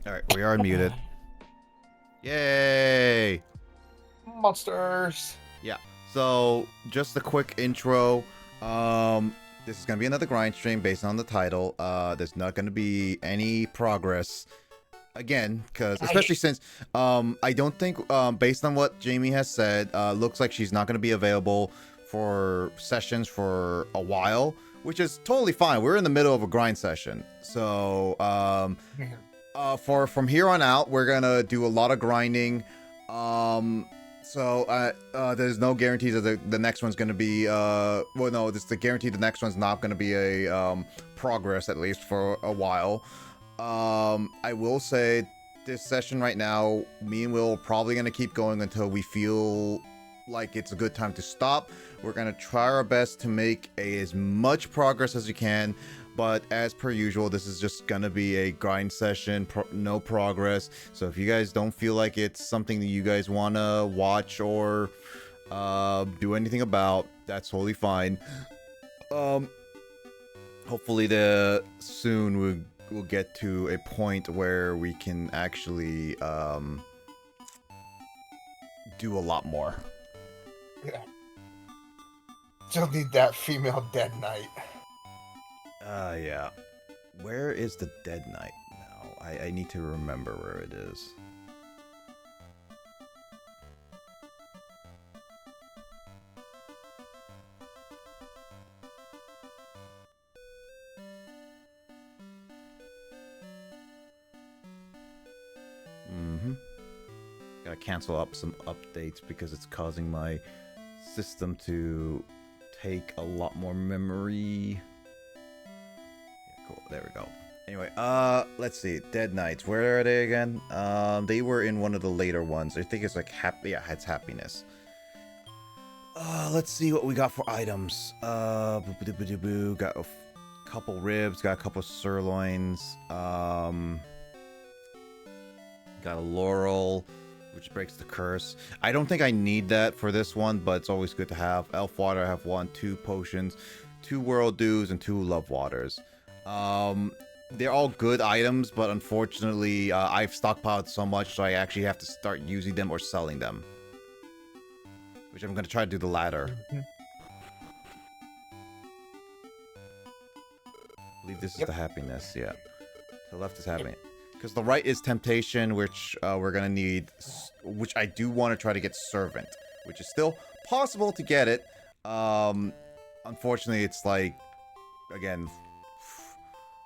All right, we are unmuted. Yay! Monsters. Yeah. So, just a quick intro. This is gonna be another grind stream based on the title. There's not gonna be any progress again, because especially since I don't think based on what Jamie has said, looks like she's not gonna be available for sessions for a while, which is totally fine. We're in the middle of a grind session, so for from here on out, we're gonna do a lot of grinding. There's no guarantee that the next one's gonna be well, no, this the guarantee the next one's not gonna be a progress, at least for a while. I will say this session right now, me and Will are probably gonna keep going until we feel like it's a good time to stop. We're gonna try our best to make as much progress as we can, but as per usual, this is just gonna be a grind session, no progress. So if you guys don't feel like it's something that you guys wanna watch or do anything about, that's totally fine. Hopefully soon we'll get to a point where we can actually do a lot more. Yeah. Still need that female dead knight. Yeah. Where is the dead knight now? I need to remember where it is. Gotta cancel up some updates because it's causing my system to take a lot more memory. Yeah, cool. There we go. Anyway, let's see. Dead Knights. Where are they again? They were in one of the later ones. I think it's like happy. Yeah, it's happiness. Let's see what we got for items. Got a couple ribs. Got a couple sirloins. Got a laurel, which breaks the curse. I don't think I need that for this one, but it's always good to have. Elf water, I have 1, 2 potions, 2 world dews, and 2 love waters. They're all good items, but unfortunately, I've stockpiled so much, so I actually have to start using them or selling them. Which I'm going to try to do the latter. I believe this is the happiness, yeah. The left is happiness. Because the right is temptation, which we're going to need, which I do want to try to get servant, which is still possible to get it. Unfortunately, it's like, again,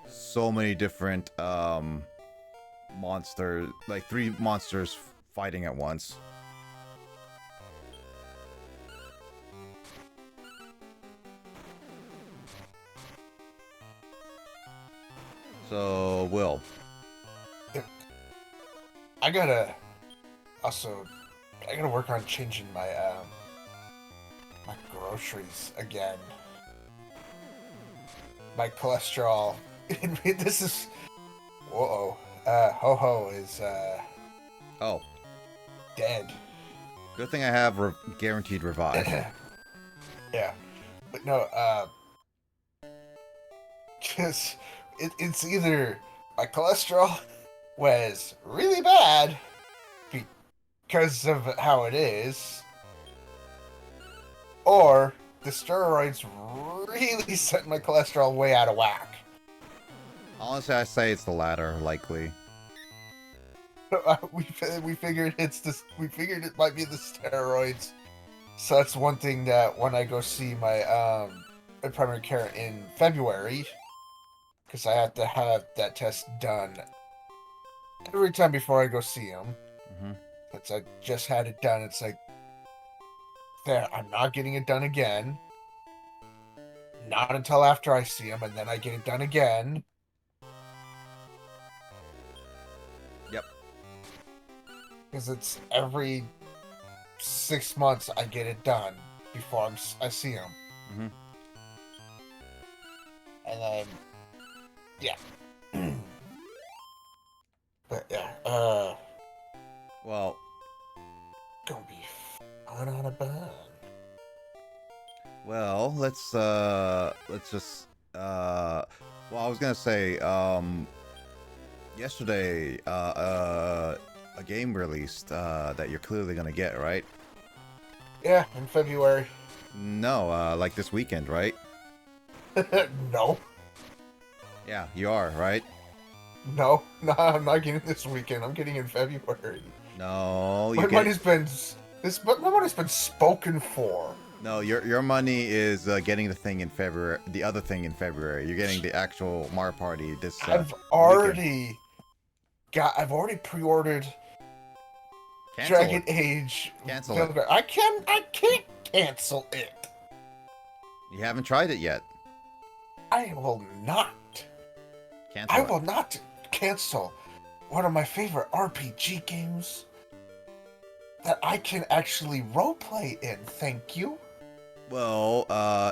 so many different monsters, like 3 monsters fighting at once. So, Will. I gotta work on changing my my groceries again. My cholesterol. This is Ho Ho is oh, dead. Good thing I have guaranteed revive. Yeah, but no, just it's either my cholesterol was really bad because of how it is, or the steroids really set my cholesterol way out of whack. Honestly, I say it's the latter, likely. We figured we figured it might be the steroids. So that's one thing that when I go see my primary care in February, because I have to have that test done every time before I go see him. Since I just had it done, it's like, there, I'm not getting it done again. Not until after I see him, and then I get it done again. Yep. Because it's every 6 months I get it done before I see him. And then, yeah. But yeah, well, gonna be fun on a bun. Well, let's just well, I was gonna say, Yesterday, a game released that you're clearly gonna get, right? Yeah, in February. No, like this weekend, right? No. Yeah, you are, right? No, I'm not getting this weekend. I'm getting in February. No, My you get. money's been my money's been spoken for. No, your money is getting the thing in February. The other thing in February. You're getting the actual Mario Party this I've weekend. already pre-ordered Cancel Dragon it. Age. Cancel it. I can't cancel it. You haven't tried it yet. I will not. Cancel I it. will not cancel one of my favorite RPG games that I can actually roleplay in. Thank you. Well,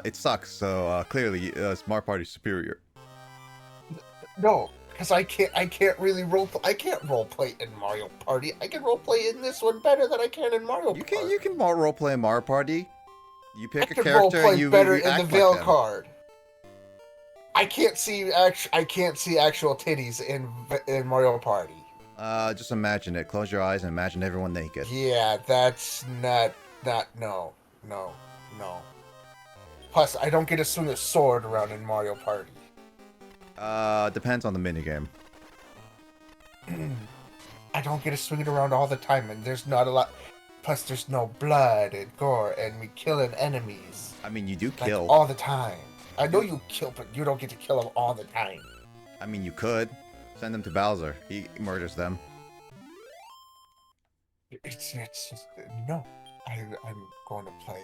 it sucks. So clearly, Smart Party's superior. No, because I can't really I can't roleplay in Mario Party. I can roleplay in this one better than I can in Mario You Party. can roleplay in Mario Party. You I pick a can character and roleplay better you in the act Veil like them. card. I can't see actual titties in Mario Party. Just imagine it. Close your eyes and imagine everyone naked. Yeah, that's not no. Plus, I don't get to swing a sword around in Mario Party. Depends on the minigame. I don't get to swing it around all the time, and there's not a lot. Plus, there's no blood and gore, and we killing enemies. I mean, you do Like, kill. all the time. I know you kill, but you don't get to kill them all the time. I mean, you could. Send them to Bowser. He murders them. It's just no. I'm going to play.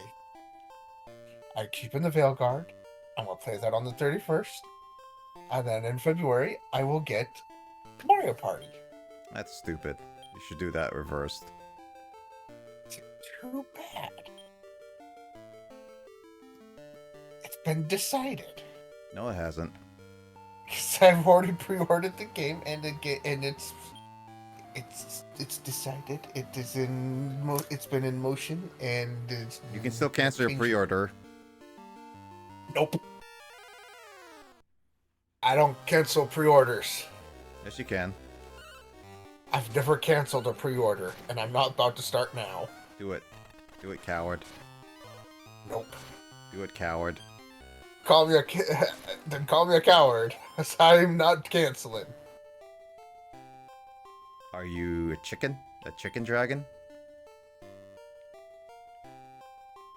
I keep in the Veil Guard. I'm gonna play that on the 31st, and then in February I will get Mario Party. That's stupid. You should do that reversed. Too bad. It's been decided. No, it hasn't. Because I've already pre-ordered the game, and it's decided. It is it's been in motion, and it's. You can still cancel your pre-order. Nope. I don't cancel pre-orders. Yes, you can. I've never canceled a pre-order, and I'm not about to start now. Do it. Do it, coward. Nope. Do it, coward. Then call me a coward. I'm not canceling. Are you a chicken? A chicken dragon?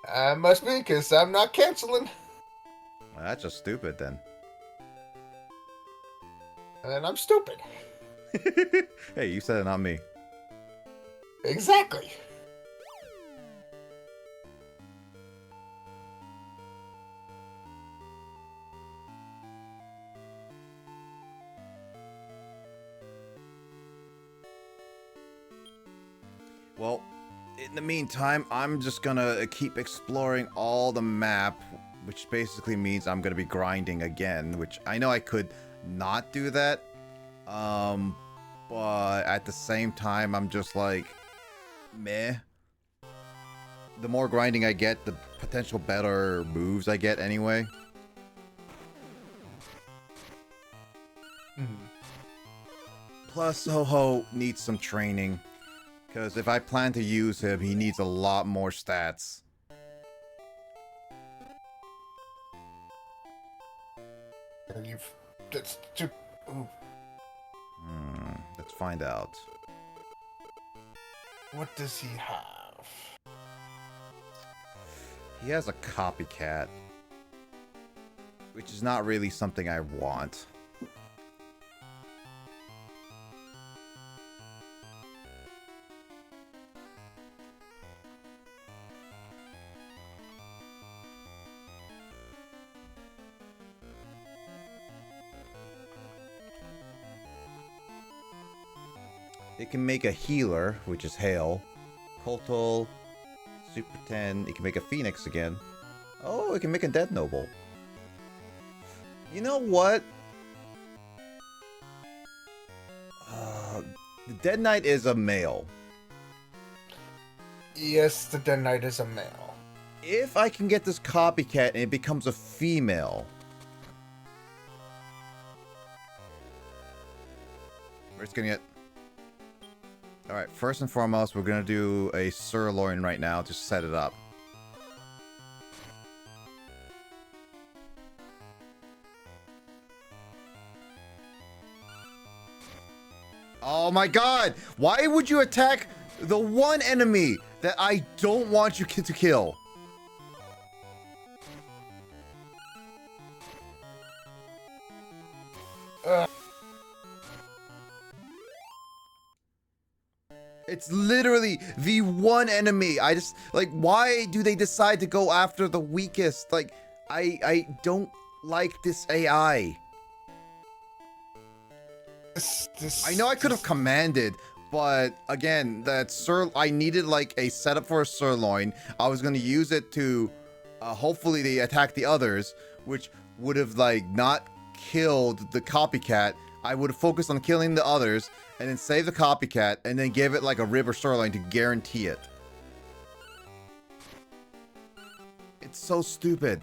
I must be, because I'm not canceling. Well, that's just stupid then. And I'm stupid. Hey, you said it, not me. Exactly. Well, in the meantime, I'm just gonna keep exploring all the map, which basically means I'm gonna be grinding again, which I know I could not do that. But at the same time, I'm just like, meh. The more grinding I get, the potential better moves I get anyway. Plus, Ho-Ho needs some training. Because if I plan to use him, he needs a lot more stats. And that's too. Ooh. Let's find out. What does he have? He has a copycat. Which is not really something I want. It can make a healer, which is Hail. Kotal, Super 10. It can make a Phoenix again. Oh, it can make a Dead Noble. You know what? The Dead Knight is a male. Yes, the Dead Knight is a male. If I can get this copycat and it becomes a female. We're just gonna get... Alright, first and foremost, we're gonna do a sirloin right now to set it up. Oh my god! Why would you attack the one enemy that I don't want you to kill? It's literally the one enemy. I just, like, why do they decide to go after the weakest? Like, I don't like this AI. I know I could have commanded, but again, I needed like a setup for a sirloin. I was gonna use it to, hopefully they attack the others, which would have like not killed the copycat. I would have focused on killing the others, and then save the copycat, and then give it like a rib or sirloin to guarantee it. It's so stupid.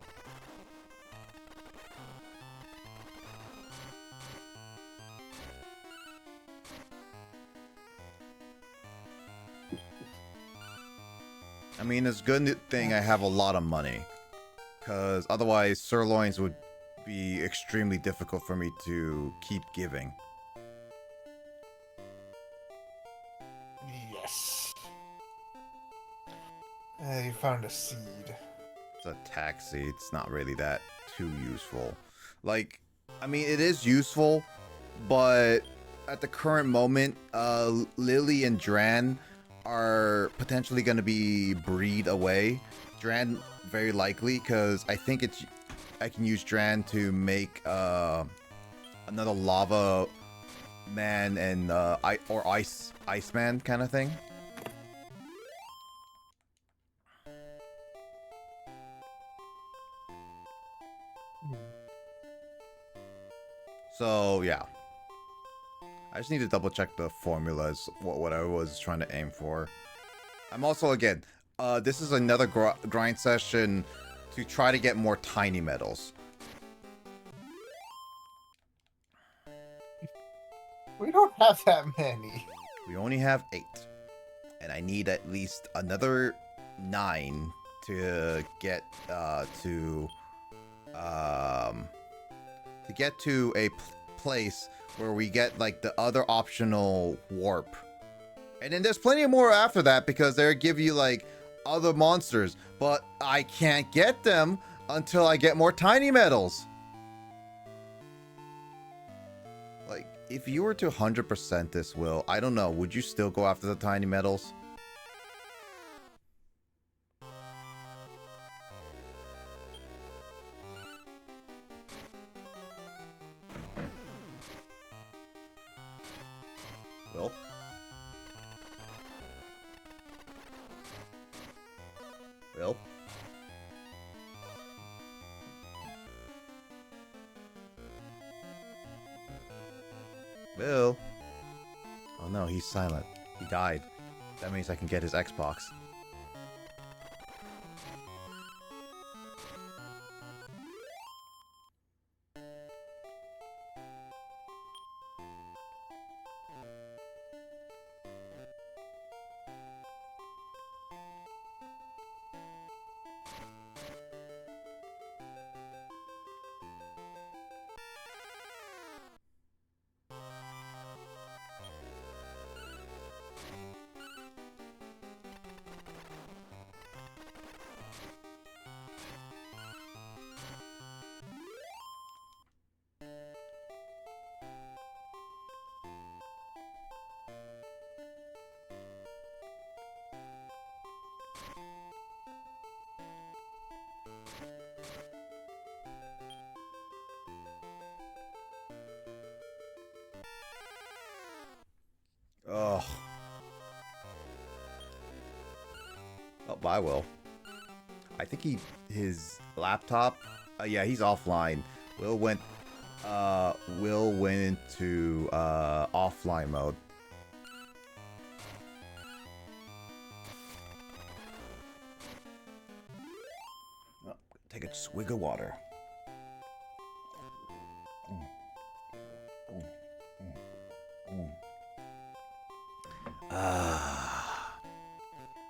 I mean, it's a good thing I have a lot of money, because otherwise sirloins would be extremely difficult for me to keep giving. Yes. You found a seed. It's a taxi. It's not really that too useful. Like, I mean, it is useful, but at the current moment, Lily and Dran are potentially going to be breed away. Dran very likely, because I think I can use Dran to make another lava man and Iceman kind of thing. So yeah, I just need to double check the formulas, what I was trying to aim for. I'm also, again, this is another grind session to try to get more tiny metals. We don't have that many. We only have 8, and I need at least another 9 to get to a place where we get like the other optional warp. And then there's plenty more after that, because they give you like other monsters, but I can't get them until I get more tiny metals. Like, if you were to 100% this, Will, I don't know, would you still go after the tiny metals? Will? Will? Will? Oh no, he's silent. He died. That means I can get his Xbox. Ugh. Oh, bye, Will. I think his laptop, yeah, he's offline. Will went into offline mode. Oh, take a swig of water.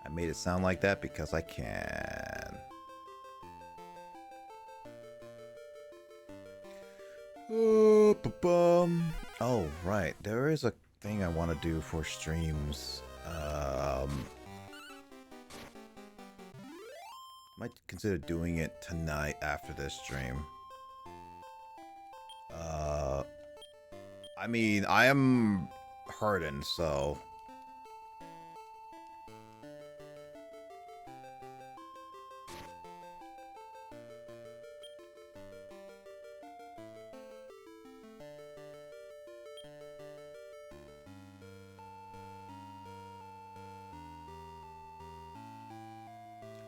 I made it sound like that because I can. Oh, right. There is a thing I want to do for streams. Might consider doing it tonight after this stream. I mean, I am hurting, so...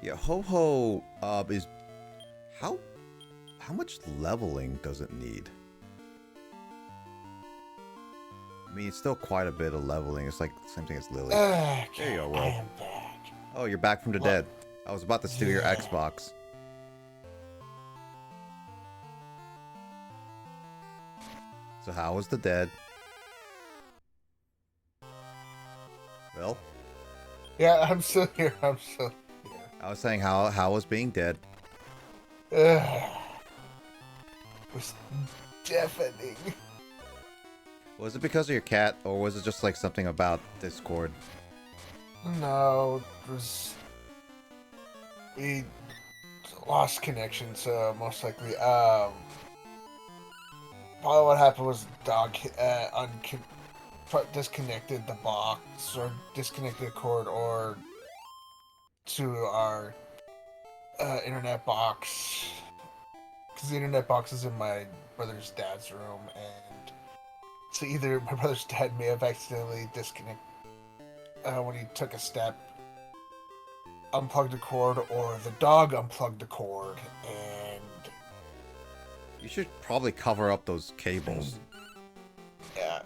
Yeah, Ho-Ho, is... How much leveling does it need? I mean, it's still quite a bit of leveling. It's like the same thing as Lily. Okay, There you go, Will. I am back. Oh, you're back from the dead. I was about to steal your Xbox. So how was the dead? Well? Yeah, I'm still here. I'm still here. I was saying how was being dead? It was deafening. Was it because of your cat, or was it just like something about Discord? No, it was... We lost connection, so most likely, probably what happened was the dog disconnected the box, or disconnected the cord, or to our internet box. Because the internet box is in my brother's dad's room, and so either my brother's dad may have accidentally disconnected when he took a step, unplugged the cord, or the dog unplugged the cord, and You should probably cover up those cables. yeah,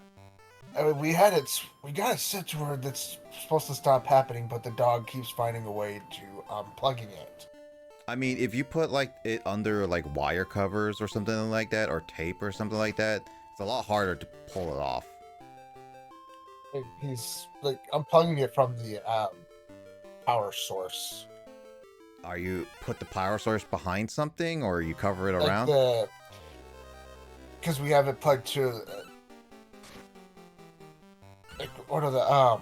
I mean, we got it set to where that's supposed to stop happening, but the dog keeps finding a way to unplugging it. I mean, if you put like it under like wire covers or something like that, or tape or something like that, it's a lot harder to pull it off. He's like unplugging it from the power source. Are you put the power source behind something, or you cover it Like around? Because we have it plugged to like what are the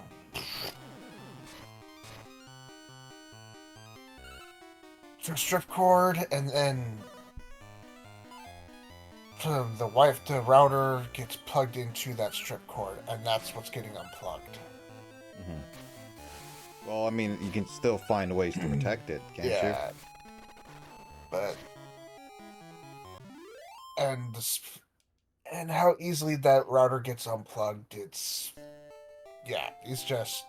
to a strip cord, and then the router gets plugged into that strip cord, and that's what's getting unplugged. Mm-hmm. Well, I mean, you can still find ways to protect it, can't you? But and how easily that router gets unplugged, he's just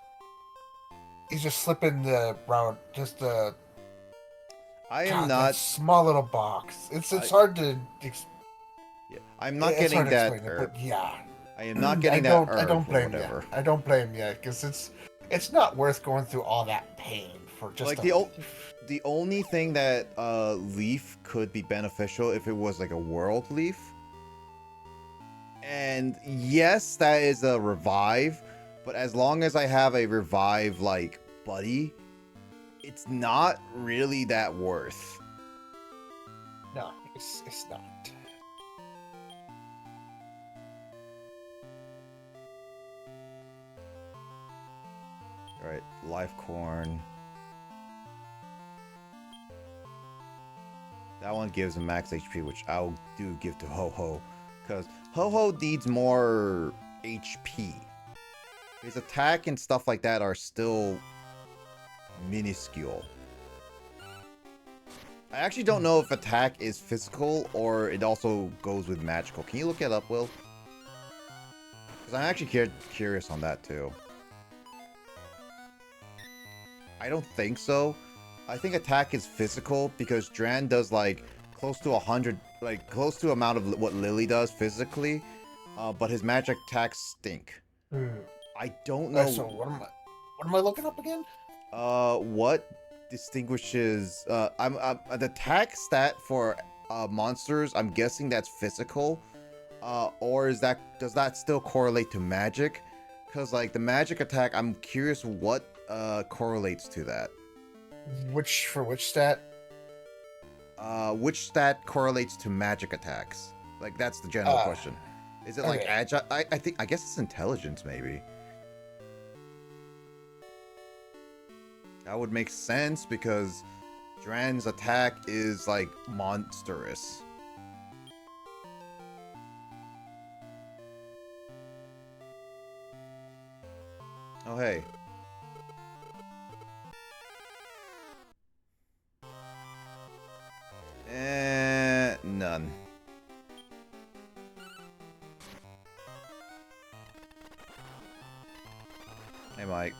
slipping the route, just the I am that not. small little box. It's hard to. Yeah, I'm not It's getting hard to that explain it, herb. but yeah. I am not getting that herb. I don't blame or whatever. you. I don't blame you, because it's not worth going through all that pain for just Like a the only thing that leaf could be beneficial if it was like a world leaf. And yes, that is a revive, but as long as I have a revive like buddy, it's not really that worth. No, it's not. All right, life corn. That one gives a max HP, which I'll do give to Ho-Ho, because Ho-Ho needs more HP. His attack and stuff like that are still minuscule. I actually don't know if attack is physical or it also goes with magical. Can you look it up, Will? Because I'm actually curious on that too. I don't think so. I think attack is physical because Dran does like close to 100, like close to amount of what Lily does physically, but his magic attacks stink. I don't know. So what am I looking up again? What distinguishes? I'm the attack stat for monsters. I'm guessing that's physical, or does that still correlate to magic? Because like the magic attack, I'm curious what correlates to that? For which stat? Which stat correlates to magic attacks? Like, that's the general Uh, question. Is it like okay. agile? I guess it's intelligence, maybe. That would make sense because Dran's attack is like monstrous. Oh, hey. None. Hey, Mike.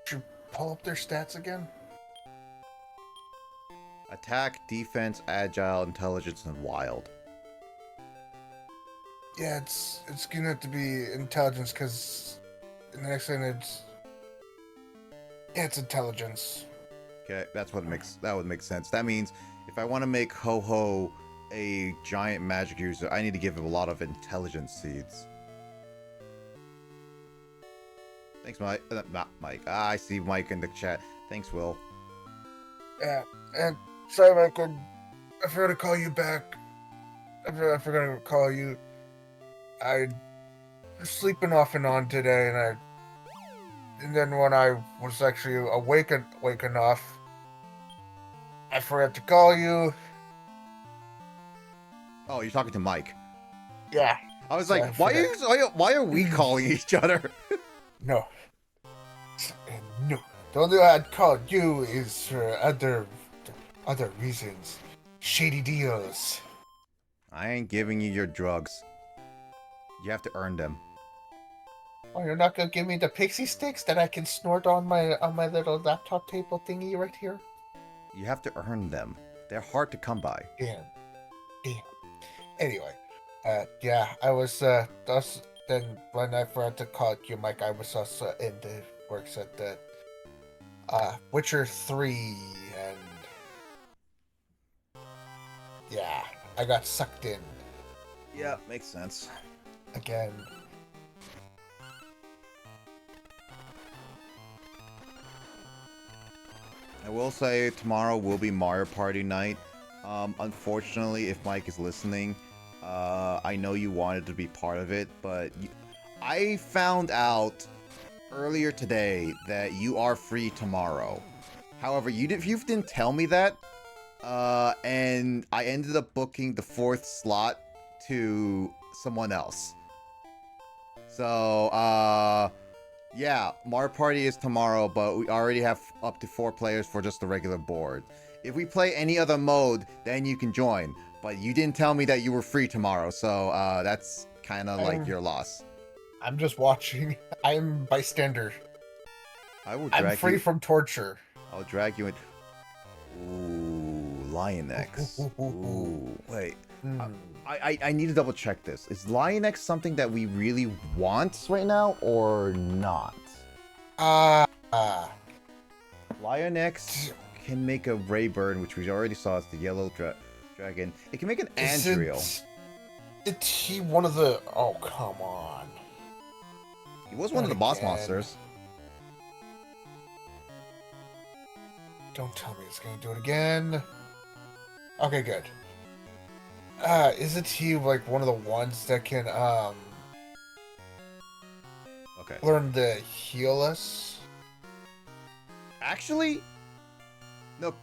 Should you pull up their stats again? Attack, defense, agile, intelligence, and wild. Yeah, it's gonna have to be intelligence because the next thing it's intelligence. Okay, that would make sense. That means if I want to make Ho-Ho a giant magic user, I need to give him a lot of intelligence seeds. Thanks, Mike. Not Mike. I see Mike in the chat. Thanks, Will. Yeah, and sorry, Michael. I forgot to call you back. I forgot to call you. I was sleeping off and on today, and then when I was actually awake enough, I forgot to call you. Oh, you're talking to Mike. Yeah. I was So like, why are we calling each other? No. No. The only way I'd call you is for other reasons. Shady deals. I ain't giving you your drugs. You have to earn them. Oh, you're not gonna give me the pixie sticks that I can snort on my little laptop table thingy right here? You have to earn them. They're hard to come by. Damn. Anyway, yeah, I was then when I forgot to call you, Mike, I was also in the works at the Witcher 3, and yeah, I got sucked in Yeah, makes sense. again. I will say tomorrow will be Mario Party night. Unfortunately, if Mike is listening, I know you wanted to be part of it, but I found out earlier today that you are free tomorrow. However, you didn't tell me that, and I ended up booking the 4th slot to someone else. So, yeah, Mario Party is tomorrow, but we already have up to 4 players for just the regular board. If we play any other mode, then you can join. But you didn't tell me that you were free tomorrow, so that's kind of like your loss. I'm just watching. I'm bystander. I will drag I'm free from torture. I'll drag you in. Ooh, Lion X. Ooh, wait. I need to double check this. Is Lion X something that we really want right now or not? Lion X can make a Rayburn, which we already saw as the yellow dragon. It can make an Andriel. Is he one of the... Oh, come on. He was one of the boss monsters. Don't tell me it's gonna do it again. Okay, good. Isn't he like one of the ones that can Okay. learn to heal us? Actually, no.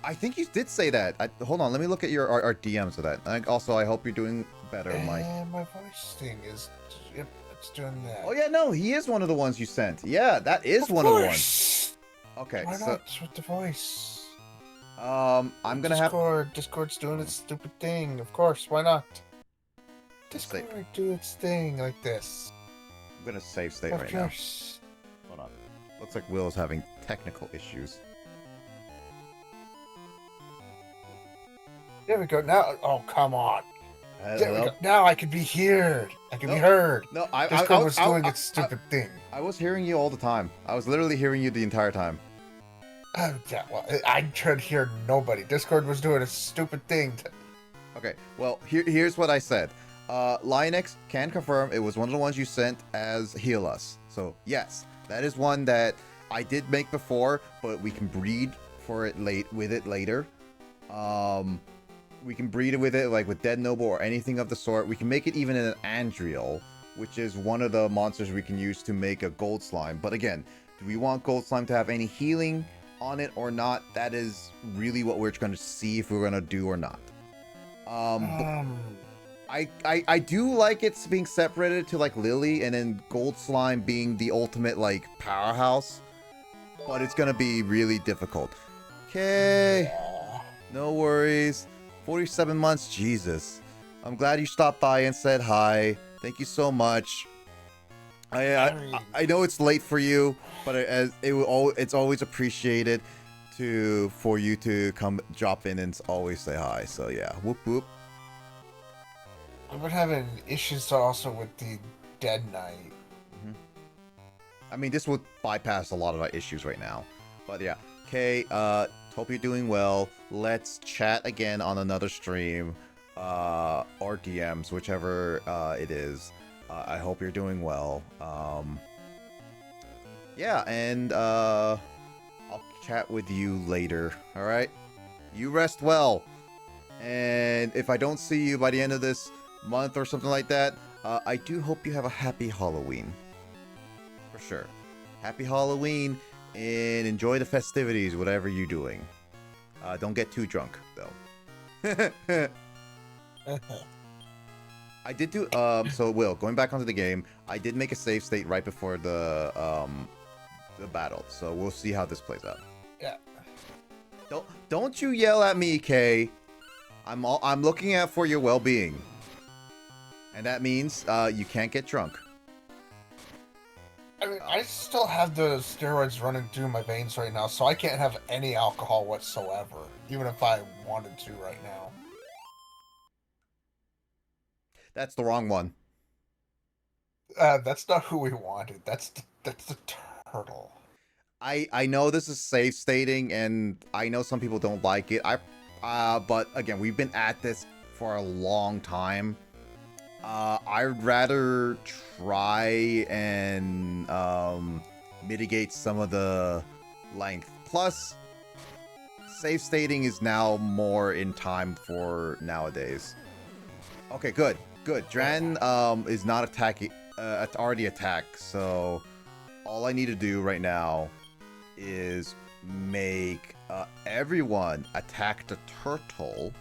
I think you did say that. Hold on, let me look at our DMs of that. I hope you're doing better, Mike. And my voice thing is... Yep, it's doing that. Oh yeah, no, he is one of the ones you sent. Yeah, that is one of the ones. Okay, Why so not with the voice? I'm gonna have Discord's doing its stupid thing. Of course, why not? Discord do its thing like this. I'm gonna save state Of right course. now. Hold on. Looks like Will's having technical issues. There we go. Now, oh come on. There we Hello? go. Now I can be heard. I can be No. heard. No, Discord was doing its stupid thing. I was hearing you all the time. I was literally hearing you the entire time. Yeah, well, I could hear nobody. Discord was doing a stupid thing. Okay, well, here's what I said. Linux can confirm it was one of the ones you sent as Heal Us. So, yes, that is one that I did make before, but we can breed for it later. We can breed it with it, like with Dead Noble or anything of the sort. We can make it even in an Andriel, which is one of the monsters we can use to make a Gold Slime. But again, do we want Gold Slime to have any healing on it or not? That is really what we're going to see if we're going to do or not. I do like it being separated to like Lily and then Gold Slime being the ultimate like powerhouse, but it's gonna be really difficult. Okay, no worries. 47 months, Jesus. I'm glad you stopped by and said hi. Thank you so much. I know it's late for you, but it's always appreciated for you to come drop in and always say hi. So yeah, whoop whoop. I've been having issues also with the Dead Knight. I mean, this would bypass a lot of our issues right now. But yeah, okay, hope you're doing well. Let's chat again on another stream, or DMs, whichever it is. I hope you're doing well. Yeah, and I'll chat with you later, alright? You rest well. And if I don't see you by the end of this month or something like that, I do hope you have a happy Halloween. For sure. Happy Halloween, and enjoy the festivities, whatever you're doing. Don't get too drunk, though. I did do, so Will, going back onto the game, I did make a save state right before the battle, so we'll see how this plays out. Yeah. Don't you yell at me, Kay. I'm looking out for your well-being. And that means you can't get drunk. I mean, I still have the steroids running through my veins right now, so I can't have any alcohol whatsoever, even if I wanted to right now. That's the wrong one. That's not who we wanted. That's the turtle. I know this is safe stating, and I know some people don't like it. But again, we've been at this for a long time. I'd rather try and mitigate some of the length. Plus, safe stating is now more in time for nowadays. Okay, good. Dran is not attacking. Already attacked. So all I need to do right now is make everyone attack the turtle.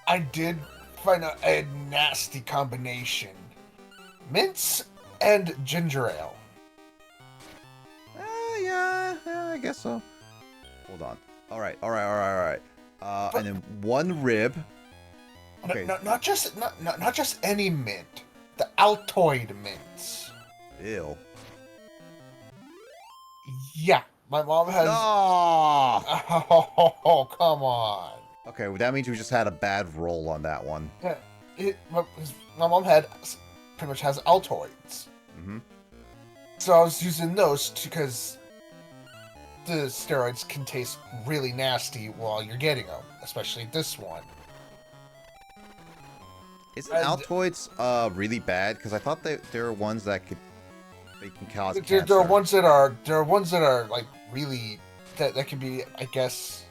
I did find out a nasty combination. Mints and ginger ale. Yeah, I guess so. Hold on. All right. And then one rib. Okay. Not just any mint. The Altoid mints. Ew. Yeah, my mom has. No! Oh, come on. Okay, well, that means we just had a bad roll on that one. Yeah, my mom pretty much has Altoids. Mm-hmm. So I was using those because the steroids can taste really nasty while you're getting them, especially this one. Isn't Altoids really bad? Because I thought there are ones that can cause cancer. There are ones that are like really that can be, I guess,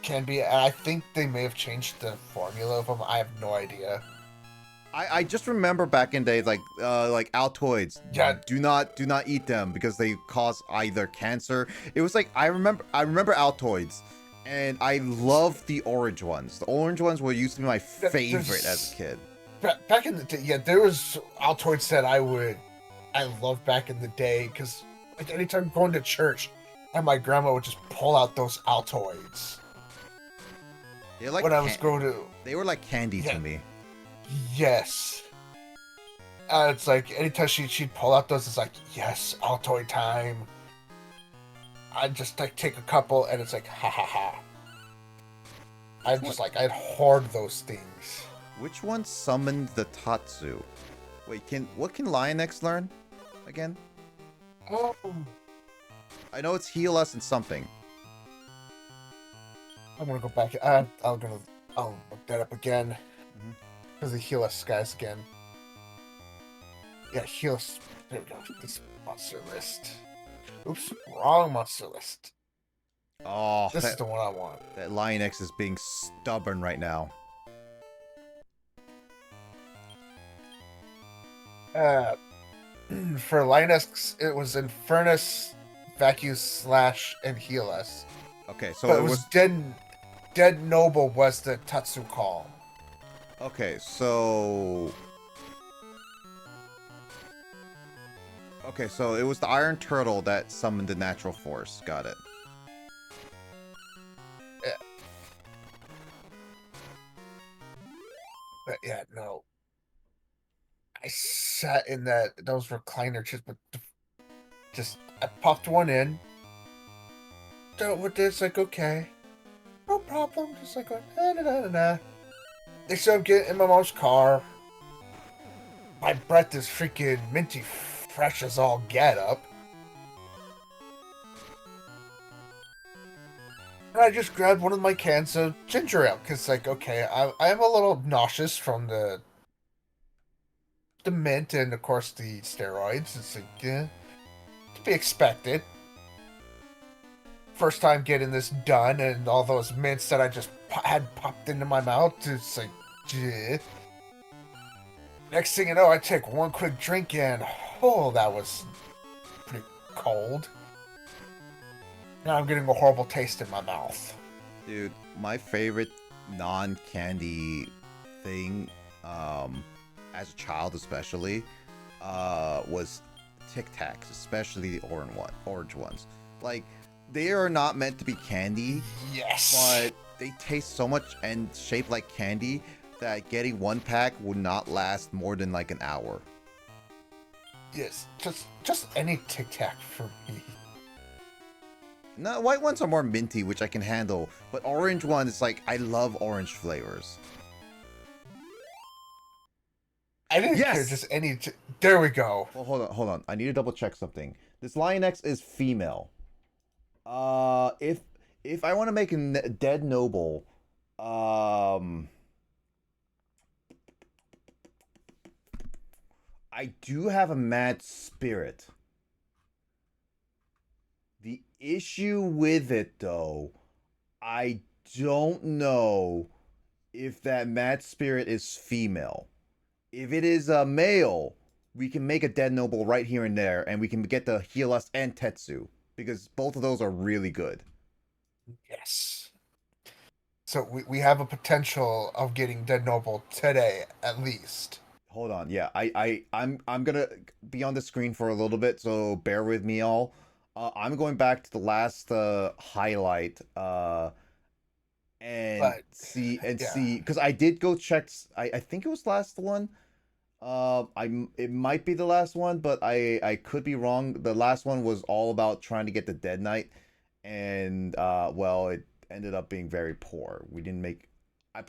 can be. And I think they may have changed the formula of them. I have no idea. I just remember back in days like Altoids. Yeah. Do not eat them because they cause either cancer. It was like I remember Altoids. And I love the orange ones. The orange ones were used to be my favorite as a kid. Back in the day, yeah, there was Altoids that I loved back in the day, because like anytime going to church, and my grandma would just pull out those Altoids. They're like when I was going to... They were like candy to me. Yes. It's like, anytime she'd pull out those, it's like, yes, Altoid time. I just like take a couple, and it's like ha ha ha. I'm Which just one, like I'd hoard those things. which one summoned the Tatsu? Wait, what can Lion X learn again? Oh, I know it's heal us and something. I'm gonna go back. I'll look that up again Mhm. because they heal us guys again. Yeah, heal us. There we go. This monster list. Oops, wrong monster list. Oh, This is the one I want. that Lion X is being stubborn right now. Uh, for Linus, it was Infernus, Vacuum Slash, and Heal Us. Okay, so But it it was was Dead Noble was the Tatsu call. okay. So it was the Iron Turtle that summoned the Natural Force. Got it. Yeah. But yeah, no. I sat in those recliner chairs, but just I popped one in. Dealt with this, like okay, no problem. Just like nah, nah, nah, nah, nah. They said I'm getting in my mom's car. My breath is freaking minty fresh as all get up. And I just grabbed one of my cans of ginger ale because, like, okay, I am a little nauseous from the mint and, of course, the steroids. It's like, to be expected. First time getting this done, and all those mints that I just had popped into my mouth. It's like, yeah. Next thing you know, I take one quick drink, and oh, that was pretty cold. Now I'm getting a horrible taste in my mouth. Dude, my favorite non-candy thing, as a child especially, was Tic Tacs, especially the orange ones. Like, they are not meant to be candy, Yes. but they taste so much and shape like candy that getting one pack would not last more than like an hour. Yes, just any Tic Tac for me. No, white ones are more minty, which I can handle, but orange one is like, I love orange flavors. I didn't care, Yes! just any. There we go. Well, hold on. I need to double check something. This Lion X is female. If I want to make a dead noble, I do have a mad spirit. The issue with it, though, I don't know if that mad spirit is female. If it is a male, we can make a dead noble right here and there, and we can get the heal us and Tetsu, because both of those are really good. Yes. So we have a potential of getting Dead Noble today, at least. Hold on, yeah, I'm gonna be on the screen for a little bit, so bear with me all. I'm going back to the last highlight, and But yeah, see, because I did go check. I think it was last one. It might be the last one, but I could be wrong. The last one was all about trying to get the Dead Knight, and well, it ended up being very poor. We didn't make,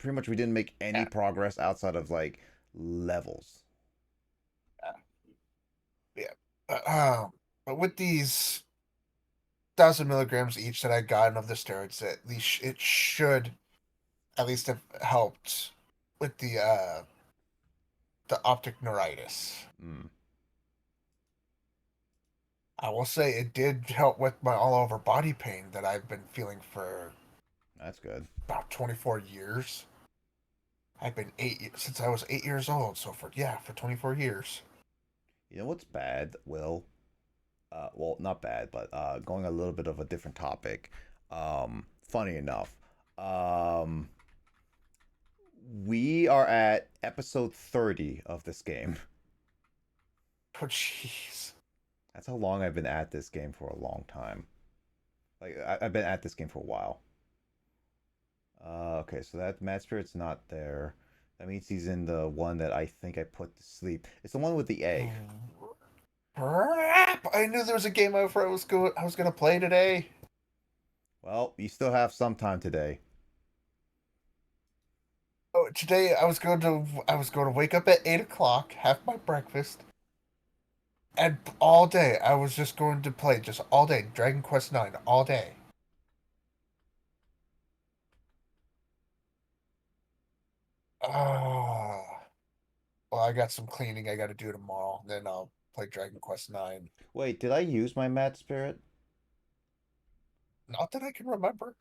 we didn't make any yeah, progress outside of like levels. yeah. But with these 1,000 milligrams each that I gotten of the steroids, at least it should at least have helped with the optic neuritis. Mm, I will say it did help with my all over body pain that I've been feeling for that's good. about 24 years. I've been since I was 8 years old. So for 24 years. You know what's bad, Will? Well, not bad, but going a little bit of a different topic. Funny enough, we are at episode 30 of this game. Oh jeez. That's how long I've been at this game for a long time. Like I've been at this game for a while. Okay, so that Mad Spirit's not there. That means he's in the one that I think I put to sleep. It's the one with the egg. Crap! I knew there was a game over I was gonna play today. Well, you still have some time today. Oh, today I was going to wake up at 8 o'clock, have my breakfast, and all day I was just going to play just all day Dragon Quest IX all day. Ah, well, I got some cleaning I got to do tomorrow. Then I'll play Dragon Quest IX. Wait, did I use my Mad Spirit? Not that I can remember.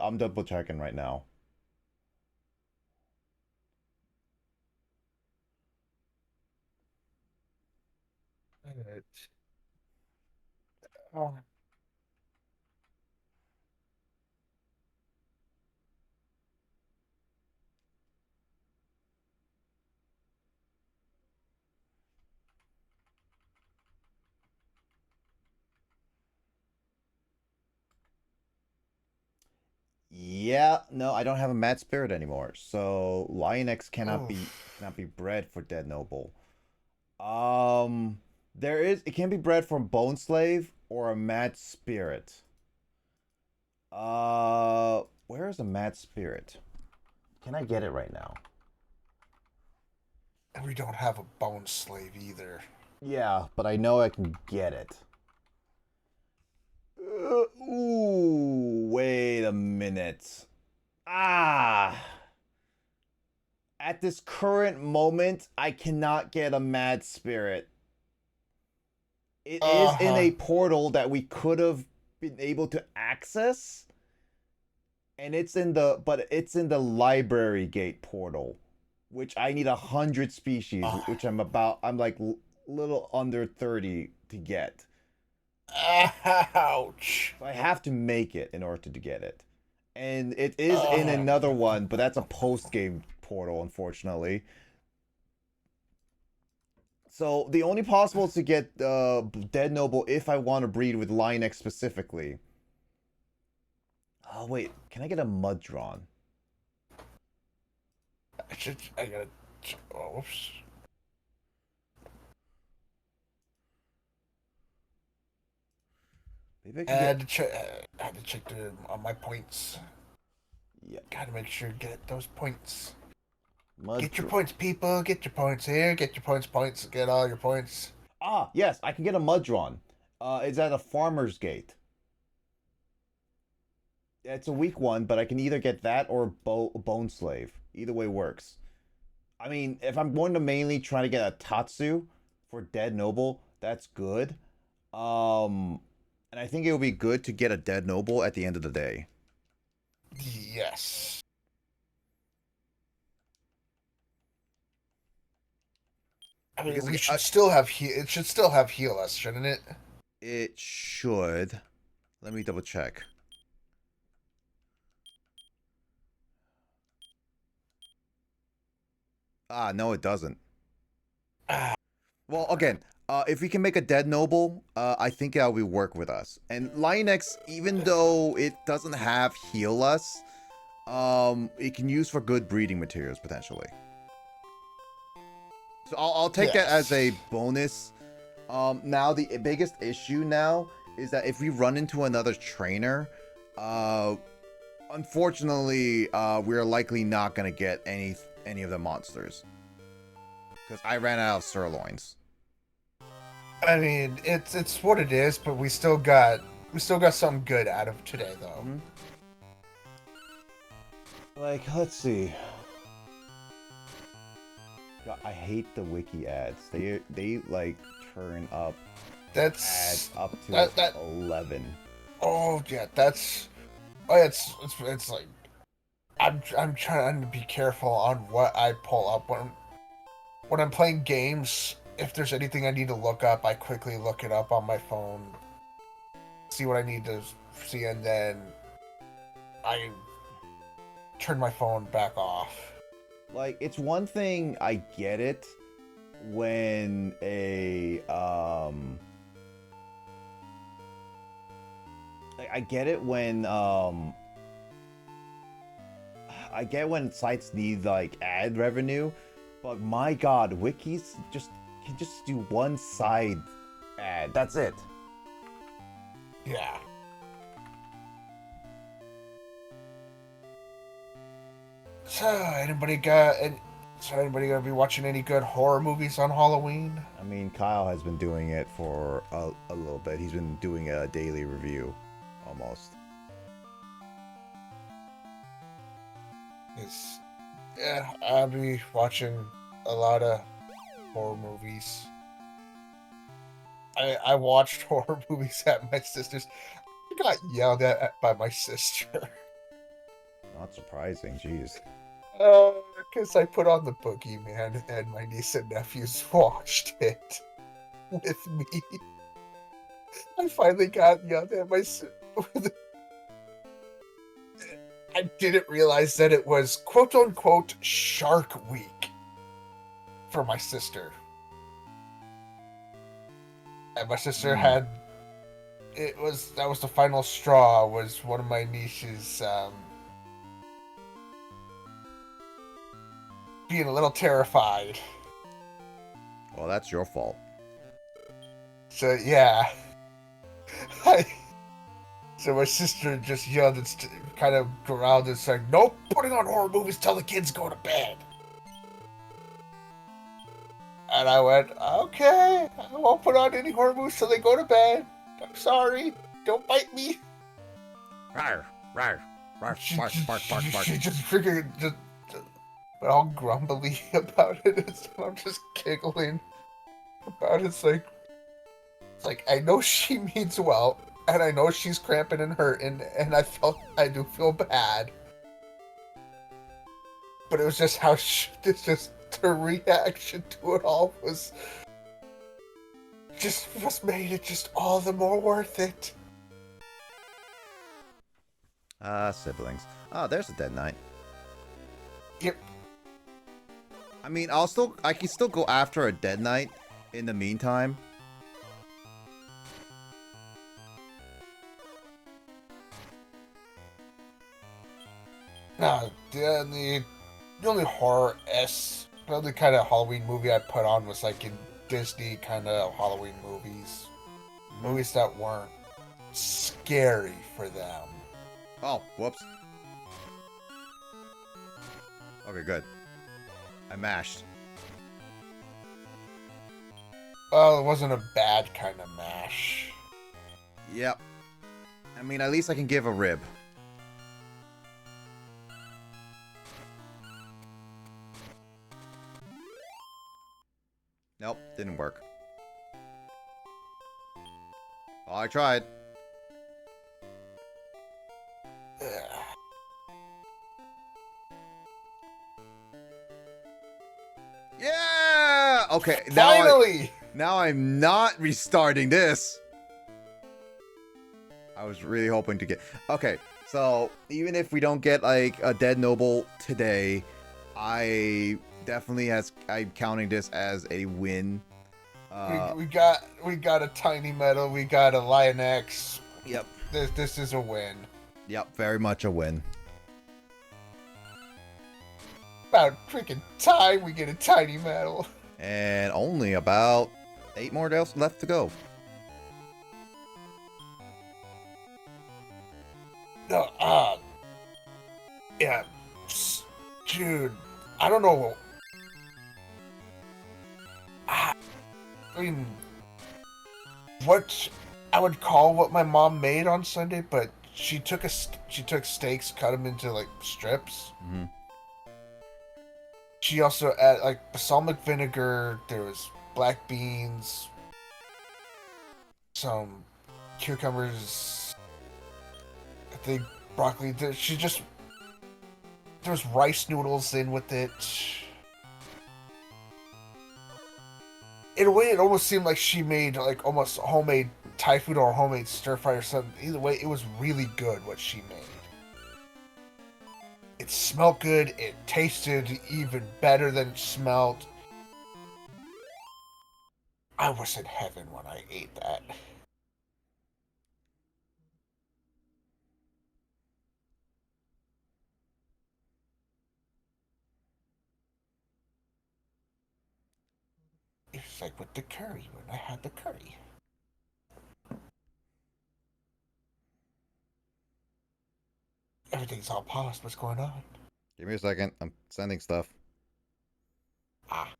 I'm double checking right now. It- Oh, Yeah, no, I don't have a Mad Spirit anymore. So Lion X oof. cannot be bred for Dead Noble. Um, there is it can be bred from Bone Slave or a Mad Spirit. Where is a Mad Spirit? Can I get it right now? And we don't have a bone slave either. Yeah, but I know I can get it. Ooh, wait a minute. Ah, at this current moment, I cannot get a Mad Spirit. It is in Uh-huh. a portal that we could have been able to access, and it's in the library gate portal, which I need 100 species, Uh, which I'm like little under 30 to get. ouch. So I have to make it in order to get it. And it is in Uh, another one, but that's a post game portal, unfortunately. So the only possible to get Dead Noble if I want to breed with Linex specifically. Oh wait, can I get a Mudron? I gotta. Oh, whoops. Maybe I I can get had to check. I had to check on my points. yeah Gotta make sure to get those points. Get your Mudron. points, people. Get your points here. Get your points. Get all your points. Ah yes, I can get a Mudron. It's at a farmer's gate. It's a weak one, but I can either get that or Bone Slave. Either way works. I mean, if I'm going to mainly try to get a Tatsu for Dead Noble, that's good. And I think it would be good to get a Dead Noble at the end of the day. Yes. I mean, Because we should still have it should still have heal us, shouldn't it? it should. Let me double check. Ah, no, it doesn't. Ah, Well, again, if we can make a Dead Noble, I think that will work with us. And Lion X, even though it doesn't have heal us, it can use for good breeding materials potentially. So I'll take that as a yes. bonus. Now the biggest issue now is that if we run into another trainer, uh, unfortunately, we're likely not gonna get any of the monsters because I ran out of sirloins. I mean, it's what it is, but we still got something good out of today, though. Mm-hmm. Like, let's see. God, I hate the wiki ads. They like turn up ads That's up to that. 11. Oh yeah, that's. Oh, yeah, it's like I'm trying to be careful on what I pull up when I'm playing games. If there's anything I need to look up, I quickly look it up on my phone, see what I need to see, and then I turn my phone back off. Like, it's one thing I get it when I get it when I get when sites need like ad revenue, but my god, wikis just he just do one side ad. That's it. Yeah. So, anybody gonna be watching any good horror movies on Halloween? I mean, Kyle has been doing it for a little bit. He's been doing a daily review, almost. Yeah, I'll be watching a lot of horror movies. I watched horror movies at my sister's. I got yelled at by my sister. Not surprising, jeez. Because I put on the Boogeyman and my niece and nephews watched it with me. I finally got yelled at my sister. I didn't realize that it was quote unquote Shark Week for my sister. And my sister had that was the final straw, was one of my nieces being a little terrified. Well, that's your fault. So yeah. So my sister just yelled and kind of growled and said, "Nope, putting on horror movies till the kids go to bed." And I went, "Okay, I won't put on any horror movies till they go to bed. I'm sorry, don't bite me." Rawr, rawr, rawr, bark, bark, bark, bark. She just figured, but all grumbly about it. I'm just giggling about it. It's like I know she means well. And I know she's cramping and hurting, and I do feel bad. But it was just how her reaction to it all was made it just all the more worth it. Siblings. Oh, there's a Dead Knight. Yep. I mean, I can still go after a Dead Knight in the meantime. No, the only the only kind of Halloween movie I put on was like in Disney kind of Halloween movies. Movies that weren't scary for them. Oh, whoops. Okay, good. I mashed. Well, it wasn't a bad kind of mash. Yep. I mean, at least I can give a rib. Nope, didn't work. Oh, I tried. Yeah! Okay, finally! Now I'm not restarting this. I was really hoping to get... Okay, so even if we don't get like a Dead Noble today, I'm counting this as a win. We got a Tiny Metal, we got a Lion X. Yep. This is a win. Yep, very much a win. About freaking time we get a Tiny Metal. And only about 8 more days left to go. No, yeah, dude, I don't know. I mean, what I would call what my mom made on Sunday, but she took steaks, cut them into like strips. Mm-hmm. She also added like balsamic vinegar. There was black beans, some cucumbers, I think broccoli. There was rice noodles in with it. In a way, it almost seemed like she made like almost homemade Thai food or homemade stir fry or something. Either way, it was really good what she made. It smelled good. It tasted even better than it smelled. I was in heaven when I ate that. It's like with the curry, when I had the curry. Everything's all paused. What's going on? Give me a second. I'm sending stuff. Ah.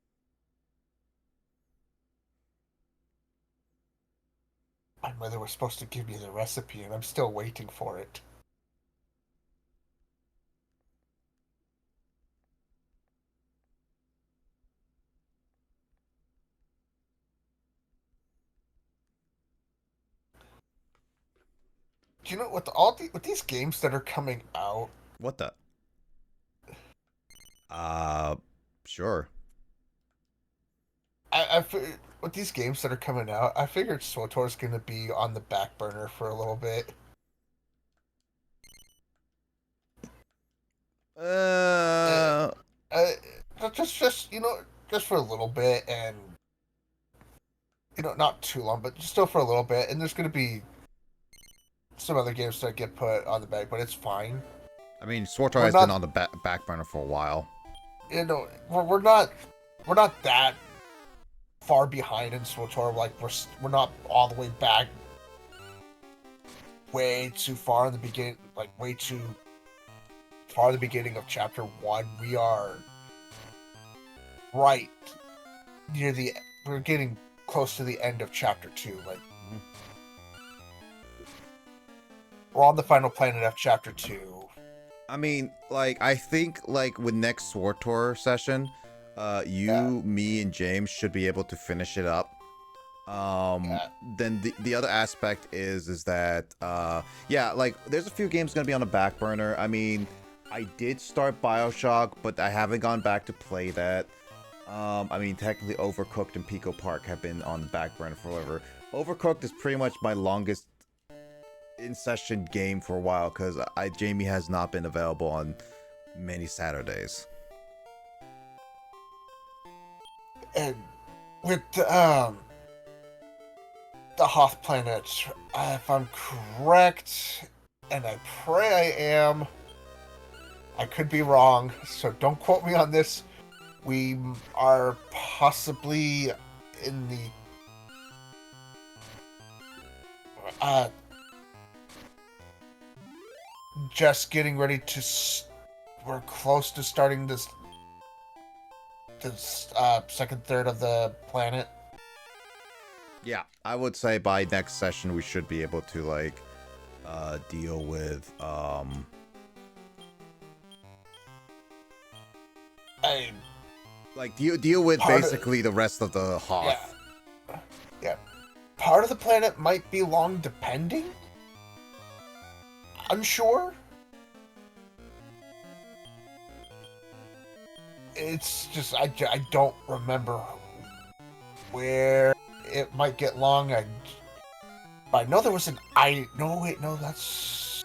My mother was supposed to give me the recipe, and I'm still waiting for it. Do you know with these games that are coming out? What the? Uh, sure. With these games that are coming out, I figured SWTOR's gonna be on the back burner for a little bit. Uh, Uh, just just for a little bit, and not too long, but just still for a little bit. And there's gonna be some other games that get put on the back, but it's fine. I mean, SWTOR We're has been not, on the back burner for a while. we're not that far behind in SWTOR. Like we're not all the way back, way too far in the beginning, like way too far in the beginning of chapter 1. We are right near the. We're getting close to the end of chapter 2. Like we're on the final planet of chapter 2. I mean, like, I think, like, with next SWTOR session, me, and James should be able to finish it up. Then the other aspect is that, yeah, like, there's a few games gonna be on the back burner. I mean, I did start Bioshock, but I haven't gone back to play that. I mean, technically Overcooked and Pico Park have been on the back burner forever. Overcooked is pretty much my longest in-session game for a while, because Jamie has not been available on many Saturdays. And with the Hoth planet, if I'm correct, and I pray I am, I could be wrong, so don't quote me on this. We are possibly in the just getting ready to. We're close to starting this second third of the planet. Yeah, I would say by next session we should be able to like deal with deal with basically the rest of the Hoth. Yeah. Part of the planet might be long depending. Unsure. It's just I don't remember where it might get long. But I know there was that's.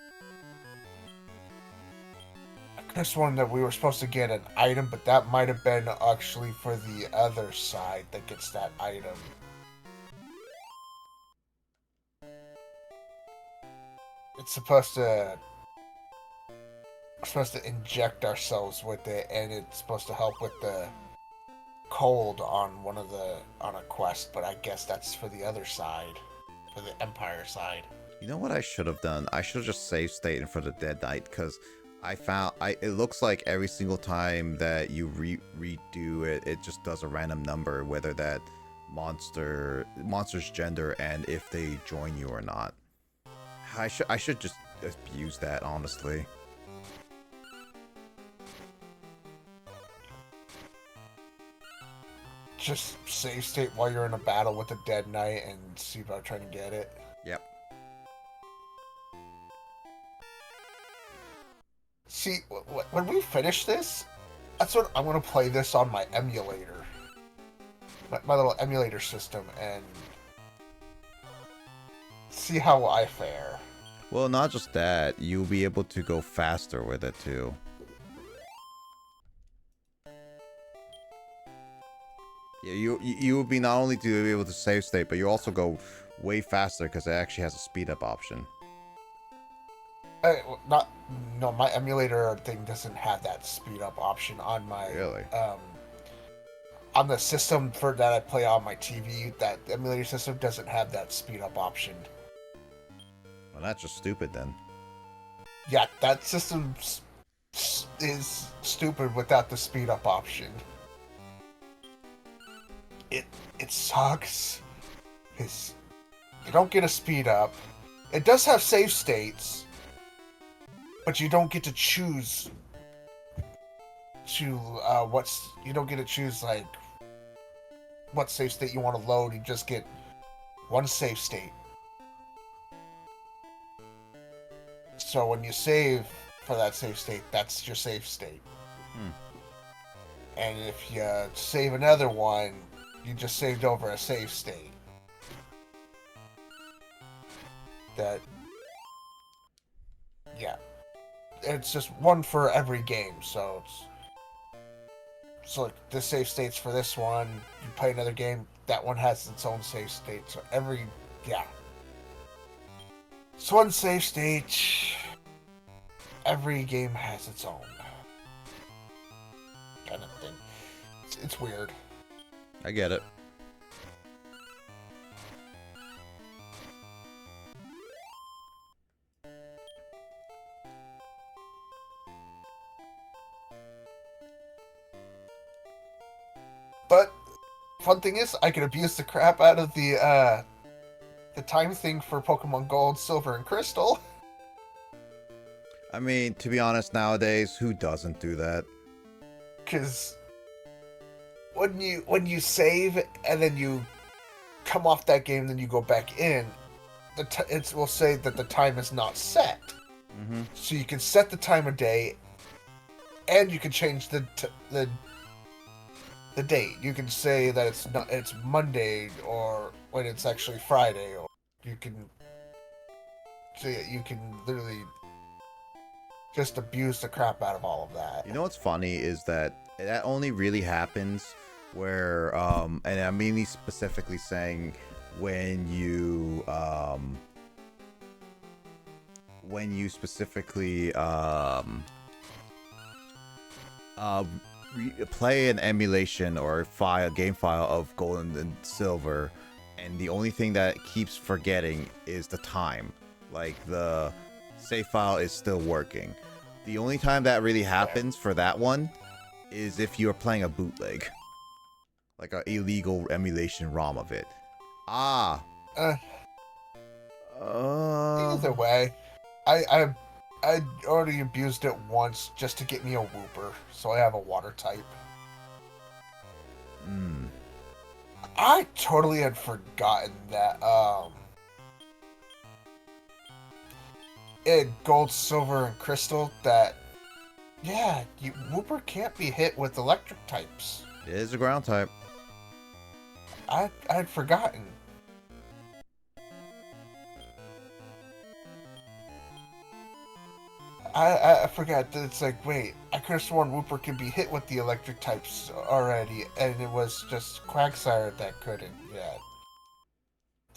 I could have sworn that we were supposed to get an item, but that might have been actually for the other side that gets that item. It's supposed to. We're supposed to inject ourselves with it, and it's supposed to help with the cold on on a quest. But I guess that's for the other side, for the Empire side. You know what I should have done? I should have just saved state in for the Dead Knight, because it looks like every single time that you redo it, it just does a random number, whether that monster's gender and if they join you or not. I should just abuse that, honestly. Just save state while you're in a battle with the Dead Knight and see about trying to get it. Yep. See, when we finish this, that's what I'm gonna play this on my emulator, my little emulator system, and see how I fare. Well, not just that, you'll be able to go faster with it too. Yeah, you will be not only to be able to save state, but you also go way faster because it actually has a speed up option. My emulator thing doesn't have that speed up option on my. Really? on the system for that I play on my TV, that emulator system doesn't have that speed up option. Well, that's just stupid then. Yeah, that system is stupid without the speed up option. It sucks. Because you don't get a speed up. It does have save states, but you don't get to choose you don't get to choose like what save state you want to load. You just get one save state. So when you save for that save state, that's your save state. And if you save another one, you just saved over a save state. Yeah. It's just one for every game, so like this save state's for this one, you play another game, that one has its own save state, so it's one save state, every game has its own kind of thing. It's weird. I get it. But fun thing is, I can abuse the crap out of the time thing for Pokemon Gold, Silver, and Crystal. I mean, to be honest, nowadays, who doesn't do that? Because when you save and then you come off that game, then you go back in, it will say that the time is not set. Mm-hmm. So you can set the time of day, and you can change the date. You can say that it's Monday, or when it's actually Friday, or you can literally just abuse the crap out of all of that. You know what's funny is that only really happens where, and I'm mainly specifically saying when you specifically play an emulation or game file of Gold and Silver, and the only thing that keeps forgetting is the time. Like, the save file is still working. The only time that really happens for that one is if you're playing a bootleg, like an illegal emulation ROM of it. Either way, I already abused it once just to get me a Wooper, so I have a water type. I totally had forgotten that in Gold, Silver, and Crystal that Wooper can't be hit with electric types. It is a ground type. I'd forgotten. I forgot that it's like, wait, I could have sworn Wooper could be hit with the electric types already, and it was just Quagsire that couldn't yet.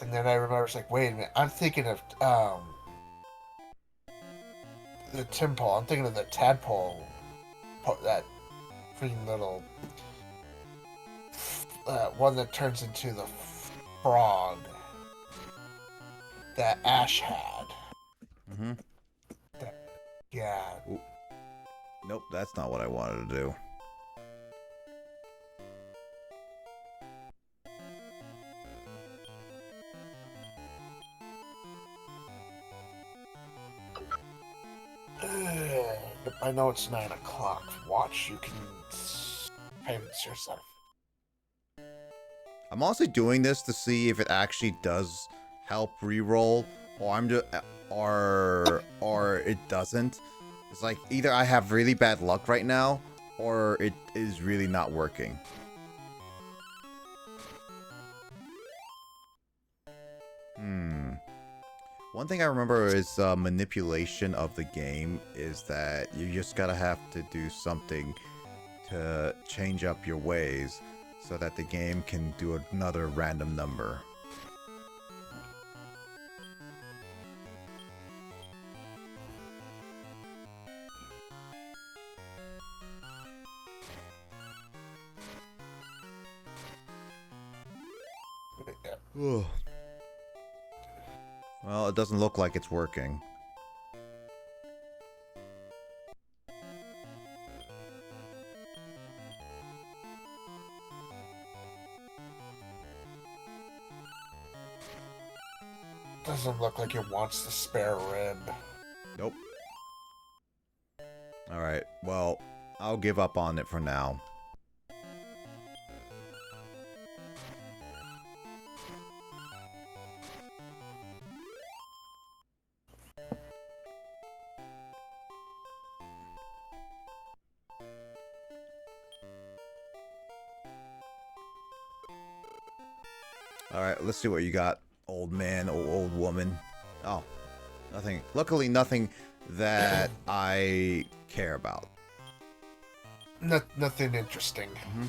And then I remember, it's like, wait a minute, I'm thinking of the Timpole. I'm thinking of the Tadpole, that freaking little one that turns into the frog that Ash had. Mm-hmm. Yeah. Ooh. Nope, that's not what I wanted to do. I know it's 9 o'clock. Watch, you can payments yourself. I'm also doing this to see if it actually does help reroll, or it doesn't. It's like either I have really bad luck right now, or it is really not working. One thing I remember is manipulation of the game is that you just gotta have to do something to change up your ways so that the game can do another random number. Ugh. Well, it doesn't look like it's working. Doesn't look like it wants the spare rib. Nope. Alright, well, I'll give up on it for now. Alright, let's see what you got, old man, old woman. Oh, nothing. Luckily, nothing that I care about. Nothing interesting. Mm-hmm.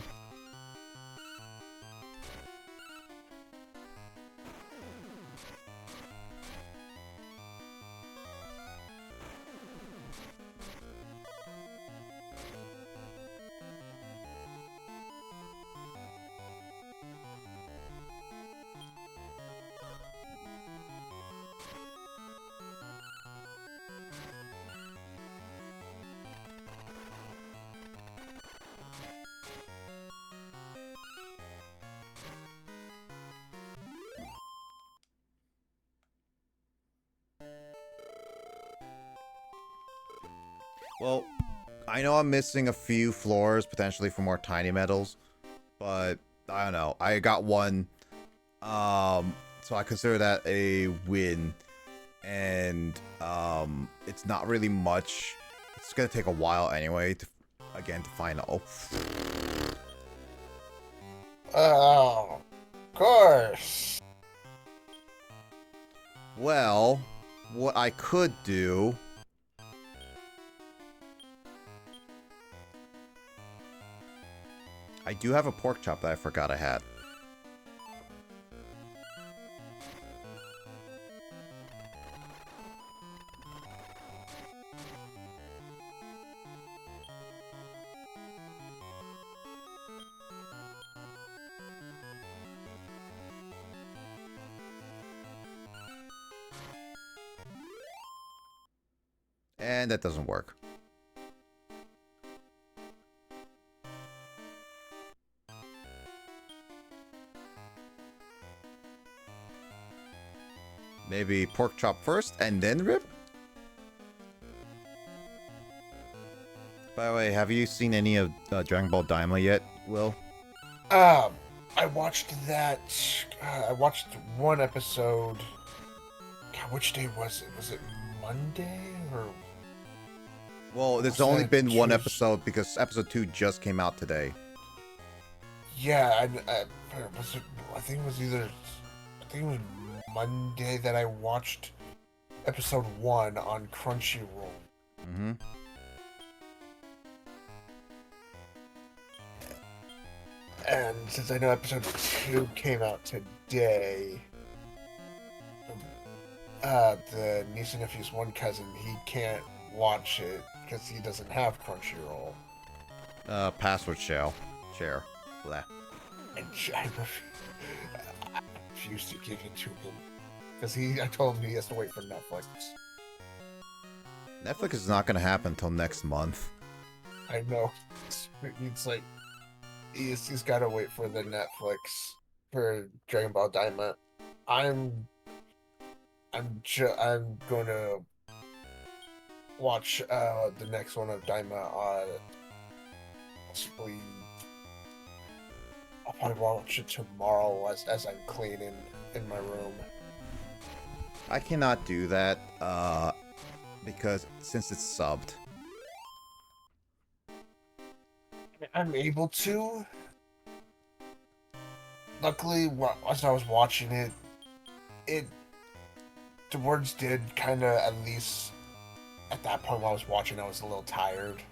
Well, I know I'm missing a few floors, potentially for more tiny metals, but I don't know. I got one, so I consider that a win, and it's not really much. It's gonna take a while anyway, to find. Oh, of course. Well, what I could do. I do have a pork chop that I forgot I had. And that doesn't work. Maybe pork chop first and then rib? By the way, have you seen any of Dragon Ball Daima yet, Will? I watched that. I watched one episode. God, which day was it? Was it Monday or? Well, there's only been one episode because episode 2 just came out today. Yeah, was it? I think it was either. I think it was Monday that I watched episode 1 on Crunchyroll. Mm-hmm. And since I know episode 2 came out today, the niece and nephew's one cousin, he can't watch it because he doesn't have Crunchyroll. Password share. Blah. And I refuse to give it to him because I told him he has to wait for Netflix. Netflix is not going to happen until next month. I know. It's like he's got to wait for the Netflix for Dragon Ball Daima. I'm going to watch the next one of Daima possibly. I'll probably watch it tomorrow as I'm cleaning in my room. I cannot do that because since it's subbed. I'm able to. Luckily, as I was watching it the words did kind of, at least at that point while I was watching, I was a little tired.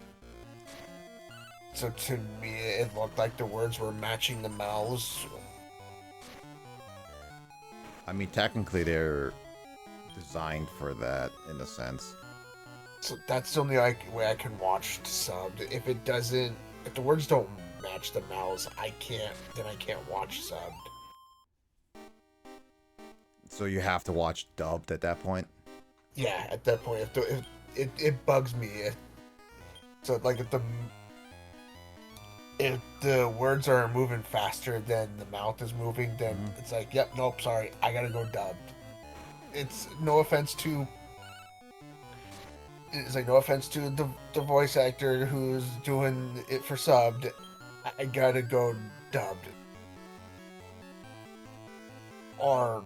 So to me, it looked like the words were matching the mouths. I mean, technically they're designed for that in a sense. So that's the only way I can watch subbed. If the words don't match the mouths, I can't watch subbed. So you have to watch dubbed at that point. Yeah, at that point, it bugs me. So like if the words are moving faster than the mouth is moving, then it's like, yep, nope, sorry, I gotta go dubbed. It's no offense to the voice actor who's doing it for subbed. I gotta go dubbed. Or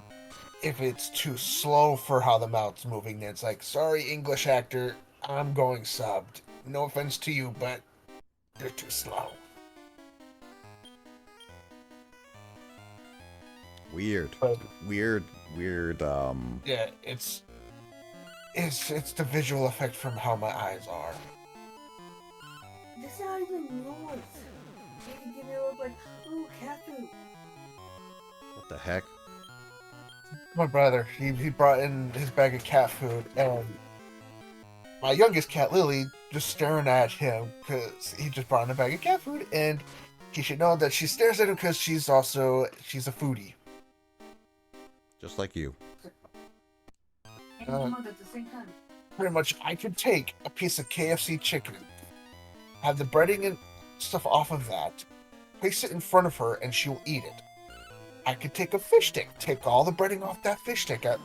if it's too slow for how the mouth's moving, then it's like, sorry, English actor, I'm going subbed. No offense to you, but they're too slow. Weird. Yeah, it's the visual effect from how my eyes are. This is not even yours. You give me a look like, ooh, cat food. What the heck? My brother, he brought in his bag of cat food, and my youngest cat, Lily, just staring at him because he just brought in a bag of cat food, and he should know that she stares at him because she's a foodie. Just like you. And mother at the same time. Pretty much, I could take a piece of KFC chicken, have the breading and stuff off of that, place it in front of her, and she'll eat it. I could take a fish stick, take all the breading off that fish stick. Of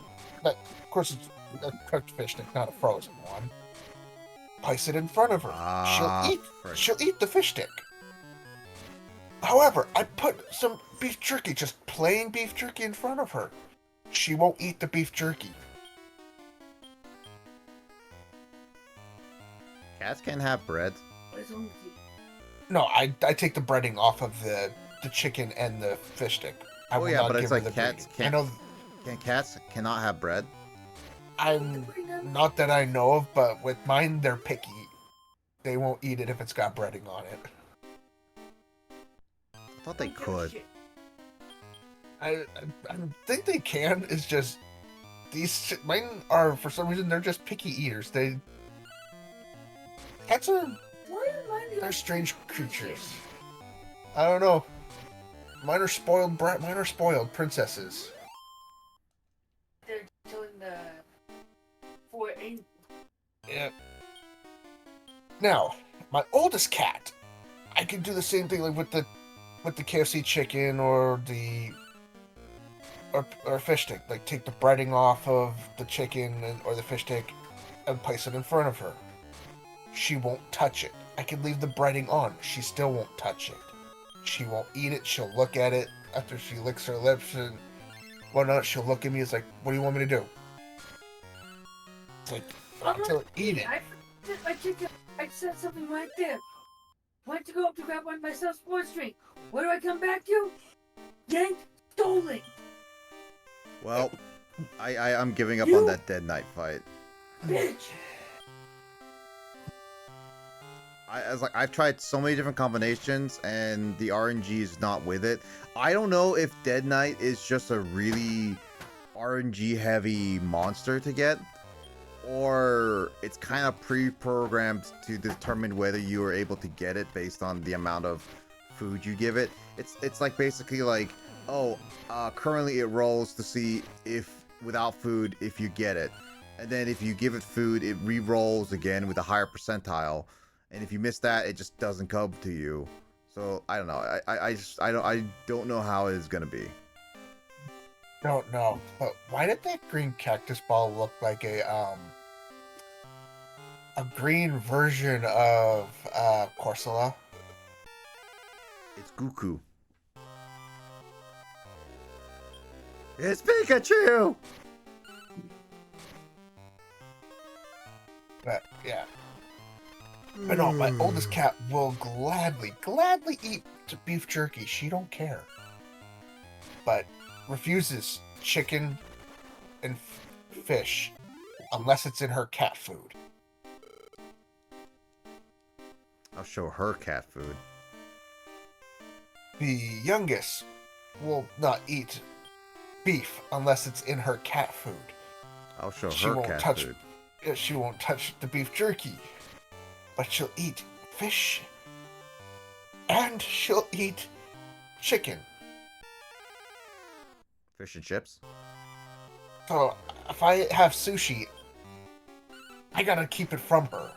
course, it's a cooked fish stick, not a frozen one. Place it in front of her. She'll eat the fish stick. However, I put some beef jerky, just plain beef jerky, in front of her. She won't eat the beef jerky. Cats can have bread. What is wrong with you? No, I take the breading off of the chicken and the fish stick. I will not but give it's her like the cats breading. I know. Cats cannot have bread? I'm not that I know of, but with mine, they're picky. They won't eat it if it's got breading on it. I thought they could. I think they can. It's just mine are, for some reason, they're just picky eaters. Cats are, they're strange creatures. I don't know. Mine are spoiled princesses. They're telling the 4-8. Yeah. Now, my oldest cat, I can do the same thing like with the KFC chicken or the fish stick. Like take the breading off of the chicken or the fish stick and place it in front of her. She won't touch it. I can leave the breading on. She still won't touch it. She won't eat it. She'll look at it after she licks her lips and whatnot. She'll look at me. It's like, what do you want me to do? It's like, until eat it. I did my chicken. I said something right there. Went to go up to grab one myself sports drink. What do I come back to? Yanked, stolen. Well, I'm giving up on that Dead Knight fight. Bitch. I've tried so many different combinations and the RNG is not with it. I don't know if Dead Knight is just a really RNG heavy monster to get, or it's kind of pre-programmed to determine whether you are able to get it based on the amount of food you give it. It's like basically like, currently it rolls to see if without food if you get it, and then if you give it food it re-rolls again with a higher percentile. And if you miss that, it just doesn't come to you. So I don't know. I don't know how it is gonna be. Don't know. But why did that green cactus ball look like a green version of Corsola? It's Goku. It's Pikachu. But yeah. But no, my oldest cat will gladly eat beef jerky. She don't care. But refuses chicken and fish unless it's in her cat food. I'll show her cat food. The youngest will not eat beef unless it's in her cat food. I'll show her cat food. She won't touch the beef jerky. But she'll eat fish, and she'll eat chicken. Fish and chips? So if I have sushi, I gotta keep it from her.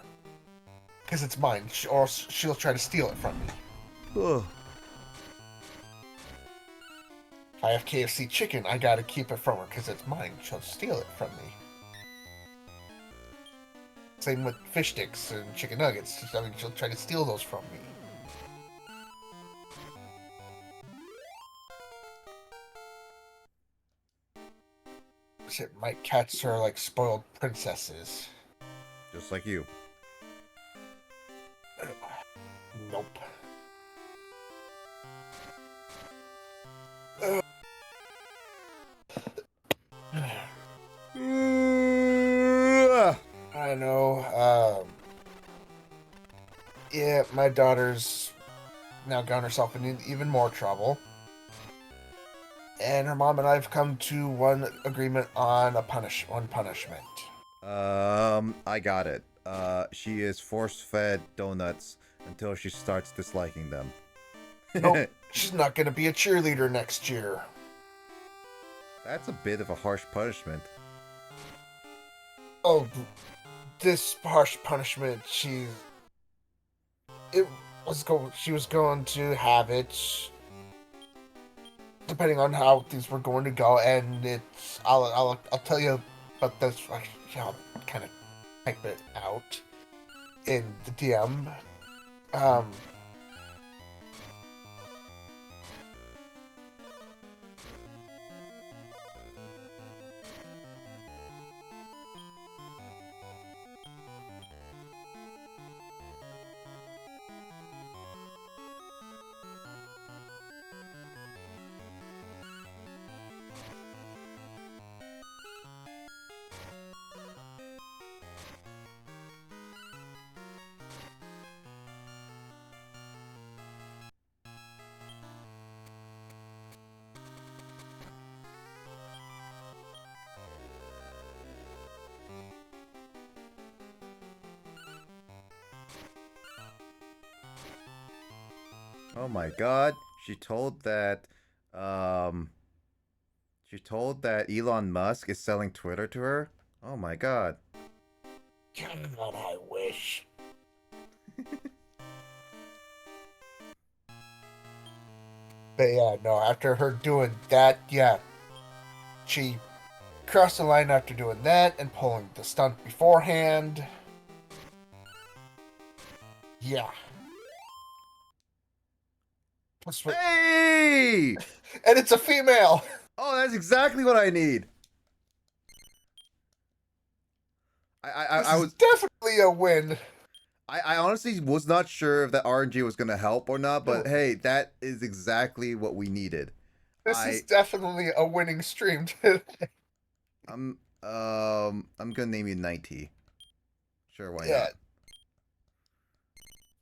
Because it's mine, or she'll try to steal it from me. Ugh. If I have KFC chicken, I gotta keep it from her because it's mine. She'll steal it from me. Same with fish sticks and chicken nuggets. I mean, she'll try to steal those from me. Shit, my cats are like spoiled princesses. Just like you. Nope. I know. Yeah, my daughter's now gotten herself in even more trouble. And her mom and I have come to one agreement on one punishment. I got it. She is force-fed donuts until she starts disliking them. Nope, she's not gonna be a cheerleader next year. That's a bit of a harsh punishment. Oh, this harsh punishment, she was going to have it, depending on how things were going to go, and I'll tell you about this. I'll kind of type it out in the DM. Oh my god. She told that Elon Musk is selling Twitter to her? Oh my god. God, I wish. But yeah, no, after her doing that, yeah, she crossed the line after doing that and pulling the stunt beforehand. Yeah. Hey! And it's a female! Oh, that's exactly what I need. I was definitely a win. I honestly was not sure if that RNG was gonna help or not, but hey, that is exactly what we needed. This is definitely a winning stream today. I'm gonna name you 90. Sure, why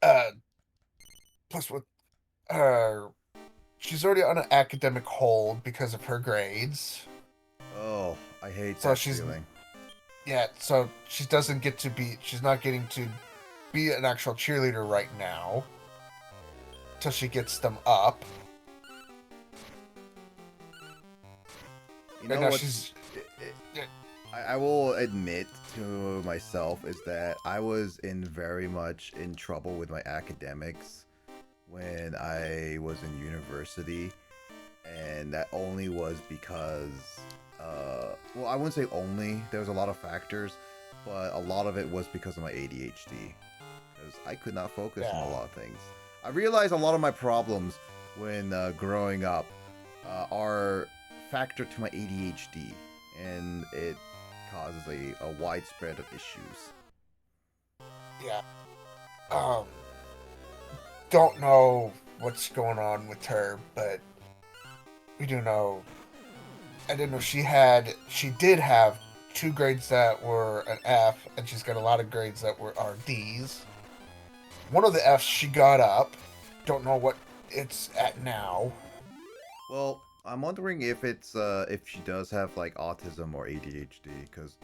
not? Plus with she's already on an academic hold because of her grades. Oh, I hate that feeling. Yeah, so she's not getting to be an actual cheerleader right now. Till she gets them up. You know what? I will admit to myself is that I was very much in trouble with my academics when I was in university, and that only was because well, I wouldn't say only, there was a lot of factors, but a lot of it was because of my ADHD, because I could not focus on a lot of things. I realized a lot of my problems when growing up are factored to my ADHD, and it causes a widespread of issues. Yeah. Don't know what's going on with her, but we do know. I didn't know she did have 2 grades that were an F, and she's got a lot of grades that are Ds. One of the Fs she got up. Don't know what it's at now. Well, I'm wondering if it's if she does have like autism or ADHD, because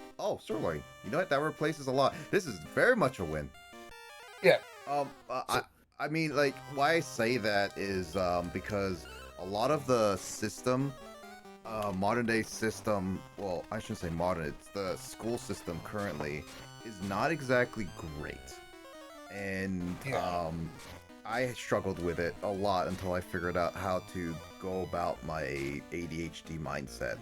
sirloin, you know what, that replaces a lot. This is very much a win. Yeah. I mean, like, why I say that is because a lot of the system Modern day system, well, I shouldn't say modern, it's the school system currently is not exactly great. And Yeah. I struggled with it a lot until I figured out how to go about my ADHD mindset.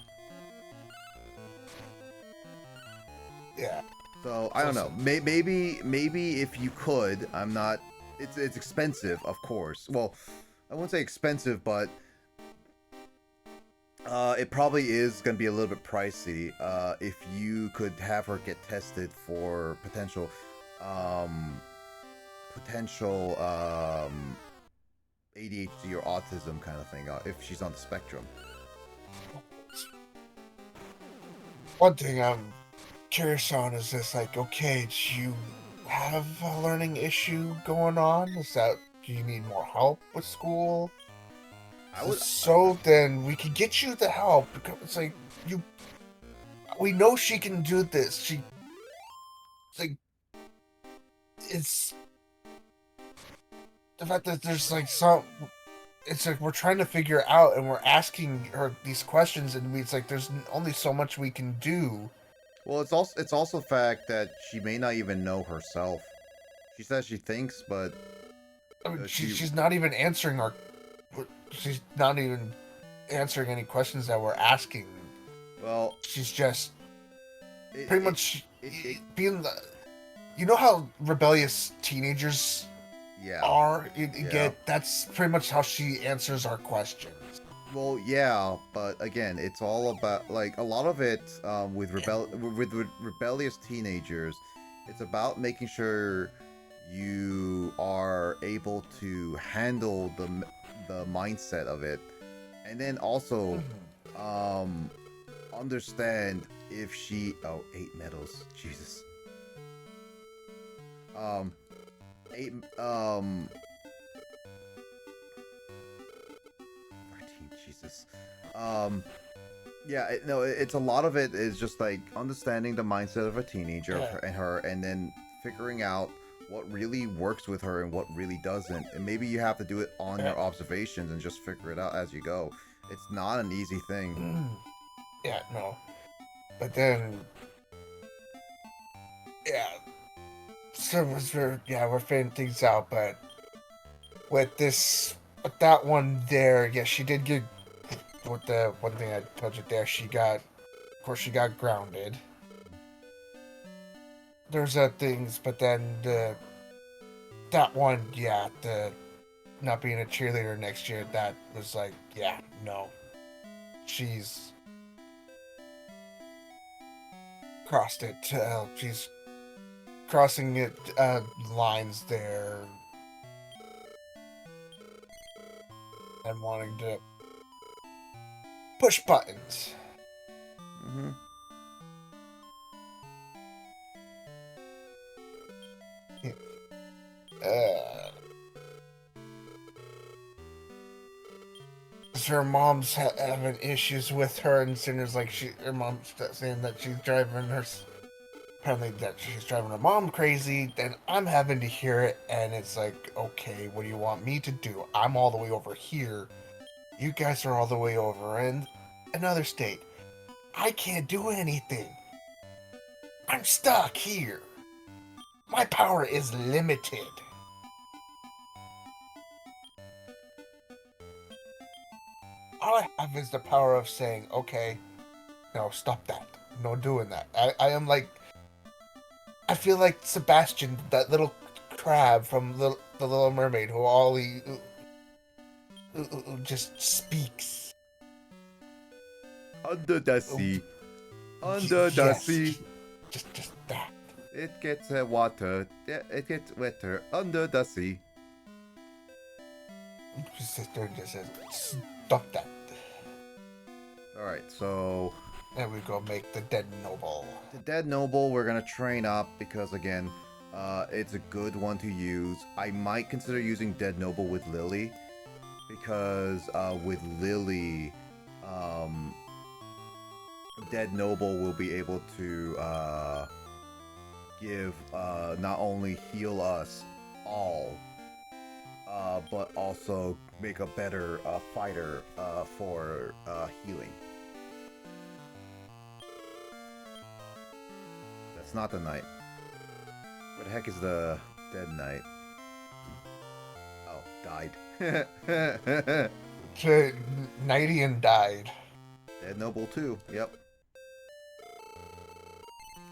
Yeah. So I don't know. Maybe if you could, I'm not. It's expensive, of course. Well, I won't say expensive, but it probably is going to be a little bit pricey. If you could have her get tested for um, potential ADHD or autism kind of thing, if she's on the spectrum. One thing I'm curious on is this, like, okay, do you have a learning issue going on? Do you need more help with school? I would. So then we can get you the help, because it's like, we know she can do this. Like, it's the fact that there's like it's like we're trying to figure out and we're asking her these questions, and it's like there's only so much we can do. Well, it's also the fact that she may not even know herself. She says she thinks, but I mean, she she's not even answering she's not even answering any questions that we're asking. well, She's just it, pretty it, much it being the. You know how rebellious teenagers yeah, are? yeah. That's pretty much how she answers our questions. Well, yeah, but again, it's all about like a lot of it with rebellious teenagers. It's about making sure you are able to handle the mindset of it, and then also um understand if she 8 medals, Jesus, um 8 13, Jesus. Um, yeah, no, it's a lot of it is just like understanding the mindset of a teenager Yeah. and then figuring out what really works with her and what really doesn't. And maybe you have to do it on your observations and just figure it out as you go. It's not an easy thing. Yeah, no. But then, yeah. So we're figuring things out, but with that one there, yeah, she did get, with the one thing I told you there, of course, she got grounded. There's things, but then that one, yeah, the not being a cheerleader next year, that was like, yeah, no. She's crossed it. She's crossing it, lines there, and wanting to push buttons. Mm-hmm. Her mom's having issues with her, and Cinder's like, her mom's saying that she's driving her, apparently that she's driving her mom crazy. Then I'm having to hear it, and it's like, okay, what do you want me to do? I'm all the way over here. You guys are all the way over in another state. I can't do anything. I'm stuck here. My power is limited. All I have is the power of saying, okay, no, stop that. No doing that. I am like, I feel like Sebastian, that little crab from the Little Mermaid, who just speaks. Under the sea. Under the Yes, sea. just that. It gets water. It gets wetter under the sea. Just sit there and just says, stop that. Alright, so And we go make the dead noble. the Dead Noble we're gonna train up because again, it's a good one to use. I might consider using Dead Noble with Lily because with Lily, Dead Noble will be able to give not only heal us all, but also make a better fighter for healing. It's not the knight. Where the heck is the dead knight? Oh, died. Knightian died. Dead Noble too. Yep.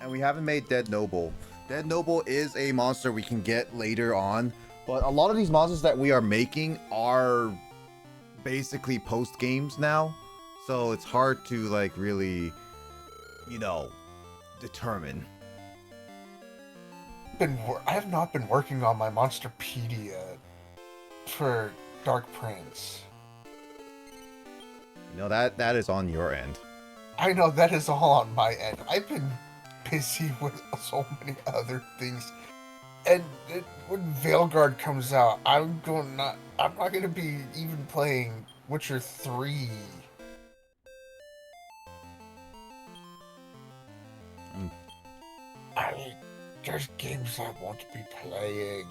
And we haven't made Dead Noble. Dead Noble is a monster we can get later on, but a lot of these monsters that we are making are basically post games now, so it's hard to like really, you know, determine. I have not been working on my Monsterpedia for Dark Prince. You know, that is on your end. I know that is all on my end. I've been busy with so many other things, and when Veilguard comes out, I'm not gonna be even playing Witcher 3. There's games I want to be playing.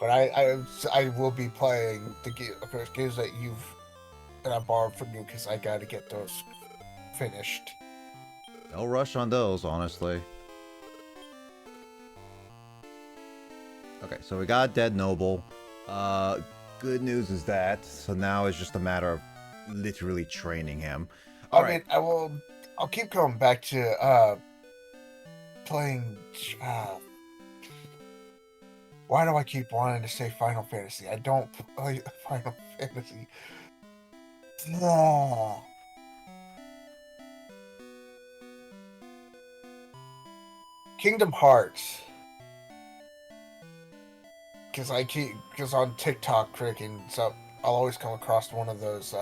But I will be playing the games that I borrowed from you, because I gotta get those finished. No rush on those, honestly. Okay, so we got Dead Noble. Good news is that, so now it's just a matter of literally training him. All right. I'll keep going back to playing. Why do I keep wanting to say Final Fantasy? I don't play Final Fantasy. Kingdom Hearts. Because on TikTok, freaking, so I'll always come across one of those,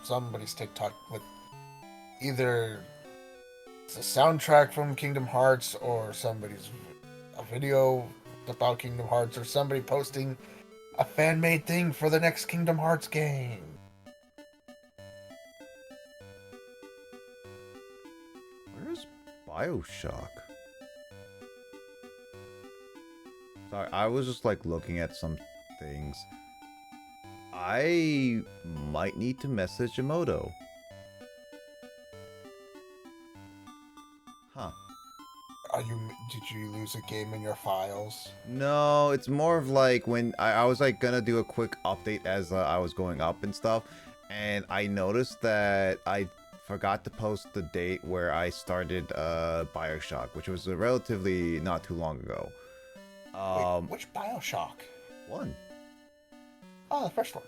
somebody's TikTok with either the soundtrack from Kingdom Hearts, or a video about Kingdom Hearts, or somebody posting a fan-made thing for the next Kingdom Hearts game. Where's BioShock? Sorry, I was just like looking at some things. I might need to message Emoto. Huh. Did you lose a game in your files? No, it's more of like when I was like gonna do a quick update as I was going up and stuff, and I noticed that I forgot to post the date where I started BioShock, which was relatively not too long ago. Wait, which BioShock? One. Oh, the first one.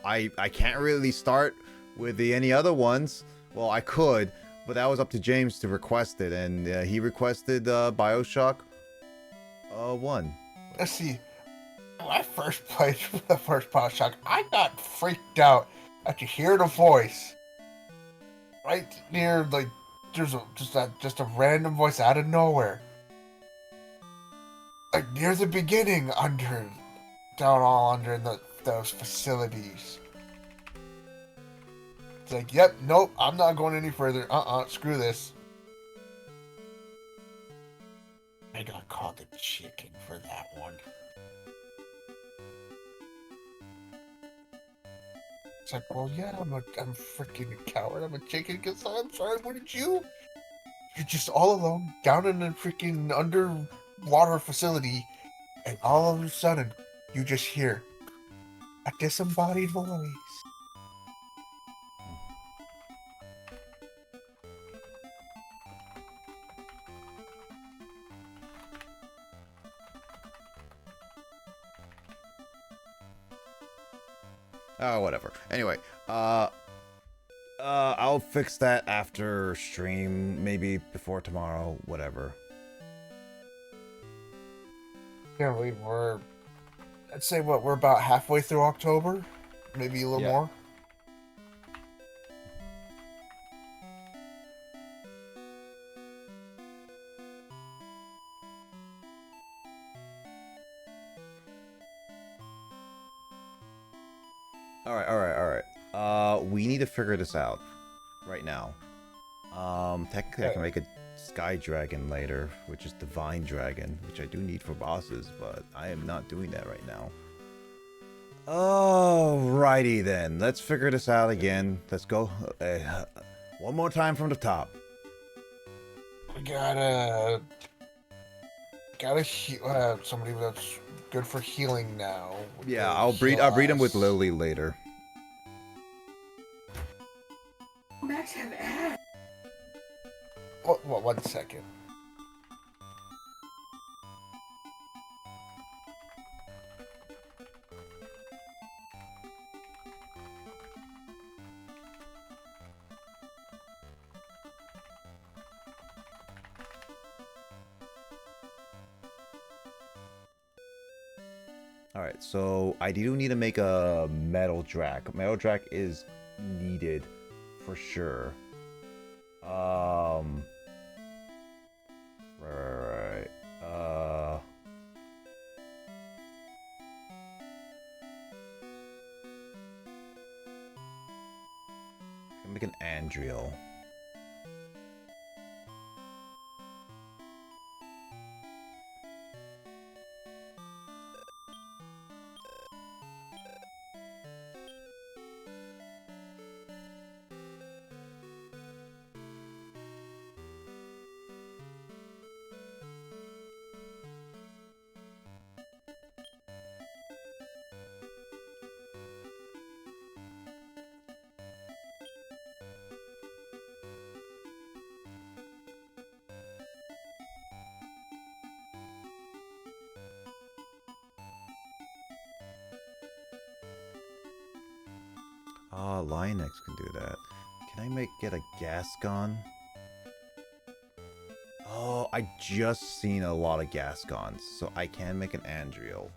I can't really start with any other ones. Well, I could, but that was up to James to request it, and he requested BioShock 1. Let's see. When I first played the first BioShock, I got freaked out after hearing a voice right near, like, there's just a random voice out of nowhere, like near the beginning, down all under those facilities. It's like, yep, nope, I'm not going any further. Screw this. I got called a chicken for that one. It's like, well, yeah, I'm freaking a coward. I'm a chicken because I'm sorry. What did you? You're just all alone down in a freaking underwater facility, and all of a sudden, you just hear a disembodied voice. Oh, whatever. Anyway, I'll fix that after stream, maybe before tomorrow, whatever. Can't believe I'd say we're about halfway through October, maybe a little more. Alright. We need to figure this out right now. Technically I can make a Sky Dragon later, which is Divine Dragon, which I do need for bosses, but I am not doing that right now. Alrighty then. Let's figure this out again. Let's go. One more time from the top. We gotta heal somebody that's good for healing now. Yeah, I'll breed him with Lily later. Max have ass. What? 1 second. Alright, so I do need to make a metal drac. Metal drac is needed for sure. Right. Can make an Andriel. Lionx can do that. Can I get a Gascon? Oh, I just seen a lot of Gascons, so I can make an Andriel.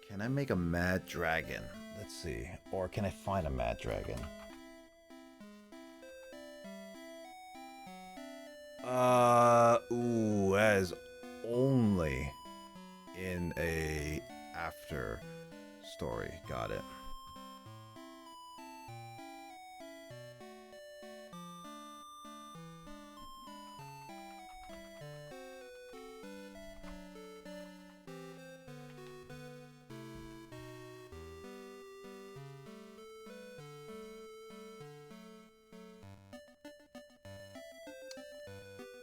Can I make a Mad Dragon? Let's see. Or can I find a Mad Dragon? Ooh, that is only in a after story. Got it.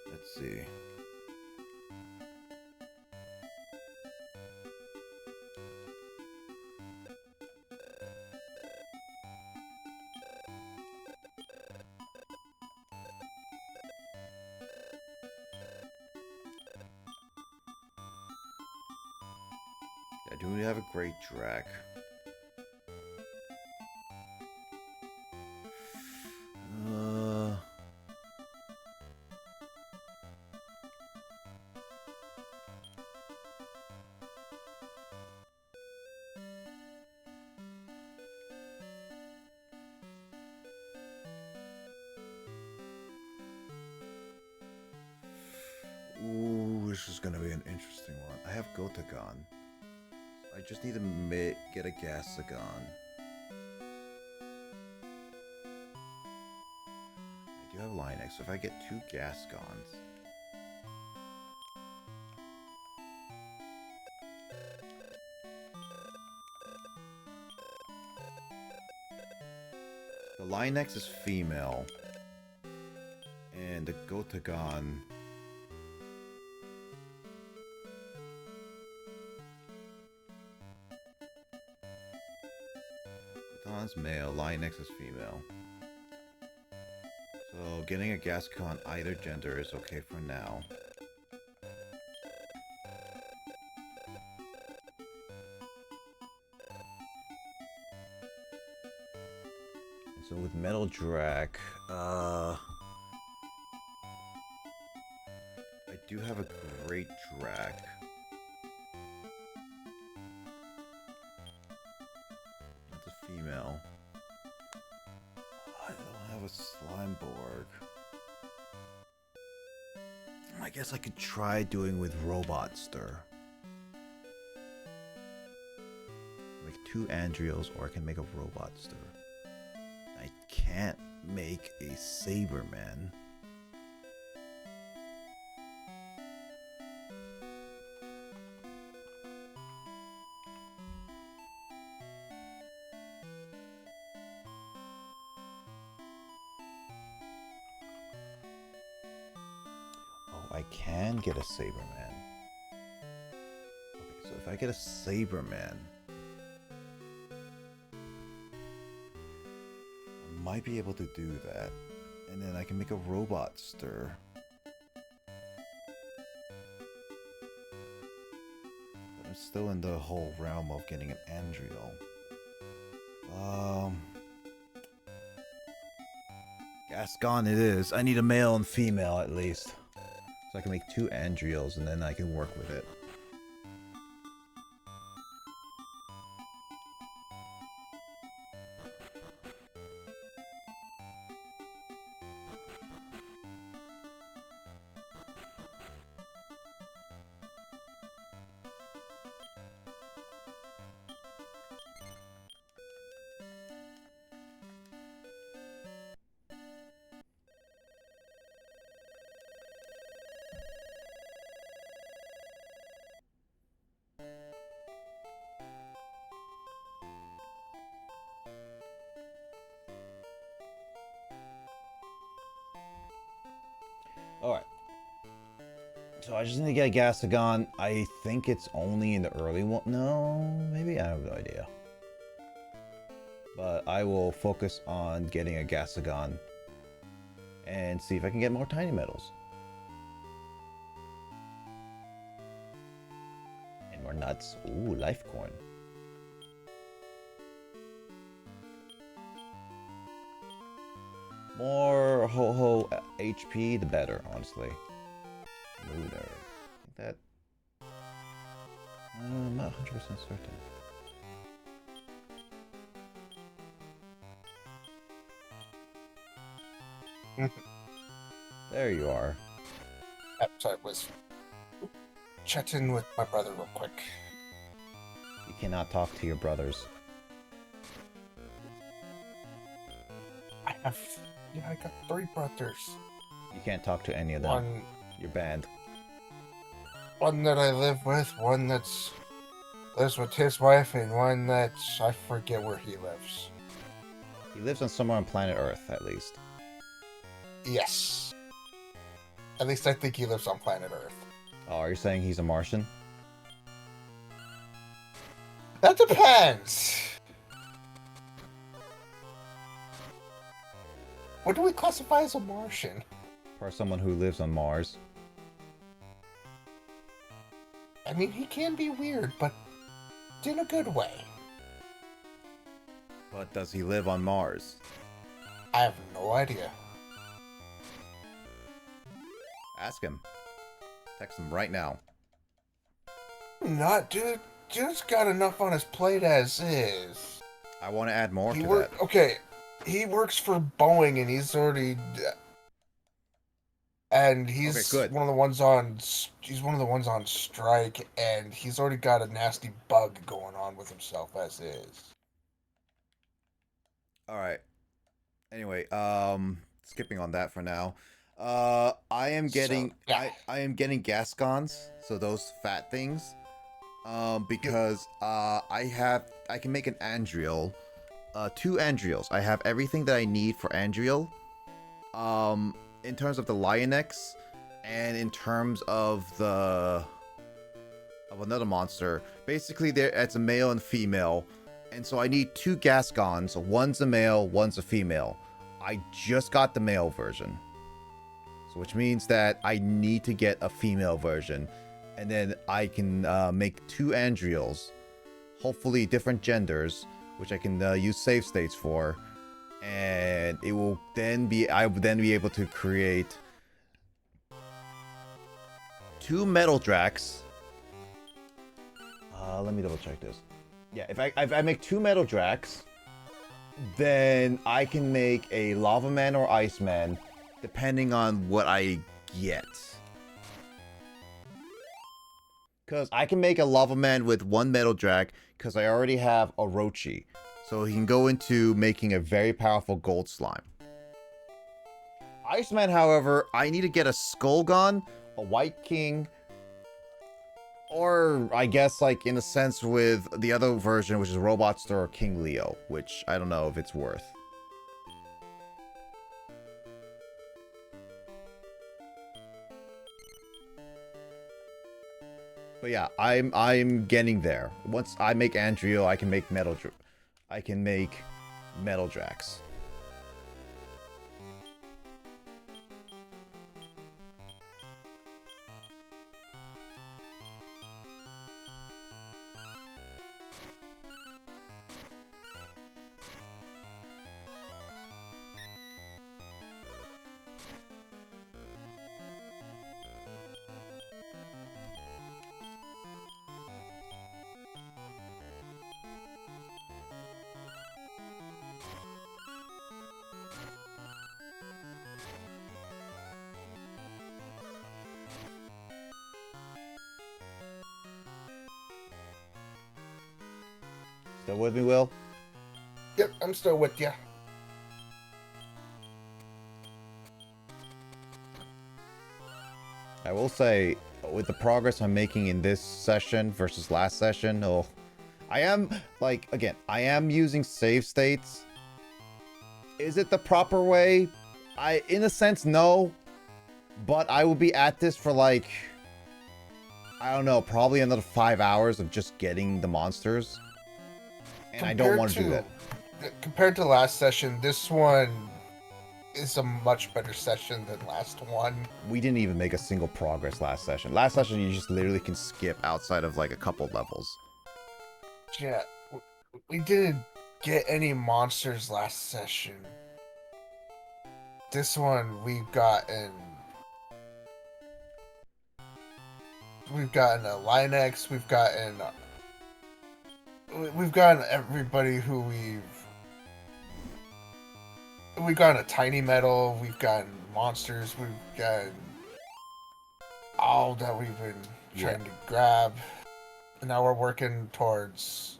Let's see. Yeah, do we have a great Drac? Ooh, this is gonna be an interesting one. I have Gotagon. I just need to get a Gasagon. I do have Lionx, so if I get 2 Gascons. The Lionx is female. And the Gotagon... Gotagon's male, Lionx is female. So getting a Gascon either gender is okay for now. And so with Metal Drac, I do have a great Drac. That's a female. I don't have a Slimeborg. I guess I could try doing with Robotster. Make 2 Andriels, or I can make a Robotster. I can't make a Saberman. Oh, I can get a Saberman. Okay, so if I get a Saberman, I might be able to do that. And then I can make a Robotster. But I'm still in the whole realm of getting an Andriel. Gascon it is. I need a male and female at least. So I can make 2 Andriels and then I can work with it. Alright. So I just need to get a Gasagon. I think it's only in the early one. No, maybe? I have no idea. But I will focus on getting a Gasagon and see if I can get more tiny metals. And more nuts. Ooh, life coin. More ho-ho HP, the better, honestly. Lunar. I think that... I'm not 100% certain. There you are. So I was chatting with my brother real quick. You cannot talk to your brothers. I got 3 brothers. You can't talk to any of them. You're banned. One that I live with, one lives with his wife, and one that's I forget where he lives. He lives on somewhere on planet Earth, at least. Yes. At least I think he lives on planet Earth. Oh, are you saying he's a Martian? That depends. What do we classify as a Martian? Or someone who lives on Mars? I mean, he can be weird, but in a good way. But does he live on Mars? I have no idea. Ask him. Text him right now. Not, dude. Dude's got enough on his plate as is. I want to add more to that. Okay, he works for Boeing, and he's already... And he's okay, good. one of the ones on. He's one of the ones on strike, and he's already got a nasty bug going on with himself as is. All right. Anyway, skipping on that for now. I am getting I am getting Gascons, so those fat things. Because I can make an Andriel, 2 Andriels. I have everything that I need for Andriel. In terms of the Lionex, and in terms of another monster, basically it's a male and female, and so I need 2 Gascons. One's a male, one's a female. I just got the male version, so which means that I need to get a female version, and then I can make 2 Andriels, hopefully different genders, which I can use save states for. And it will then be, I will then be able to create 2 Metal Dracs. Let me double check this. Yeah, if I make 2 Metal Dracs, then I can make a Lava Man or Ice Man, depending on what I get. Because I can make a Lava Man with 1 Metal Drag, because I already have Orochi. So he can go into making a very powerful Gold Slime. Iceman, however, I need to get a Skull Gun, a White King, or I guess like in a sense with the other version, which is Robotster or King Leo, which I don't know if it's worth. But yeah, I'm getting there. Once I make Andrio, I can make Metal Drax. Still with me, Will? Yep, I'm still with you. I will say, with the progress I'm making in this session versus last session, I am, like, again, I am using save states. Is it the proper way? In a sense, no. But I will be at this for, like, I don't know, probably another 5 hours of just getting the monsters. And I don't want to do that. Compared to last session, this one is a much better session than last one. We didn't even make a single progress last session. Last session, you just literally can skip outside of like a couple levels. Yeah, we didn't get any monsters last session. This one, we've gotten a Linex, we've gotten everybody who we've gotten a Tiny Metal, we've gotten monsters, we've gotten all that we've been trying to grab. And now we're working towards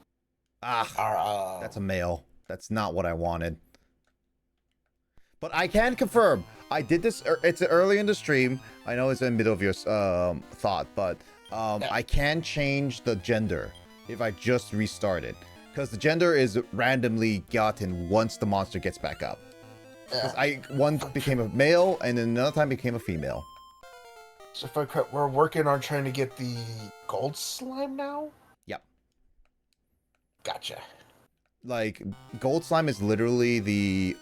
our that's a male. That's not what I wanted. But I can confirm, I did this, it's early in the stream. I know it's in the middle of your thought, but I can change the gender if I just restart it. Because the gender is randomly gotten once the monster gets back up. Yeah. One became a male, and then another time became a female. So if we're working on trying to get the gold slime now? Yep. Gotcha. Like, gold slime is literally the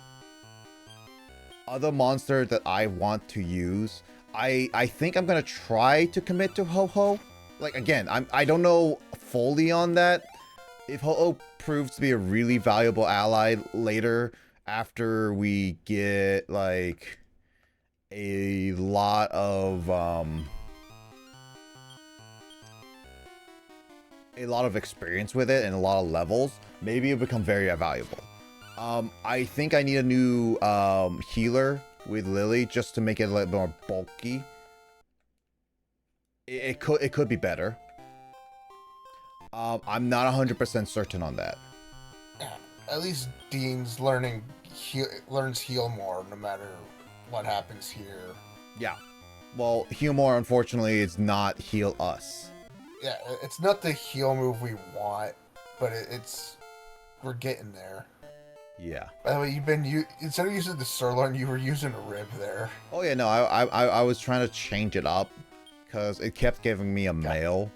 other monster that I want to use. I think I'm gonna try to commit to Ho-Ho. Like, again, I don't know fully on that. If Ho-Oh proves to be a really valuable ally later, after we get, like, a lot of experience with it and a lot of levels, maybe it'll become very valuable. I think I need a new healer with Lily just to make it a little more bulky. It could be better. I'm not 100% certain on that. At least Dean's learns heal more no matter what happens here. Yeah. Well, heal more, unfortunately, is not heal us. Yeah, it's not the heal move we want, but we're getting there. Yeah. By the way, instead of using the sirloin, you were using a rib there. Oh yeah, no, I was trying to change it up because it kept giving me a male.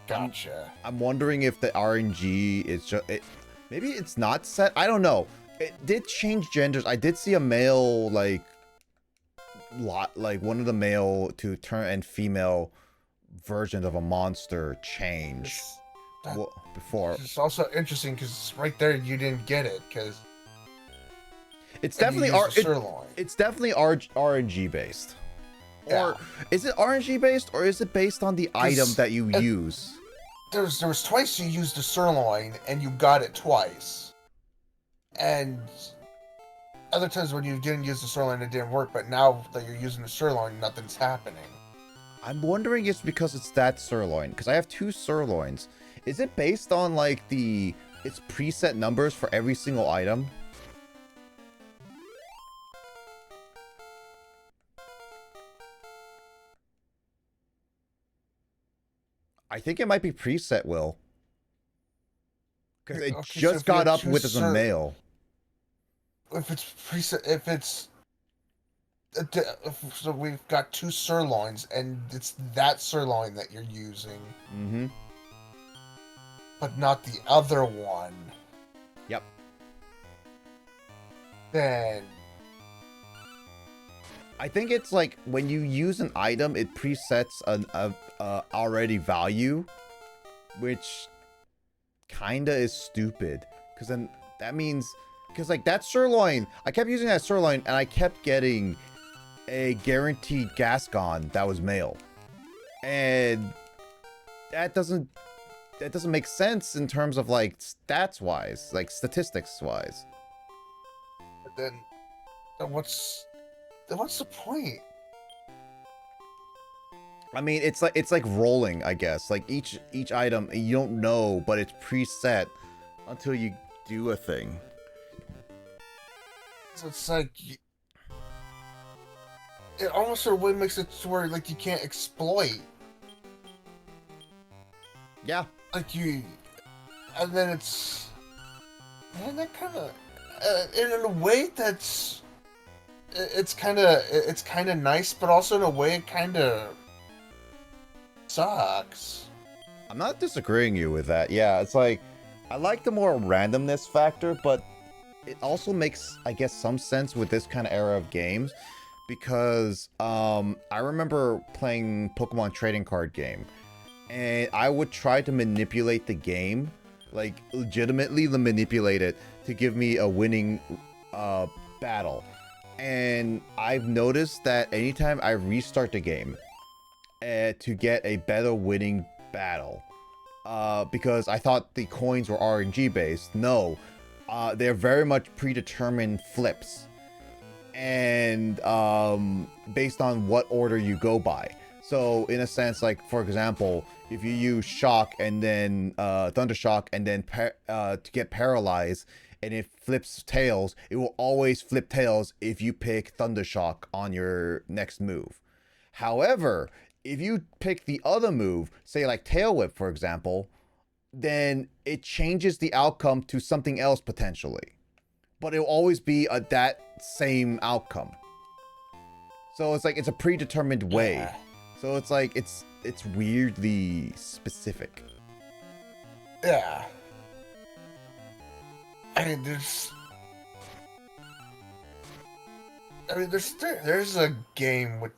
Gotcha. I'm wondering if the RNG is just maybe it's not set. I don't know. It did change genders. I did see a male like one of the male to turn and female versions of a monster change before. It's also interesting because right there you didn't get it because it's definitely it's definitely RNG based. Yeah. Or is it RNG based or is it based on the item that you use? There was twice you used the sirloin and you got it twice. And other times when you didn't use the sirloin it didn't work, but now that you're using the sirloin, nothing's happening. I'm wondering if it's because it's that sirloin, because I have 2 sirloins. Is it based on like its preset numbers for every single item? I think it might be preset, Will. Because it Okay, so just if you got have up two with as a mail. if it's preset, if it's so we've got 2 sirloins, and it's that sirloin that you're using, Mm-hmm. but not the other one. Yep. Then I think it's like when you use an item, it presets a already value, which kinda is stupid. Because then that means, because like that sirloin, I kept using that sirloin and I kept getting a guaranteed Gascon that was male, and that doesn't make sense in terms of like stats wise, like statistics wise. then, then what's the point? I mean, it's like rolling, I guess. Like each item you don't know, but it's preset until you do a thing. So it's like it almost sort of way makes it to where like you can't exploit. Yeah. Like you, and then it's, man, that kind of, in a way that's, it's kind of nice, but also in a way it kind of sucks. I'm not disagreeing you with that. Yeah, it's like I like the more randomness factor, but it also makes, I guess, some sense with this kind of era of games, because I remember playing Pokemon trading card game, and I would try to manipulate the game, like legitimately manipulate it to give me a winning battle. And I've noticed that anytime I restart the game to get a better winning battle, because I thought the coins were RNG based. No, they're very much predetermined flips, and based on what order you go by. So in a sense, like for example, if you use shock and then thunder shock and then to get paralyzed, and it flips tails, it will always flip tails if you pick thunder shock on your next move. However, if you pick the other move, say like tail whip for example, then it changes the outcome to something else potentially, but it will always be that same outcome. So it's like it's a predetermined way. Yeah. So it's like it's weirdly specific. Yeah. I mean, there's a game with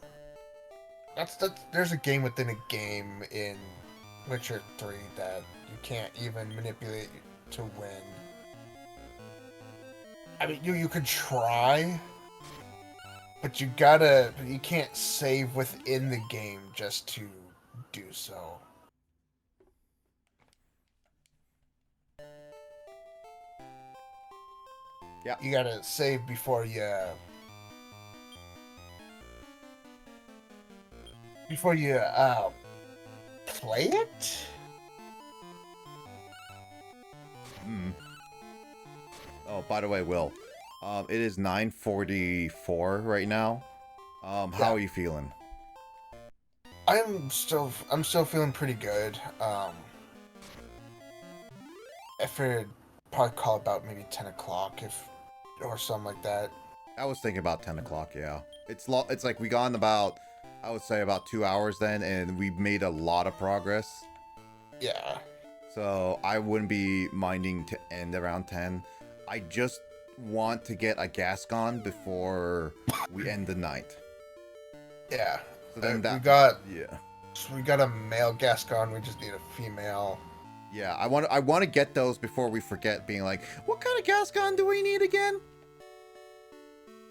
there's a game within a game in Witcher 3 that you can't even manipulate to win. I mean, you could try, but you can't save within the game just to do so. Yeah. You gotta save before you play it. Oh, by the way, Will, it is 9:44 right now. How are you feeling? I'm still feeling pretty good. I figured probably call about maybe 10 o'clock or something like that. I was thinking about 10 o'clock. Yeah, it's like we gone about, I would say about 2 hours then, and we made a lot of progress. Yeah. So I wouldn't be minding to end around 10. I just want to get a Gascon before we end the night. Yeah. So then we got a male Gascon. We just need a female. Yeah, I want to get those before we forget, being like, what kind of Gascon do we need again?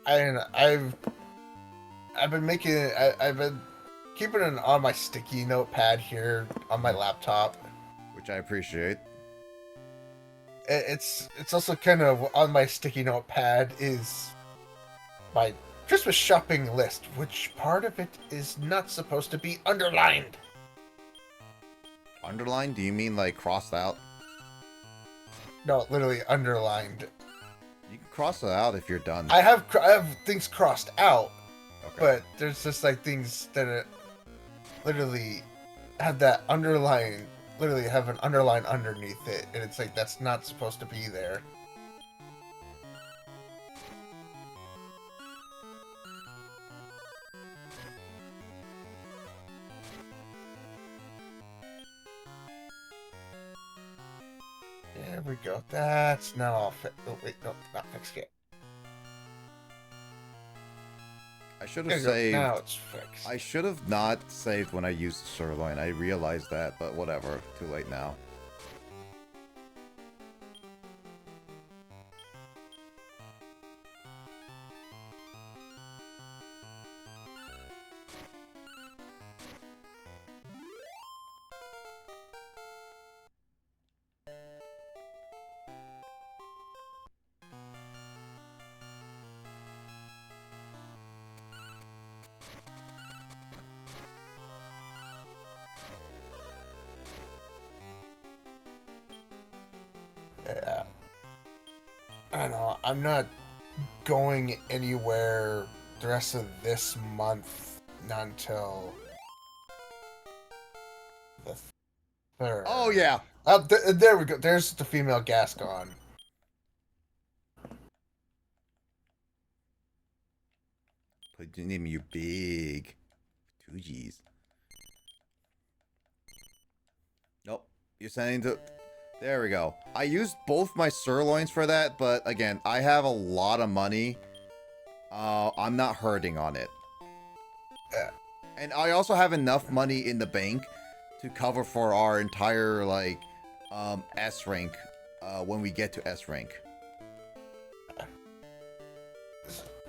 I've been keeping it on my sticky notepad here on my laptop, which I appreciate. It's also kind of on my sticky notepad is my Christmas shopping list. Which part of it is not supposed to be underlined? Underlined? Do you mean like crossed out? No, literally underlined. You can cross it out if you're done. I have things crossed out, Okay. but there's just like things that are literally have that underline. Literally have an underline underneath it, and it's like that's not supposed to be there. There we go. That's now all fixed. Oh, wait, no, not fixed yet. I should There have you go. saved. Now it's fixed. I should have not saved when I used the sirloin. I realized that, but whatever. Too late now. Yeah. I don't know. I'm not going anywhere the rest of this month, not until the 3rd. Oh yeah. There we go. There's the female Gascon. Put your name, you big. 2Gs. Nope. You're sending to. There we go. I used both my sirloins for that, but again, I have a lot of money. I'm not hurting on it. Yeah. And I also have enough money in the bank to cover for our entire, like, S rank, when we get to S rank.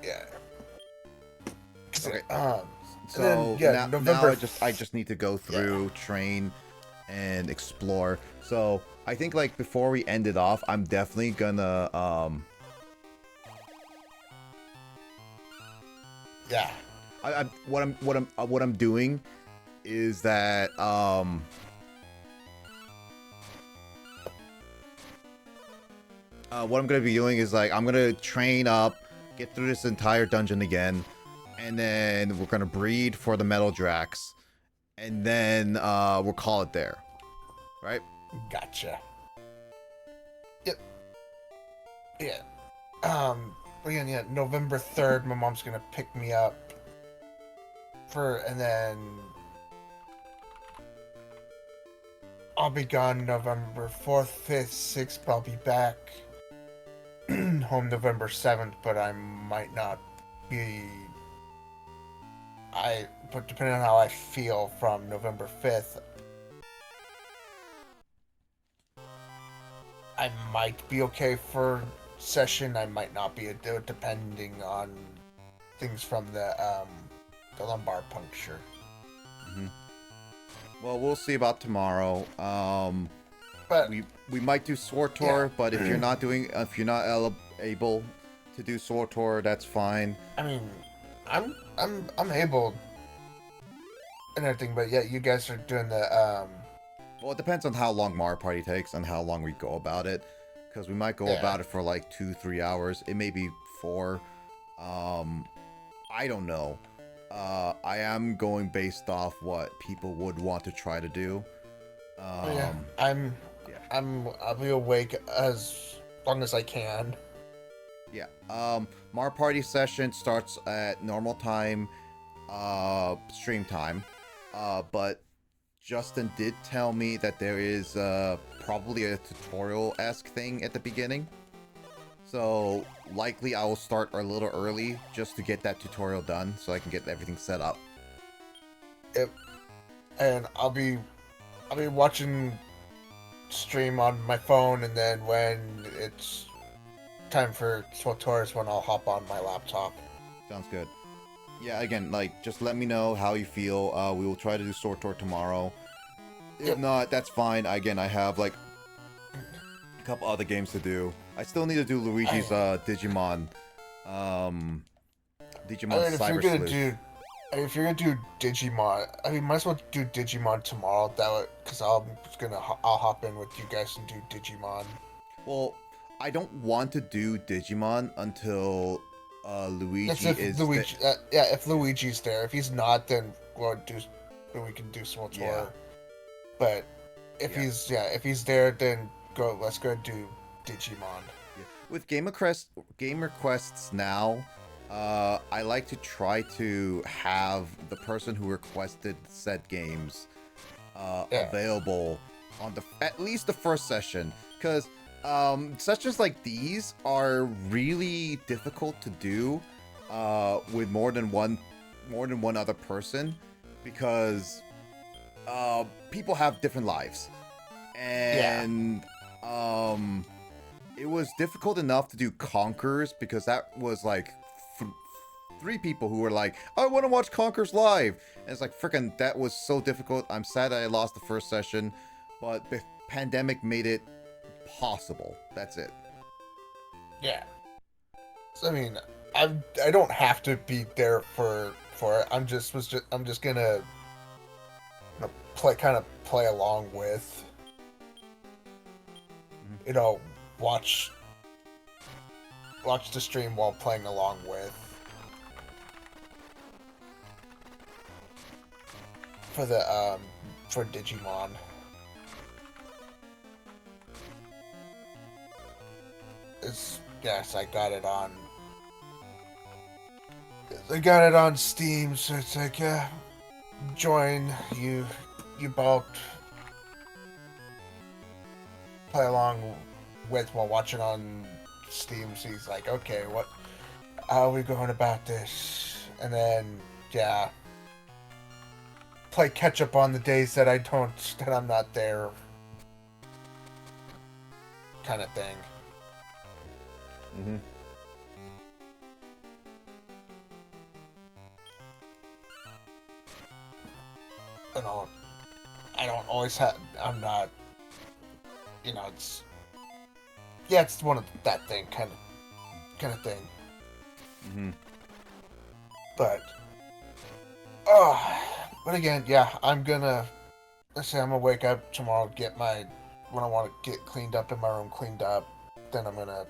Yeah. Okay. So then, yeah, now November I just need to go through, train, and explore. So I think like before we end it off, I'm definitely gonna yeah. What I'm doing is that what I'm gonna be doing is like I'm gonna train up, get through this entire dungeon again, and then we're gonna breed for the metal Drax, and then we'll call it there, right? Gotcha. Yep. Yeah. But again, yeah, November 3rd, my mom's gonna pick me up and then I'll be gone November 4th, 5th, 6th, but I'll be back home November 7th, but I might not be. But depending on how I feel from November 5th, I might be okay for session. I might not be, depending on things from the lumbar puncture. Mm-hmm. Well, we'll see about tomorrow. But we might do Sword Tour, but if you're not able to do Sword Tour, that's fine. I mean, I'm able and everything, but yeah, you guys are doing the Well, it depends on how long Mario Party takes and how long we go about it, because we might go about it for like 2-3 hours. It may be 4. I don't know. I am going based off what people would want to try to do. I'll be awake as long as I can. Yeah. Mario Party session starts at normal time, stream time. But Justin did tell me that there is probably a tutorial-esque thing at the beginning. So likely I will start a little early just to get that tutorial done so I can get everything set up. Yep. And I'll be watching stream on my phone, and then when it's time for Tour is when I'll hop on my laptop. Sounds good. Yeah, again, like, just let me know how you feel. We will try to do Sword Tour tomorrow. If not, that's fine. Again, I have, like, a couple other games to do. I still need to do Luigi's Digimon Digimon I mean, Cyber Sleuth. if you're gonna do Digimon, I mean, might as well do Digimon tomorrow. That would, because I'll hop in with you guys and do Digimon. Well, I don't want to do Digimon until That's Luigi if is Luigi, yeah, if Luigi's there. If he's not, then we can do Small Tour. Yeah. But if if he's there, then let's go do Digimon. Yeah. With game requests now, I like to try to have the person who requested said games available on at least the first session, because sessions like these are really difficult to do with more than one other person, because people have different lives, and it was difficult enough to do Conkers, because that was like 3 people who were like, I want to watch Conkers live, and it's like, freaking, that was so difficult. I'm sad that I lost the first session, but the pandemic made it possible. That's it. Yeah. So, I mean, I don't have to be there for it. I'm just gonna play along with, you know, watch the stream while playing along with, for Digimon. I got it on. I got it on Steam, so it's like, yeah, join you both play along with while watching on Steam. So he's like, okay, how are we going about this? And then, yeah, play catch up on the days that I'm not there, kind of thing. Mm-hmm. I don't always have. I'm not. You know, it's one of that thing kind of thing. Mm-hmm. But again, yeah, I'm gonna wake up tomorrow, when I want to get cleaned up in my room, cleaned up. Then I'm gonna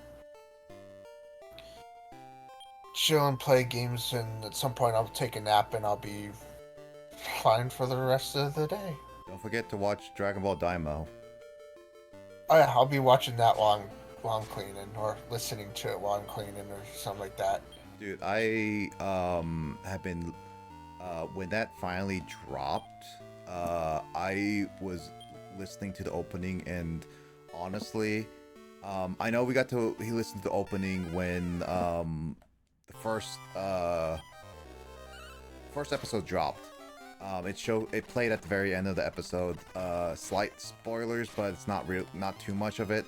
chill and play games, and at some point I'll take a nap, and I'll be fine for the rest of the day. Don't forget to watch Dragon Ball Daimao. Oh yeah, I'll be watching that while I'm cleaning, or listening to it while I'm cleaning, or something like that. Dude, I have been when that finally dropped, I was listening to the opening, and honestly, I know he listened to the opening when the first episode dropped. It played at the very end of the episode. Slight spoilers, but it's not too much of it.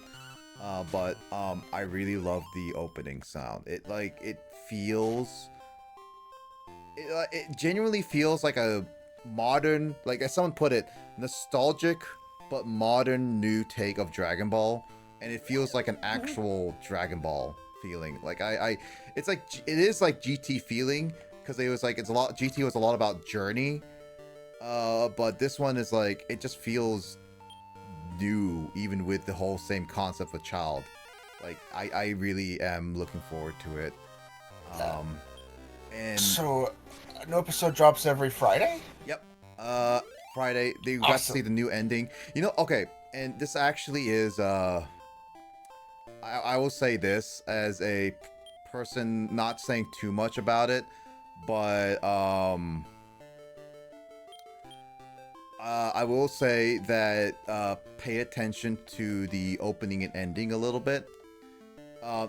But I really love the opening sound. It genuinely feels like a modern, like as someone put it, nostalgic but modern new take of Dragon Ball, and it feels like an actual Dragon Ball feeling. Like it is like GT feeling, because GT was a lot about journey. But this one is like, it just feels new, even with the whole same concept of child. Like, I really am looking forward to it. And so, no episode drops every Friday? Yep. Friday, they got to see the new ending. You know, okay, and this actually is, I will say this as a person not saying too much about it, but, I will say that pay attention to the opening and ending a little bit.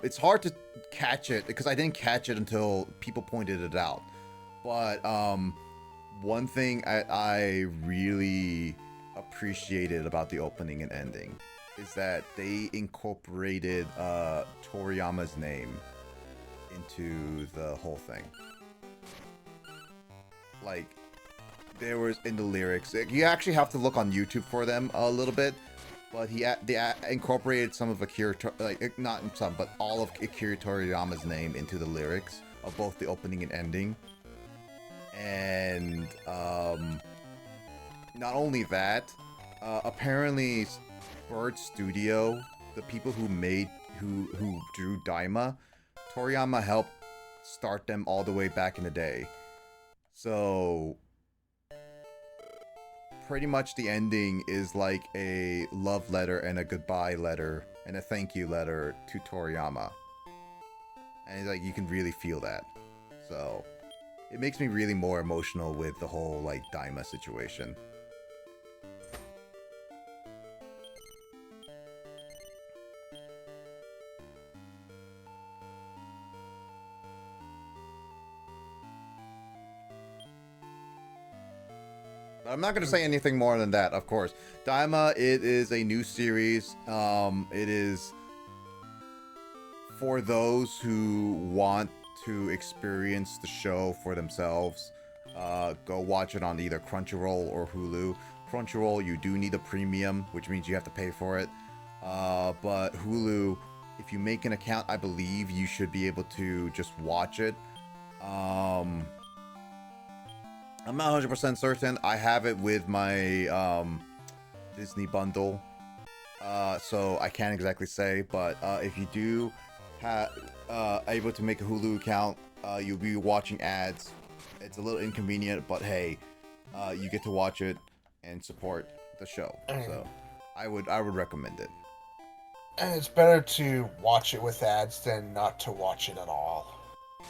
It's hard to catch it, because I didn't catch it until people pointed it out. But one thing I really appreciated about the opening and ending is that they incorporated Toriyama's name into the whole thing. Like, there was in the lyrics, you actually have to look on YouTube for them a little bit, but they incorporated some of Akira, like not some, but all of Akira Toriyama's name into the lyrics, of both the opening and ending. And not only that, apparently Bird Studio, the people who drew Daima, Toriyama helped start them all the way back in the day. So pretty much the ending is like a love letter and a goodbye letter and a thank you letter to Toriyama. And it's like you can really feel that. So it makes me really more emotional with the whole like Daima situation. I'm not going to say anything more than that, of course. Daima, it is a new series. It is for those who want to experience the show for themselves. Go watch it on either Crunchyroll or Hulu. Crunchyroll, you do need a premium, which means you have to pay for it. But Hulu, if you make an account, I believe you should be able to just watch it. I'm not 100% certain. I have it with my Disney bundle, so I can't exactly say. But if you do able to make a Hulu account, you'll be watching ads. It's a little inconvenient, but hey, you get to watch it and support the show. So I would recommend it. And it's better to watch it with ads than not to watch it at all,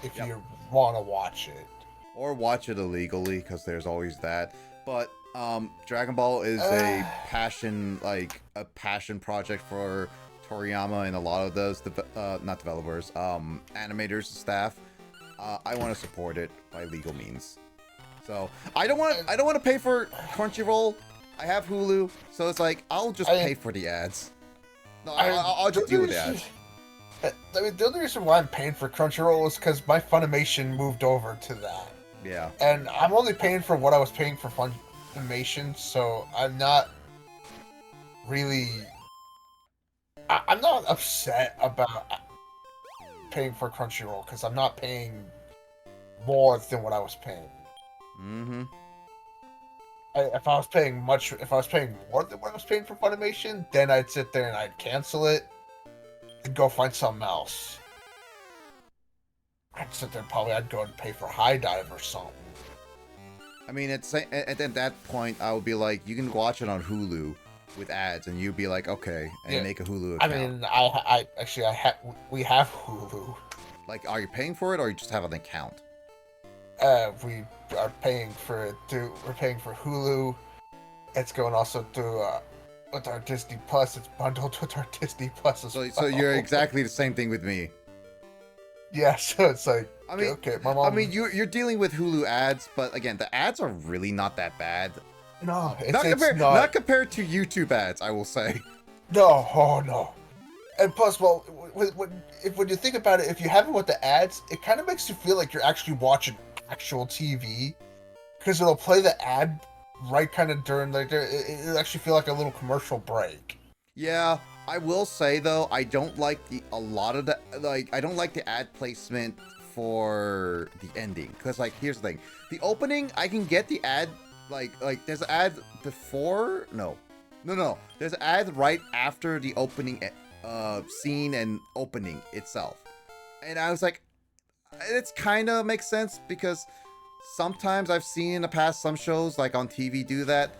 if you want to watch it. Or watch it illegally, because there's always that. But Dragon Ball is a passion project for Toriyama and a lot of those not developers, animators, staff. I want to support it by legal means. So I don't want to pay for Crunchyroll. I have Hulu, so it's like I'll just pay for the ads. No, I'll just deal with the ads. I mean, the only reason why I'm paying for Crunchyroll is because my Funimation moved over to that. Yeah. And I'm only paying for what I was paying for Funimation, so I'm not really... I'm not upset about paying for Crunchyroll, because I'm not paying more than what I was paying. Mm-hmm. If I was paying more than what I was paying for Funimation, then I'd sit there and I'd cancel it and go find something else. I'd sit there, I'd go and pay for High Dive or something. I mean, at that point, I would be like, you can watch it on Hulu with ads, and you'd be like, okay, and make a Hulu account. I mean, we have Hulu. Like, are you paying for it, or you just have an account? We are paying for it through. We're paying for Hulu. It's going also through with our Disney Plus. It's bundled with our Disney Plus as well. So you're exactly the same thing with me. Yeah, so it's like, I mean, okay, my mom. I mean, you're dealing with Hulu ads, but again, the ads are really not that bad. No, not compared to YouTube ads, I will say. No, oh no. And plus, well, when you think about it, if you have it with the ads, it kind of makes you feel like you're actually watching actual TV, because it'll play the ad right kind of during it'll actually feel like a little commercial break. Yeah, I will say though, I don't like I don't like the ad placement for the ending, because like here's the thing, the opening I can get the ad like there's an ad before no there's an ad right after the opening scene and opening itself, and I was like, it's kind of makes sense, because sometimes I've seen in the past some shows like on TV do that,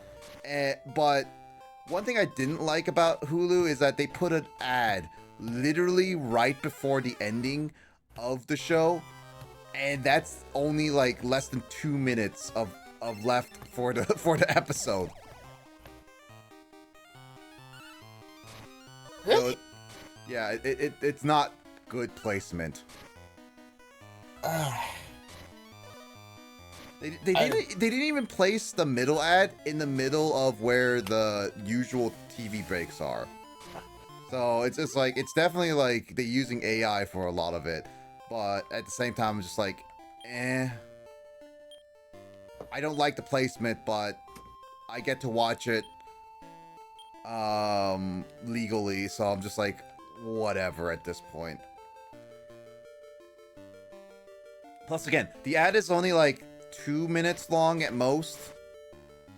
but one thing I didn't like about Hulu is that they put an ad literally right before the ending of the show, and that's only like less than 2 minutes of left for the episode. Really? So, yeah, it's not good placement. They didn't even place the middle ad in the middle of where the usual TV breaks are. So it's just like, it's definitely like they're using AI for a lot of it, but at the same time, I'm just like, I don't like the placement, but I get to watch it legally, so I'm just like, whatever at this point. Plus, again, the ad is only like 2 minutes long at most.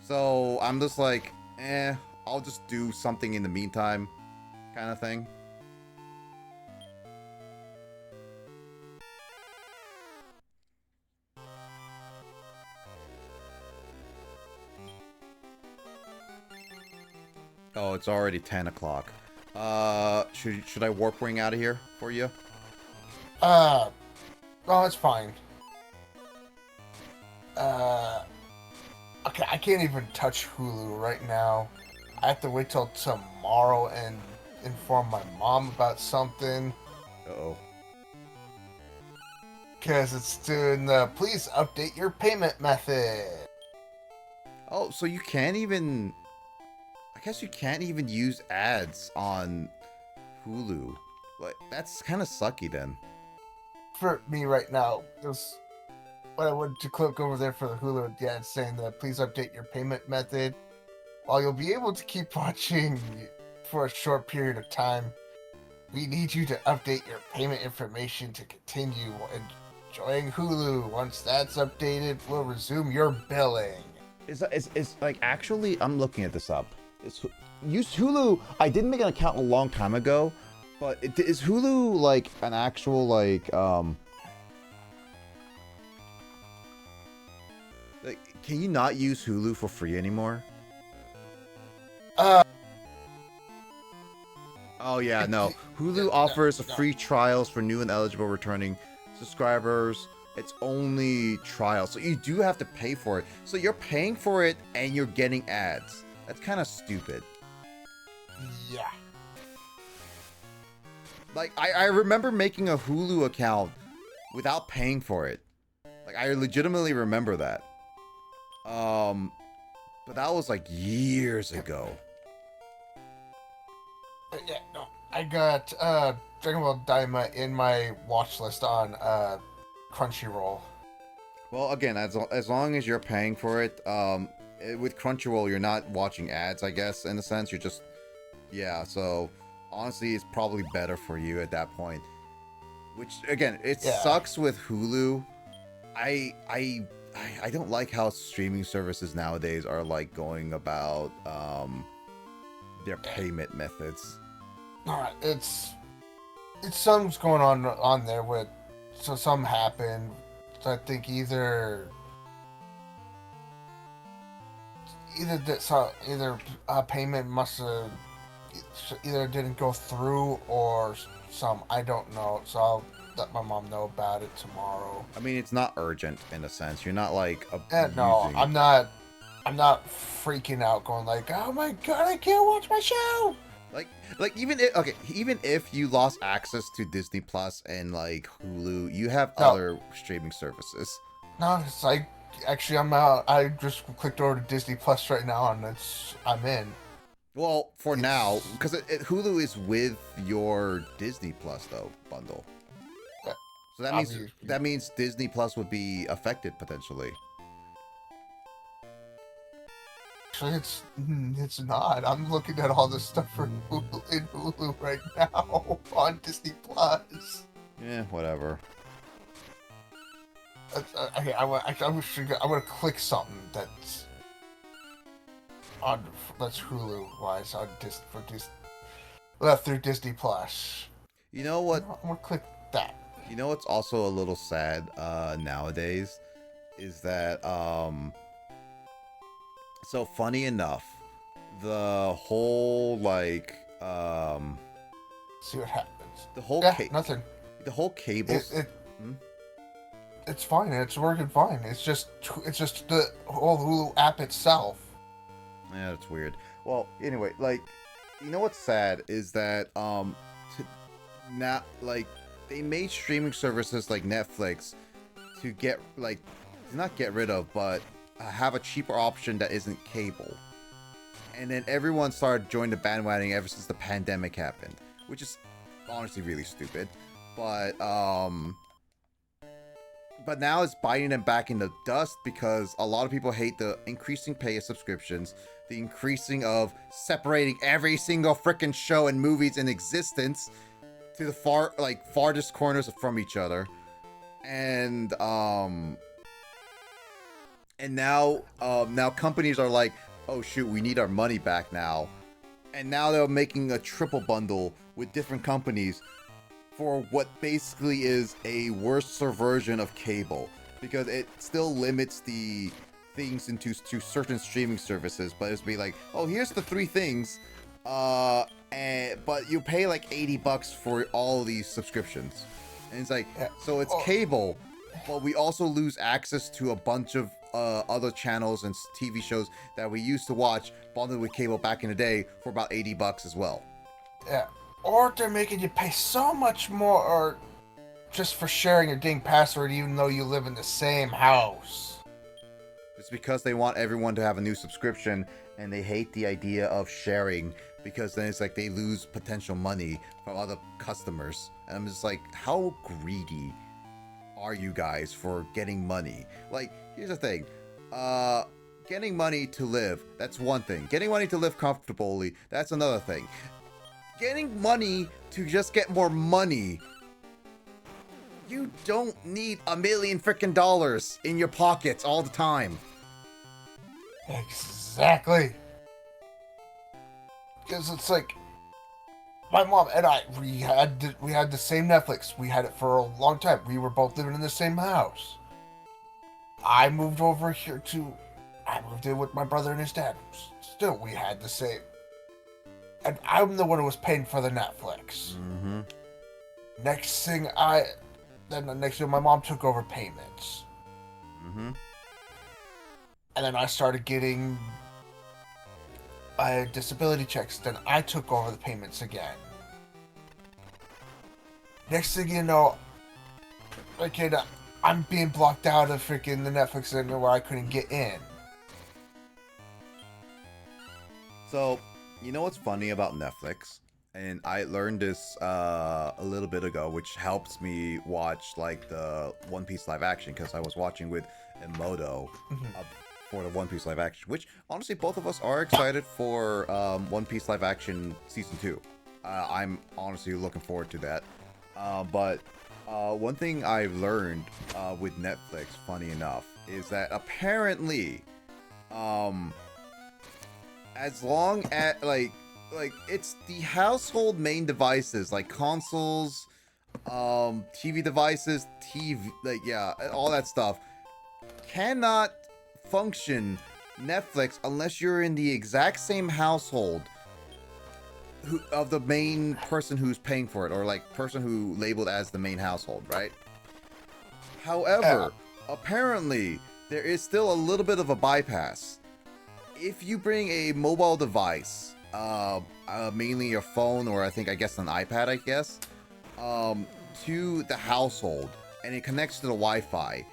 So I'm just like, I'll just do something in the meantime, kind of thing. Oh, it's already 10 o'clock. Should I warp ring out of here for you? No, it's fine. Okay, I can't even touch Hulu right now. I have to wait till tomorrow and inform my mom about something. Uh-oh. Because it's doing the please update your payment method. Oh, so you can't even... I guess you can't even use ads on Hulu. Like, that's kind of sucky then. For me right now, because when I went to click over there for the Hulu, yeah, it's saying that please update your payment method. While you'll be able to keep watching for a short period of time, we need you to update your payment information to continue enjoying Hulu. Once that's updated, we'll resume your billing. Is like, actually, I'm looking at this up. Use Hulu. I didn't make an account a long time ago, but is Hulu like an actual like can you not use Hulu for free anymore? Oh yeah, no. Hulu offers free trials for new and eligible returning subscribers. It's only trial, so you do have to pay for it. So you're paying for it and you're getting ads. That's kind of stupid. Yeah. Like, I remember making a Hulu account without paying for it. Like, I legitimately remember that. But that was like years ago. Yeah, no. I got Dragon Ball Daima in my watch list on Crunchyroll. Well, again, as long as you're paying for it, with Crunchyroll, you're not watching ads, I guess, in a sense. You're just, yeah, so honestly, it's probably better for you at that point. Which, again, it sucks with Hulu. I don't like how streaming services nowadays are, like, going about, their payment methods. It's something's going on there with, so something happened. So I think either payment must have either didn't go through or I don't know. So I'll let my mom know about it tomorrow. I mean, it's not urgent in a sense. You're not like no, I'm not freaking out, going like, oh my god, I can't watch my show. Like even if you lost access to Disney Plus and like Hulu, you have other streaming services. No, it's like, actually, I'm out. I just clicked over to Disney Plus right now, and I'm in. Well, for now, because Hulu is with your Disney Plus though bundle. So that means Disney Plus would be affected potentially. Actually, it's not. I'm looking at all this stuff for Hulu right now on Disney Plus. Yeah, whatever. Okay, I'm gonna click something that's Hulu wise on through Disney Plus. You know what? I'm gonna click that. You know what's also a little sad nowadays is that so funny enough, the whole like see what happens. The whole nothing. The whole cable. It's fine. It's working fine. It's just the whole Hulu app itself. Yeah, that's weird. Well, anyway, like, you know what's sad is that now like they made streaming services like Netflix to get like not get rid of, but have a cheaper option that isn't cable. And then everyone started joining the bandwagon ever since the pandemic happened, which is honestly really stupid. But now it's biting them back in the dust because a lot of people hate the increasing pay of subscriptions, the increasing of separating every single freaking show and movies in existence to the farthest corners from each other. and now companies are like, oh shoot, we need our money back now, and now they're making a triple bundle with different companies for what basically is a worse version of cable, because it still limits the things into to certain streaming services, but it's be like, oh, here's the three things, but you pay like $80 for all these subscriptions, and it's like, so it's cable, but we also lose access to a bunch of other channels and TV shows that we used to watch bundled with cable back in the day for about $80 as well. Yeah. Or they're making you pay so much more, or just for sharing your dang password, even though you live in the same house. It's because they want everyone to have a new subscription, and they hate the idea of sharing, because then it's like they lose potential money from other customers. And I'm just like, how greedy are you guys for getting money? Like, here's the thing. Getting money to live, that's one thing. Getting money to live comfortably, that's another thing. Getting money to just get more money, you don't need $1 million freaking dollars in your pockets all the time. Exactly. Because it's like, my mom and I, we had the same Netflix. We had it for a long time. We were both living in the same house. I moved over here I moved in with my brother and his dad. Still, we had the same. And I'm the one who was paying for the Netflix. Mm-hmm. Next thing, my mom took over payments. Mm-hmm. And then I started getting disability checks. Then I took over the payments again. Next thing you know, I'm being blocked out of freaking the Netflix and where I couldn't get in. So, you know what's funny about Netflix? And I learned this a little bit ago, which helps me watch like the One Piece live action, because I was watching with Emoto for the One Piece live action, which honestly both of us are excited for One Piece live action season 2. I'm honestly looking forward to that. But one thing I've learned with Netflix, funny enough, is that apparently as long as like it's the household main devices like consoles, TV devices, all that stuff cannot function Netflix unless you're in the exact same household of the main person who's paying for it, or like person who labeled as the main household, right? However, apparently there is still a little bit of a bypass. If you bring a mobile device, mainly your phone, or I guess an iPad, to the household, and it connects to the Wi-Fi,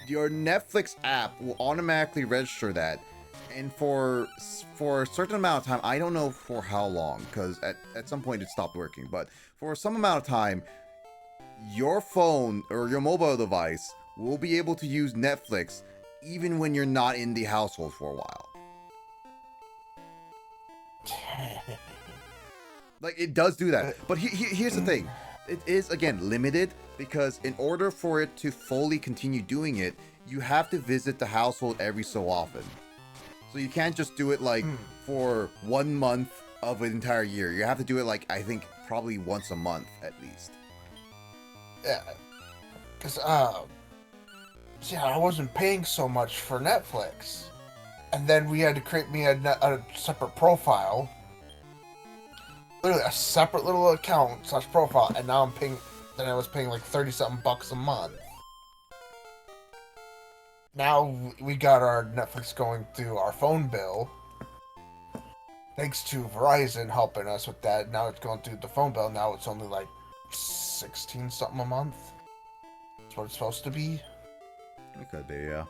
your Netflix app will automatically register that, and for a certain amount of time, I don't know for how long, because at some point it stopped working, but for some amount of time, your phone or your mobile device will be able to use Netflix even when you're not in the household for a while. Like, it does do that. But here's the thing. It is, again, limited, because in order for it to fully continue doing it, you have to visit the household every so often. So you can't just do it, like, for 1 month of an entire year. You have to do it, like, I think, probably once a month, at least. Yeah. Because, I wasn't paying so much for Netflix. And then we had to create me a separate profile. Literally a separate little account / profile, and now I was paying like 30-something bucks a month. Now we got our Netflix going through our phone bill. Thanks to Verizon helping us with that. Now it's going through the phone bill. Now it's only like 16-something a month. That's what it's supposed to be. It could be, yeah.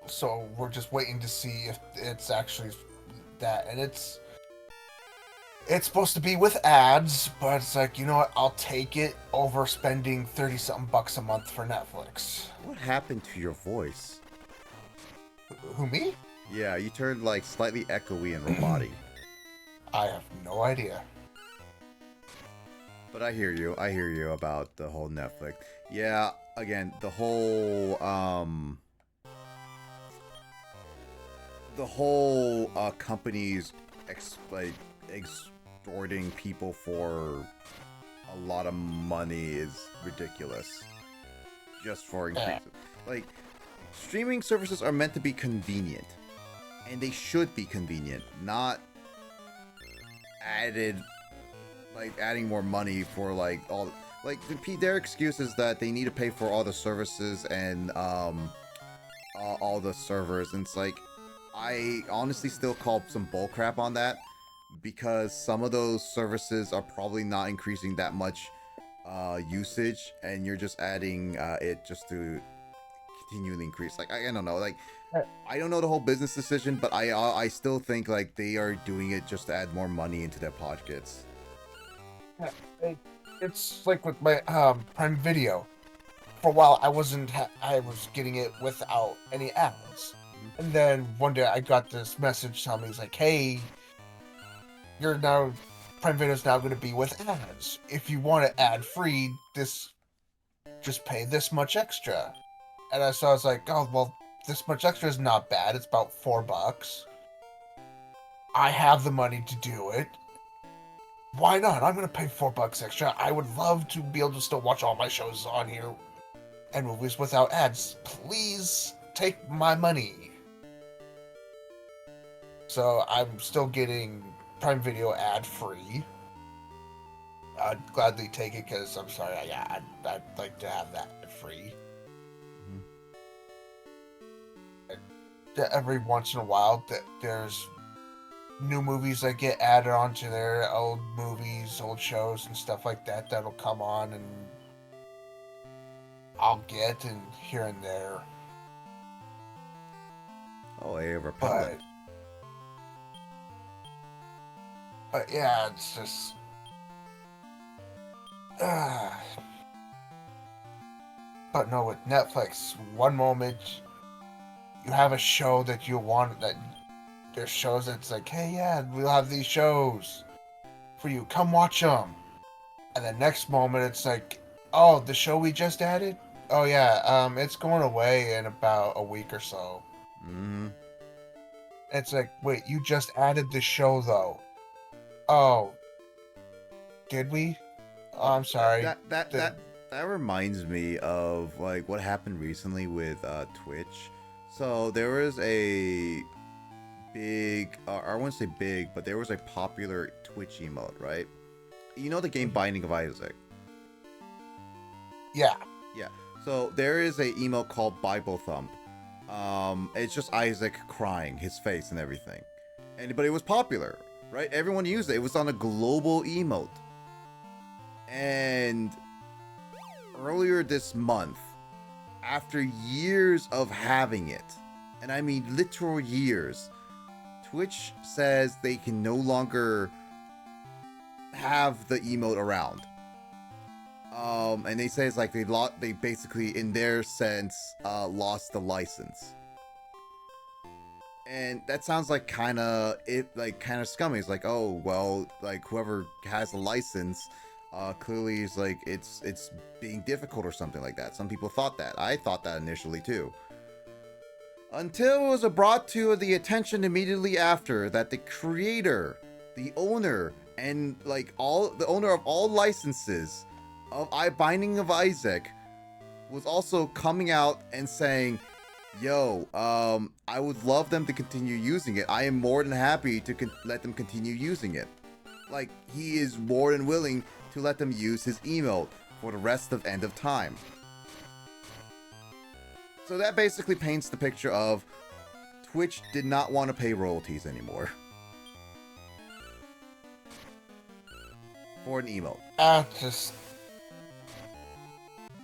So we're just waiting to see if it's actually that, and it's supposed to be with ads, but it's like, you know what, I'll take it over spending 30-something bucks a month for Netflix. What happened to your voice? Who, me? Yeah, you turned like slightly echoey and robotic. I have no idea. But I hear you. I hear you about the whole Netflix. Yeah, again, the whole companies like extorting people for a lot of money is ridiculous. Just for increases. Like, streaming services are meant to be convenient. And they should be convenient, not adding more money for like all their excuse is that they need to pay for all the services and all the servers, and it's like I honestly still call some bullcrap on that, because some of those services are probably not increasing that much usage, and you're just adding it just to continually increase. Like I don't know, like I don't know the whole business decision, but I still think like they are doing it just to add more money into their pockets. It's like with my Prime Video. For a while, I was getting it without any ads, and then one day I got this message telling me, "It's like, hey, Prime Video is now going to be with ads. If you want it ad free, just pay this much extra." And I was like, "Oh well, this much extra is not bad. It's about $4. I have the money to do it. Why not? I'm going to pay $4 extra. I would love to be able to still watch all my shows on here and movies without ads. Please take my money." So I'm still getting Prime Video ad free. I'd gladly take it because I'm sorry, I'd like to have that free. Every once in a while, there's new movies that get added onto there, old movies, old shows, and stuff like that that'll come on, and I'll get and here and there. Oh, a repellent. But yeah, it's just. But no, with Netflix, one moment you have a show that you want, that there's shows that's like, hey, yeah, we'll have these shows for you, come watch them. And the next moment it's like, oh, the show we just added? Oh yeah, it's going away in about a week or so. It's like, wait, you just added the show though. Oh, did we? Oh, I'm sorry. That reminds me of like what happened recently with Twitch. So there was a big, I wouldn't say big, but there was a popular Twitch emote, right? You know the game Binding of Isaac? Yeah. Yeah. So there is a emote called Bible Thump. It's just Isaac crying, his face and everything. But it was popular, right? Everyone used it. It was on a global emote. And earlier this month, after years of having it, and I mean literal years, Twitch says they can no longer have the emote around. And they say it's like they basically, in their sense, lost the license. And that sounds like kind of scummy. It's like, oh well, like whoever has the license clearly is like it's being difficult or something like that. Some people thought that. I thought that initially too. Until it was brought to the attention immediately after that the creator, the owner, and like the owner of all licenses of Binding of Isaac was also coming out and saying, yo, I would love them to continue using it. I am more than happy to let them continue using it. Like, he is more than willing to let them use his emote for the rest of End of Time. So that basically paints the picture of Twitch did not want to pay royalties anymore for an emote. Just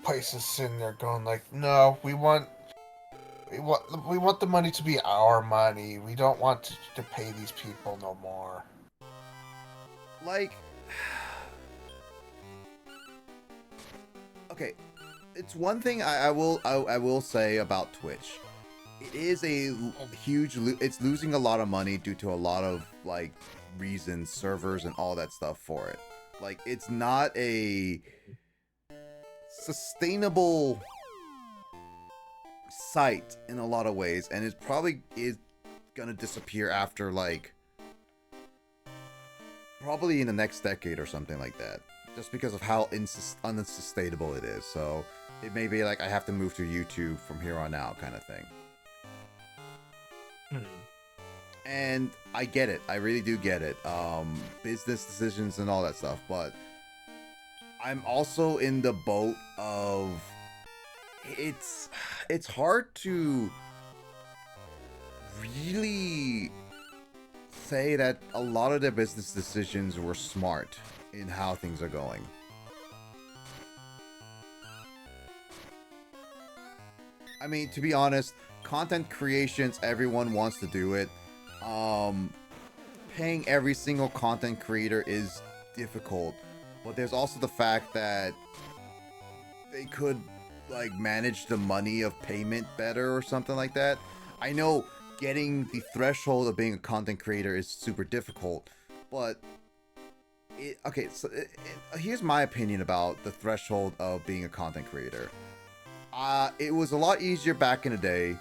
places sitting there going like, no, we want the money to be our money. We don't want to pay these people no more. Like, okay, it's one thing I will say about Twitch. It is a huge. It's losing a lot of money due to a lot of like reasons, servers, and all that stuff for it. Like, it's not a sustainable site in a lot of ways, and it probably is gonna disappear after, like, probably in the next decade or something like that, just because of how unsustainable it is. So it may be like I have to move to YouTube from here on out, kind of thing. And I get it. I really do get it. Business decisions and all that stuff. But I'm also in the boat of it's hard to really say that a lot of their business decisions were smart in how things are going. I mean, to be honest, content creations, everyone wants to do it. Paying every single content creator is difficult, but there's also the fact that they could like manage the money of payment better or something like that. I know getting the threshold of being a content creator is super difficult, but here's my opinion about the threshold of being a content creator. It was a lot easier back in the day.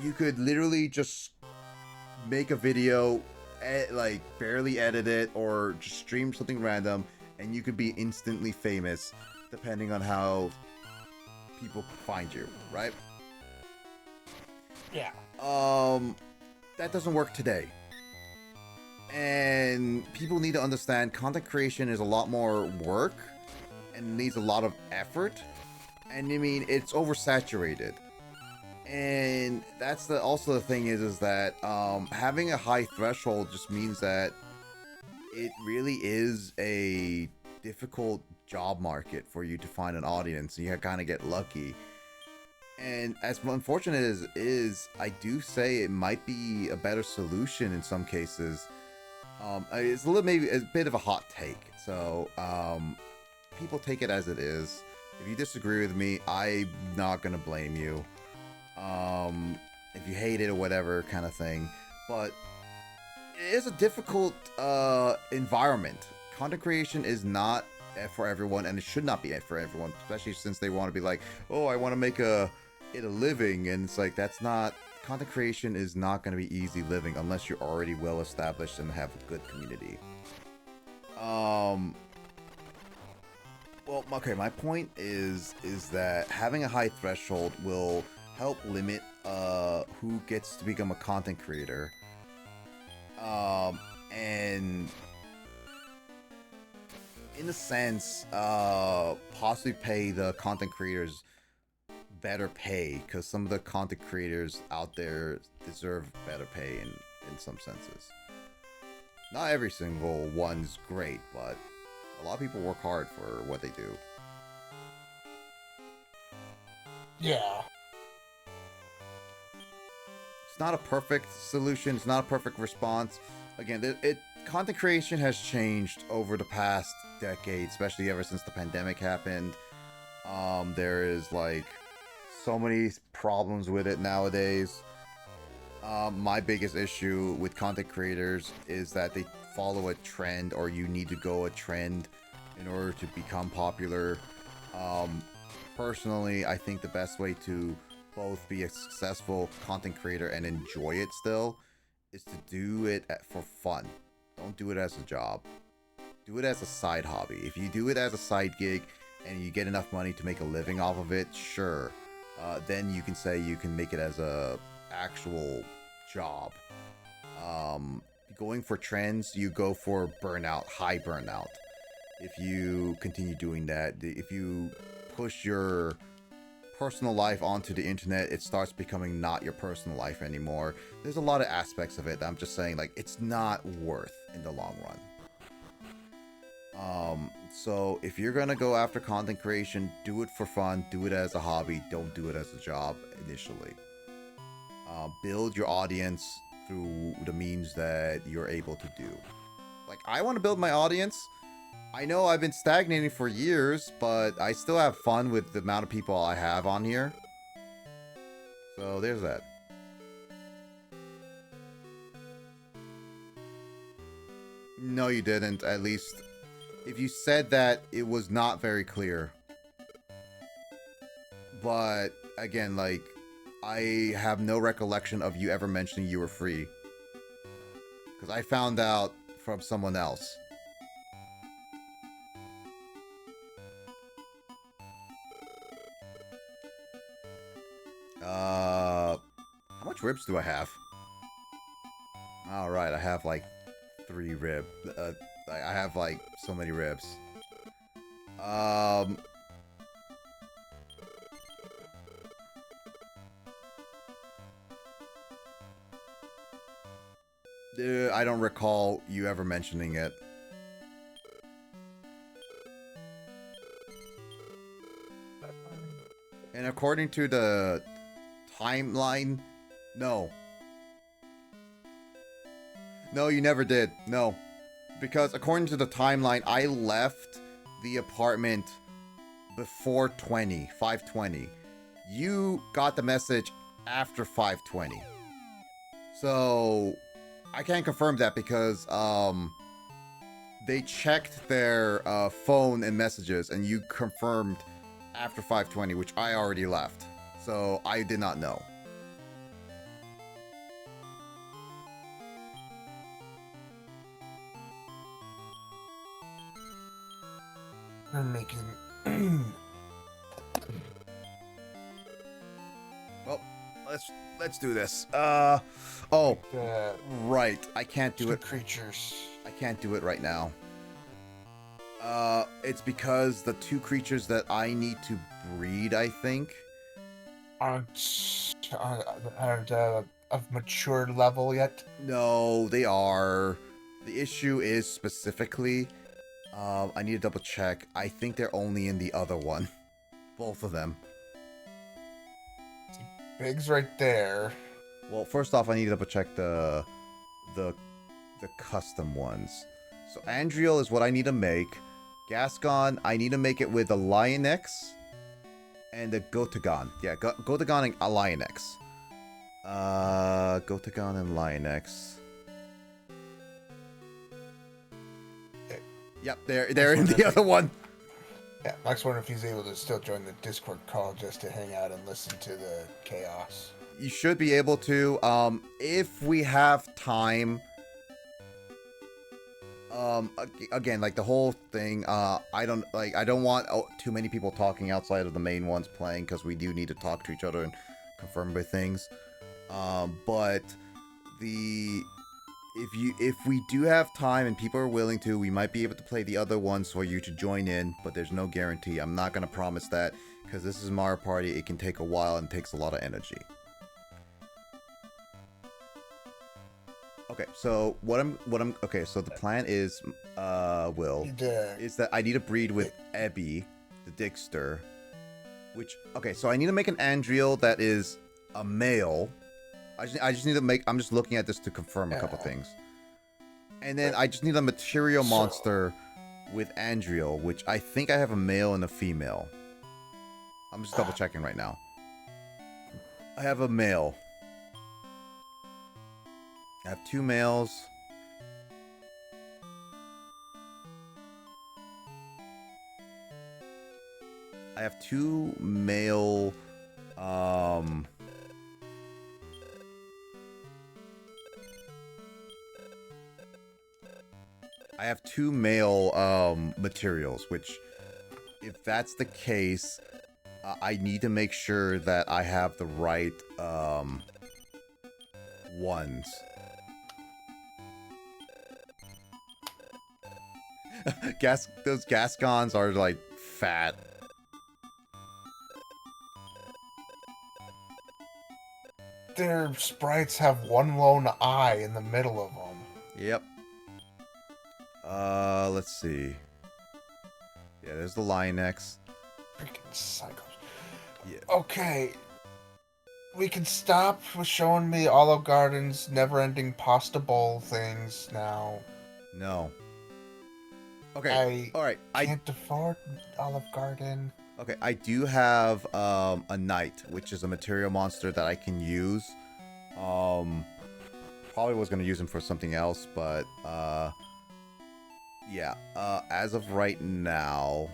You could literally just make a video, like barely edit it, or just stream something random, and you could be instantly famous, depending on how people find you, right? Yeah. That doesn't work today. And people need to understand content creation is a lot more work and needs a lot of effort. And I mean, it's oversaturated. And that's also the thing is that having a high threshold just means that it really is a difficult job market for you to find an audience. You kind of get lucky. And as unfortunate as it is, I do say it might be a better solution in some cases. It's a little, maybe a bit of a hot take. So people take it as it is. If you disagree with me, I'm not gonna blame you. If you hate it or whatever kind of thing, but it is a difficult environment. Content creation is not for everyone, and it should not be for everyone, especially since they want to be like, oh, I want to make it a living, and it's like that's not. Content creation is not going to be easy living unless you're already well established and have a good community. Well, okay, my point is that having a high threshold will help limit who gets to become a content creator. And in a sense, possibly pay the content creators better pay, because some of the content creators out there deserve better pay in some senses. Not every single one's great, but a lot of people work hard for what they do. Yeah. It's not a perfect solution. It's not a perfect response. Again, content creation has changed over the past decade, especially ever since the pandemic happened. There is like so many problems with it nowadays. My biggest issue with content creators is that they follow a trend, or you need to go a trend in order to become popular. Personally, I think the best way to both be a successful content creator and enjoy it still is to do it for fun. Don't do it as a job. Do it as a side hobby. If you do it as a side gig and you get enough money to make a living off of it, sure. Then you can say you can make it as a actual job. Going for trends, you go for burnout, high burnout. If you continue doing that, if you push your personal life onto the internet, it starts becoming not your personal life anymore. There's a lot of aspects of it that I'm just saying, like, it's not worth in the long run. So if you're gonna go after content creation, do it for fun, do it as a hobby, don't do it as a job initially. Build your audience through the means that you're able to do. Like, I want to build my audience. I know I've been stagnating for years, but I still have fun with the amount of people I have on here. So there's that. No, you didn't. At least, if you said that, it was not very clear. But again, like, I have no recollection of you ever mentioning you were free. Because I found out from someone else. How much ribs do I have? Alright, I have like 3 rib. I have like so many ribs. I don't recall you ever mentioning it. And according to the timeline, no. No, you never did. No. Because according to the timeline, I left the apartment before 5:20. You got the message after 5:20. So, I can't confirm that because, they checked their, phone and messages, and you confirmed after 5:20, which I already left. So, I did not know. I'm making. Well, let's do this. Oh, right. I can't do it. Creatures. I can't do it right now. It's because the 2 creatures that I need to breed, I think, aren't of mature level yet. No, they are. The issue is specifically, I need to double check. I think they're only in the other one. Both of them. Big's right there. Well, first off, I need to double check the custom ones. So Andriel is what I need to make. Gascon, I need to make it with a Lionix and a Gotagon. Yeah, Gotagon and a Lionix. Gotagon and Lionix. Yep, they're in the other one. Yeah, Max wonder if he's able to still join the Discord call just to hang out and listen to the chaos. You should be able to, if we have time. Again, like the whole thing, I don't want too many people talking outside of the main ones playing, because we do need to talk to each other and confirm with things. But if we do have time and people are willing to, we might be able to play the other ones for you to join in, but there's no guarantee. I'm not gonna promise that, because this is Mario Party. It can take a while and takes a lot of energy. Okay, so so the plan is, is that I need to breed with Ebby, the Digster, so I need to make an Andriel that is a male. I just need to make, I'm just looking at this to confirm a couple things. And then I just need a material monster with Andriel, which I think I have a male and a female. I'm just double checking right now. I have a male. I have 2 males. I have 2 male, I have 2 male, materials, which, if that's the case, I need to make sure that I have the right, ones. Those Gascons are, like, fat. Their sprites have one lone eye in the middle of them. Yep. Let's see. Yeah, there's the Lionix. Freaking cycles. Yeah. Okay. We can stop with showing me Olive Garden's never-ending pasta bowl things now. No. Okay. Alright. I can't afford Olive Garden. Okay, I do have a knight, which is a material monster that I can use. Probably was gonna use him for something else, but Yeah, as of right now,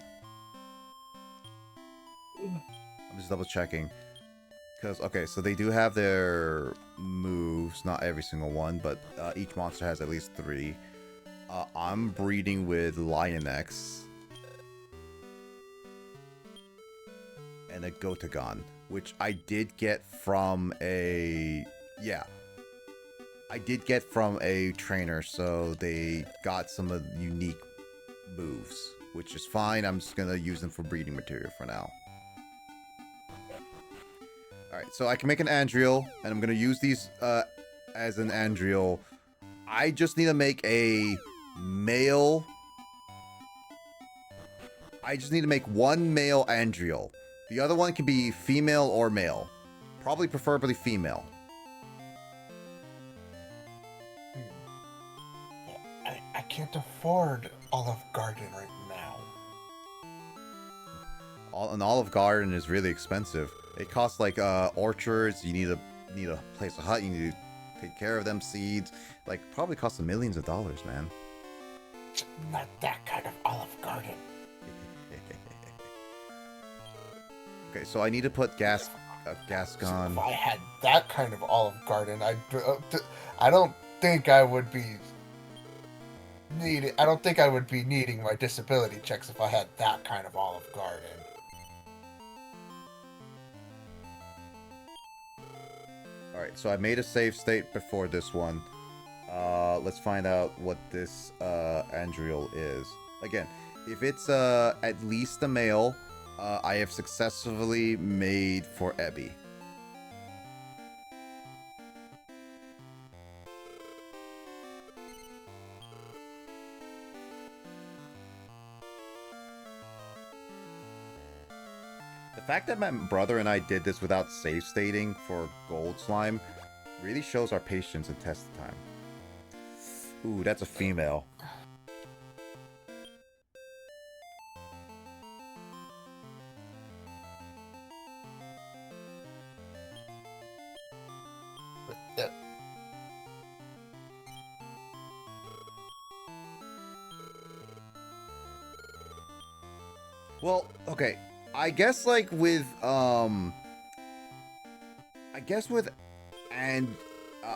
I'm just double checking. Because, okay, so they do have their moves, not every single one, but each monster has at least 3. I'm breeding with Lionex and a Gotagon, which I did get from a... Yeah. I did get from a trainer, so they got some of the unique moves, which is fine. I'm just going to use them for breeding material for now. Alright, so I can make an Andriel, and I'm going to use these as an Andriel. I just need to make a male... I just need to make one male Andriel. The other one can be female or male. Probably preferably female. I can't afford Olive Garden right now. An Olive Garden is really expensive. It costs like orchards. You need a place a hut. You need to take care of them, seeds. Like probably costs millions of dollars, man. Not that kind of Olive Garden. Okay, so I need to put gas If I had that kind of Olive Garden, I don't think I would be needing. I don't think I would be needing my disability checks if I had that kind of Olive Garden. Alright, so I made a save state before this one. Let's find out what this Andriel is. Again, if it's at least a male, I have successfully made for Ebby. The fact that my brother and I did this without save stating for Gold Slime really shows our patience and test time. Ooh, that's a female. Well, okay. I guess like with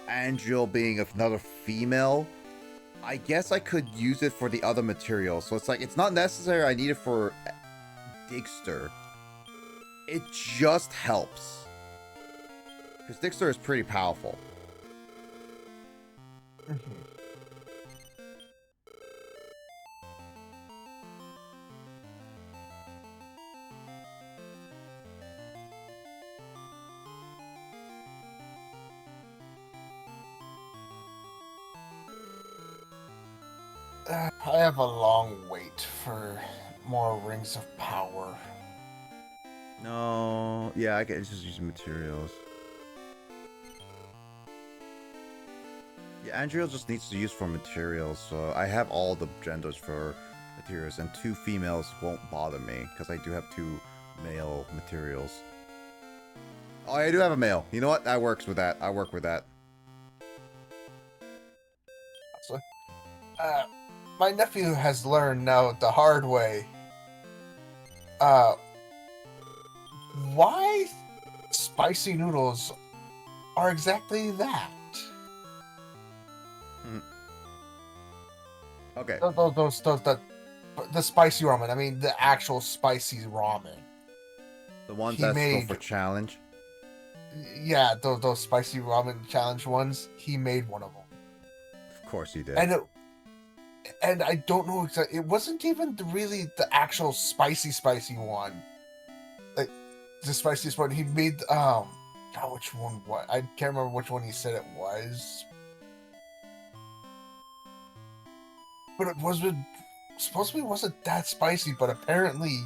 Angel being another female, I guess I could use it for the other material. So it's like it's not necessary I need it for Digster. It just helps. Because Digster is pretty powerful. I have a long wait for more rings of power. No, yeah, I can just use materials. Yeah, Andriel just needs to use for materials, so I have all the genders for materials, and 2 females won't bother me, because I do have 2 male materials. Oh, I do have a male. You know what? That works with that. I work with that. My nephew has learned now the hard way. Why spicy noodles are exactly that. Okay. The spicy ramen. I mean, the actual spicy ramen. The ones that go for challenge? Yeah, those spicy ramen challenge ones. He made one of them. Of course he did. And I don't know exactly. It wasn't even really the actual spicy one. Like the spiciest one. He made which one? What? I can't remember which one he said it was. But it supposedly wasn't that spicy. But apparently,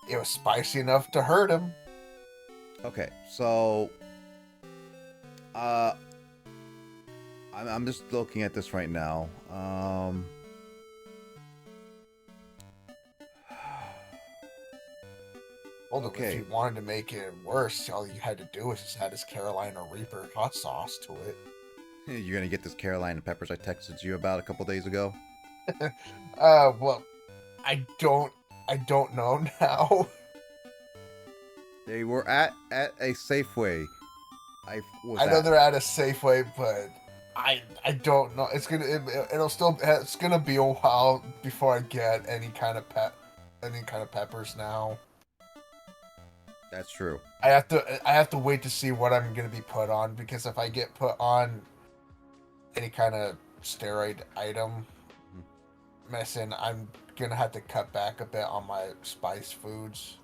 it was spicy enough to hurt him. Okay, so I'm just looking at this right now. Well, okay. If you wanted to make it worse, all you had to do was just add his Carolina Reaper hot sauce to it. You're gonna get this Carolina peppers I texted you about a couple days ago? Well, I don't know now. They were at a Safeway. I was I know at. they're at a Safeway, but I don't know. It's gonna be a while before I get any kind of peppers now. That's true. I have to wait to see what I'm gonna be put on, because if I get put on any kind of steroid item medicine, I'm gonna have to cut back a bit on my spice foods.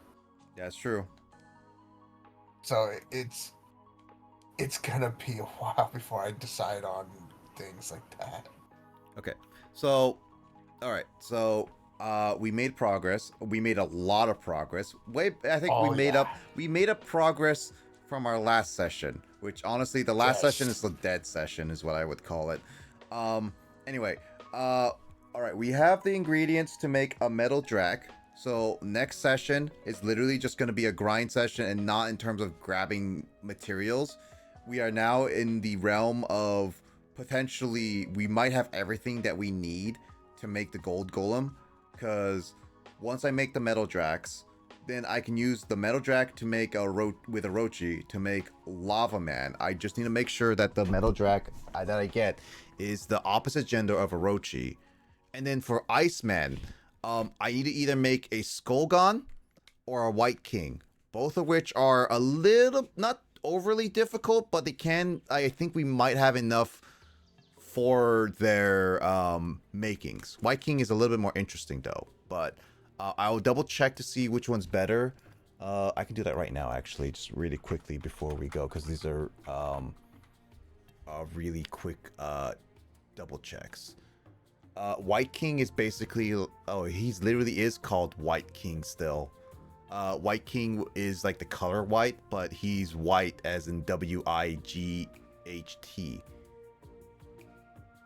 That's true. So it's gonna be a while before I decide on things like that. Okay. So, all right. So, we made progress. We made a lot of progress. I think Oh, yeah. we made up progress from our last session, which honestly, the last session is Yes. the dead session, is what I would call it. Anyway, all right. We have the ingredients to make a metal drac. So next session is literally just going to be a grind session, and not in terms of grabbing materials. We are now in the realm of potentially we might have everything that we need to make the gold golem, because once I make the metal dracs, then I can use the metal drac to make with Orochi to make lava man. I just need to make sure that the metal drac that I get is the opposite gender of Orochi. And then for Iceman, I need to either make a Skullgon or a White King, both of which are a little not overly difficult, but I think we might have enough for their makings. White King is a little bit more interesting though, but I'll double check to see which one's better. I can do that right now, actually, just really quickly before we go, because these are really quick double checks. White King is basically, he's literally is called White King still. White King is like the color white, but he's white as in WIGHT,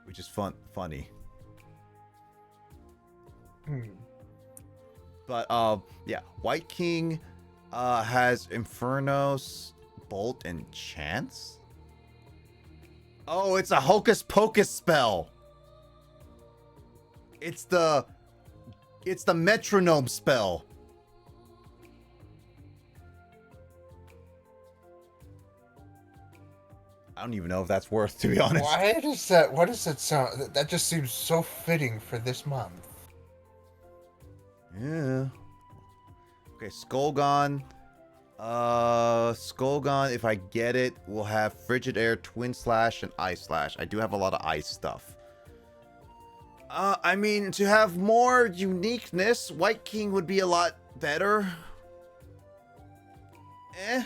which is funny. But yeah, White King has Infernos, Bolt, and Chance. Oh, it's a Hocus Pocus spell. It's the metronome spell. I don't even know if that's worth, to be honest. Why does that sound? That just seems so fitting for this month. Yeah. Okay, Skullgon. Skullgon, if I get it, will have Frigid Air, Twin Slash, and Ice Slash. I do have a lot of ice stuff. I mean, to have more uniqueness, White King would be a lot better. Eh.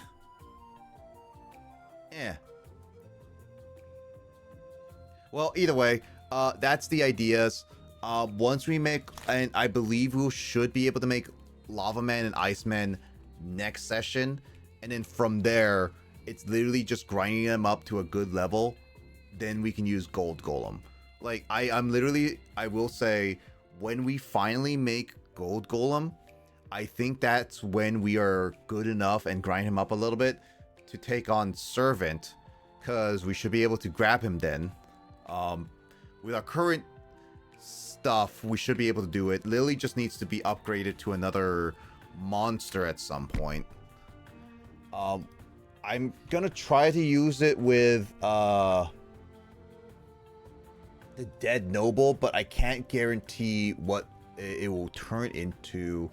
Well, either way, that's the ideas. Once we make, and I believe we should be able to make Lava Man and Ice Man next session, and then from there, it's literally just grinding them up to a good level. Then we can use Gold Golem. Like, I will say, when we finally make Gold Golem, I think that's when we are good enough and grind him up a little bit to take on Servant, because we should be able to grab him then. With our current stuff, we should be able to do it. Lily just needs to be upgraded to another monster at some point. I'm gonna try to use it with the Dead Noble, but I can't guarantee what it will turn into.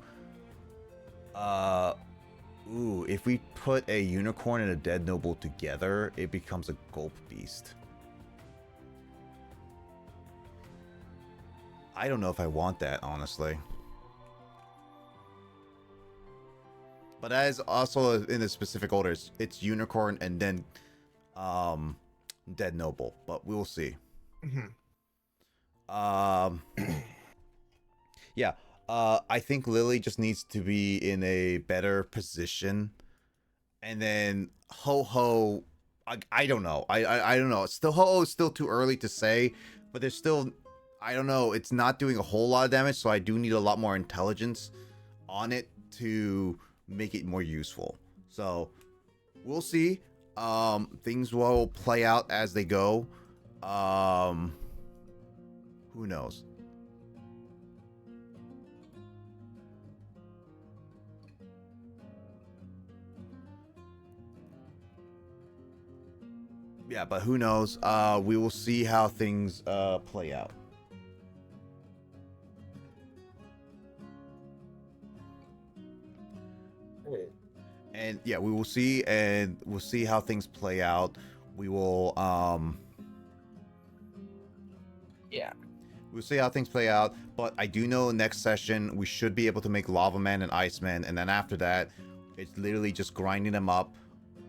If we put a unicorn and a Dead Noble together, it becomes a Gulp Beast. I don't know if I want that, honestly. But as also in the specific orders, it's unicorn and then Dead Noble, but we'll see. Yeah, I think Lily just needs to be in a better position, and then Ho-Ho, I don't know. I don't know. Ho-Ho is still too early to say, but there's still, I don't know. It's not doing a whole lot of damage, so I do need a lot more intelligence on it to make it more useful. So we'll see. Things will play out as they go. Who knows? Yeah, but who knows? We will see how things play out. And yeah, we will see, and we'll see how things play out. We will Yeah. we'll see how things play out. But I do know next session we should be able to make Lava Man and Iceman, and then after that, it's literally just grinding them up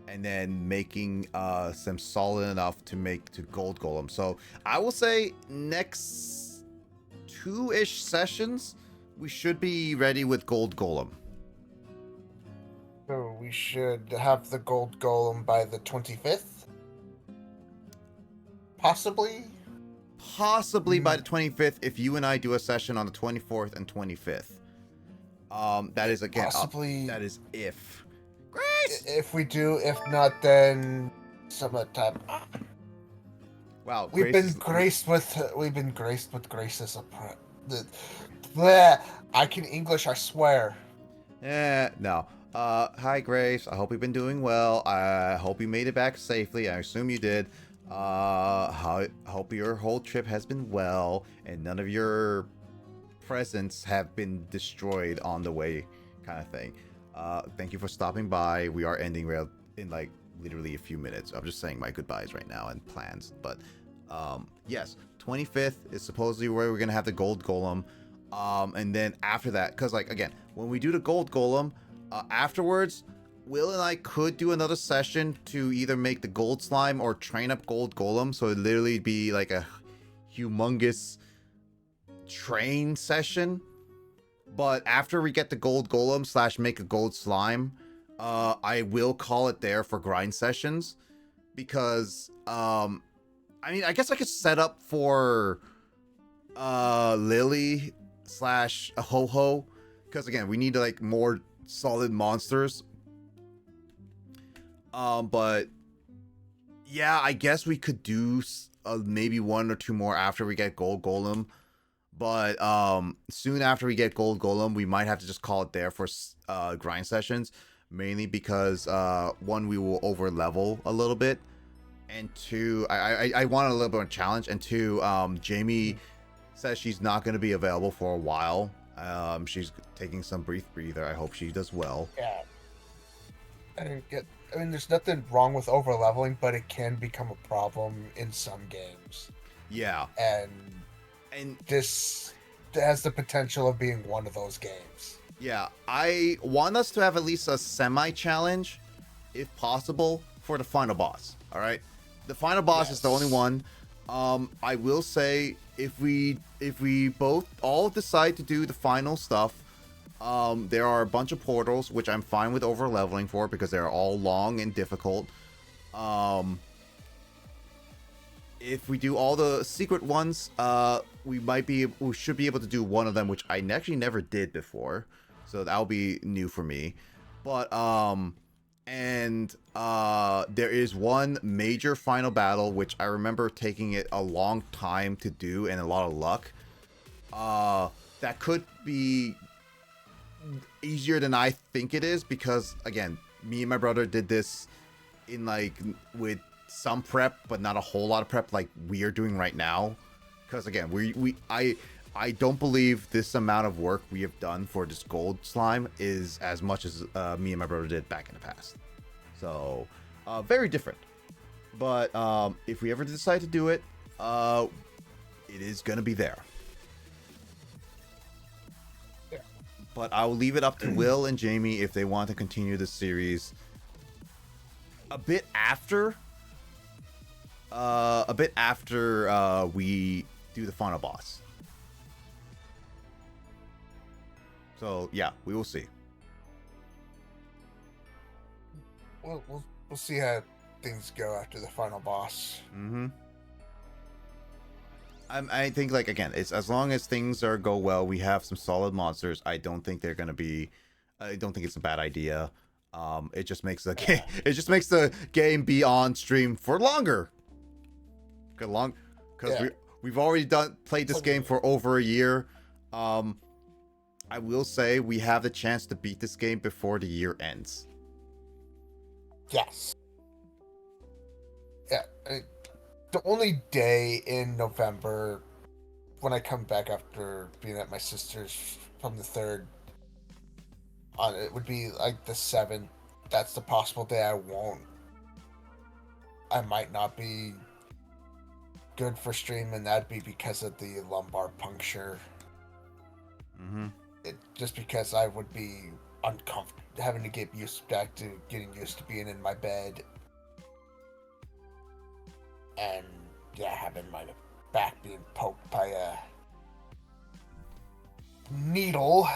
and then making them solid enough to make to Gold Golem. So I will say next 2-ish sessions we should be ready with Gold Golem. So we should have the gold golem by the 25th? Possibly? Possibly by the 25th if you and I do a session on the 24th and 25th. That is again Possibly. that is if. Grace! If we do, if not, then some other time. Wow, We've Grace been is- graced with graces of bleh. I can English, I swear. No. Hi Grace. I hope you've been doing well. I hope you made it back safely. I assume you did. I hope your whole trip has been well and none of your presents have been destroyed on the way, kind of thing. Thank you for stopping by. We are ending in like literally a few minutes. I'm just saying my goodbyes right now and plans. But yes, 25th is supposedly where we're gonna have the gold golem. And then after that, because like again, when we do the gold golem, afterwards, Will and I could do another session to either make the gold slime or train up gold golem. So it'd literally be like a humongous train session. But after we get the gold golem / make a gold slime, I will call it there for grind sessions. Because I mean, I guess I could set up for Lily / a Ho-Ho. Because again, we need like more solid monsters. But yeah, I guess we could do maybe 1 or 2 more after we get gold golem. But soon after we get gold golem, we might have to just call it there for grind sessions, mainly because 1, we will over level a little bit, and 2, I want a little bit of a challenge, and 2, Jamie says she's not going to be available for a while. She's taking some breather. I hope she does well. Yeah. I mean, there's nothing wrong with over leveling, but it can become a problem in some games. Yeah. And this has the potential of being one of those games. Yeah, I want us to have at least a semi-challenge, if possible, for the final boss. All right, the final boss is the only one. I will say if we both all decide to do the final stuff, there are a bunch of portals which I'm fine with over leveling for because they're all long and difficult. If we do all the secret ones, we should be able to do one of them, which I actually never did before, so that'll be new for me. But there is one major final battle which I remember taking it a long time to do and a lot of luck. That could be easier than I think it is because again, me and my brother did this in like with some prep, but not a whole lot of prep like we are doing right now. Because again, I don't believe this amount of work we have done for this gold slime is as much as me and my brother did back in the past. So very different. But if we ever decide to do it, it is gonna be there. Yeah. But I will leave it up to Will and Jamie if they want to continue the series a bit after we do the final boss. So yeah, we will see. We'll see how things go after the final boss. Mm-hmm. I think like again, it's as long as things go well, we have some solid monsters. I don't think they're gonna be. I don't think it's a bad idea. It just makes the game. It just makes the game be on stream for longer. Because we've already played this game for over a year. I will say we have the chance to beat this game before the year ends. Yes. Yeah, the only day in November when I come back after being at my sister's from the 3rd on it would be like the 7th. That's the possible day I might not be good for stream, and that'd be because of the lumbar puncture. Mm-hmm. Just because I would be uncomfortable, having to get getting used to being in my bed, and yeah, having my back being poked by a needle,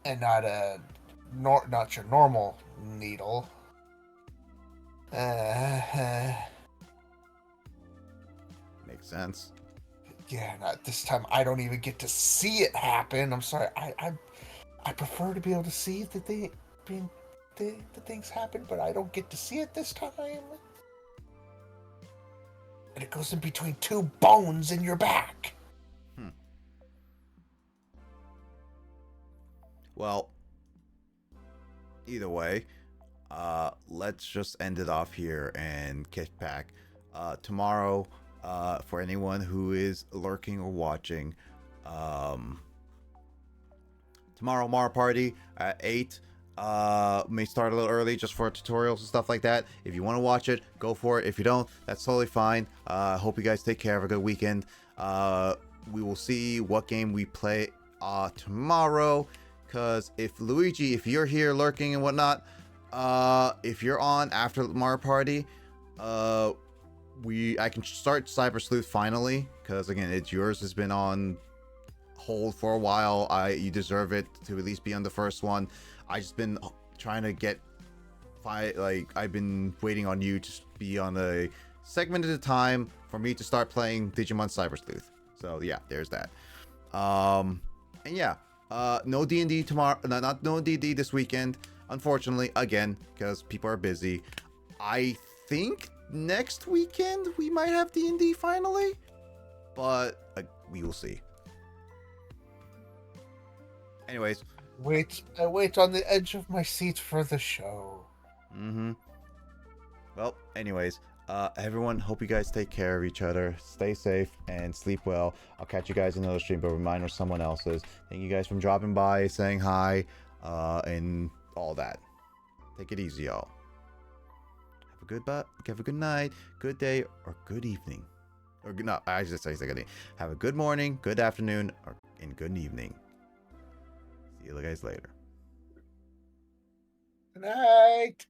and not your normal needle. Makes sense. Yeah, not this time. I don't even get to see it happen. I'm sorry. I prefer to be able to see the things happen, but I don't get to see it this time. And it goes in between 2 bones in your back. Well, either way, let's just end it off here and get back. Tomorrow, for anyone who is lurking or watching, tomorrow Mario Party at 8. May start a little early just for tutorials and stuff like that. If you want to watch it, go for it. If you don't, that's totally fine. Hope you guys take care. Have a good weekend. We will see what game we play tomorrow. Because if you're here lurking and whatnot, if you're on after Mario Party, I can start Cyber Sleuth finally. Because again, yours has been on hold for a while. You deserve it to at least be on the first one. I just been trying to get I've been waiting on you to be on a segment at a time for me to start playing Digimon Cyber Sleuth. So yeah, there's that. And yeah, no D&D tomorrow. No D&D this weekend, unfortunately, again, because people are busy. I think next weekend we might have D&D finally, but we will see. Anyways, I wait on the edge of my seat for the show. Well, anyways, everyone, hope you guys take care of each other. Stay safe and sleep well. I'll catch you guys in another stream, but remind or someone else's. Thank you guys for dropping by, saying hi, and all that. Take it easy, y'all. Have a good night, good day, or good evening. Or no, I just say good evening. Have a good morning, good afternoon, and good evening. See you guys later. Good night.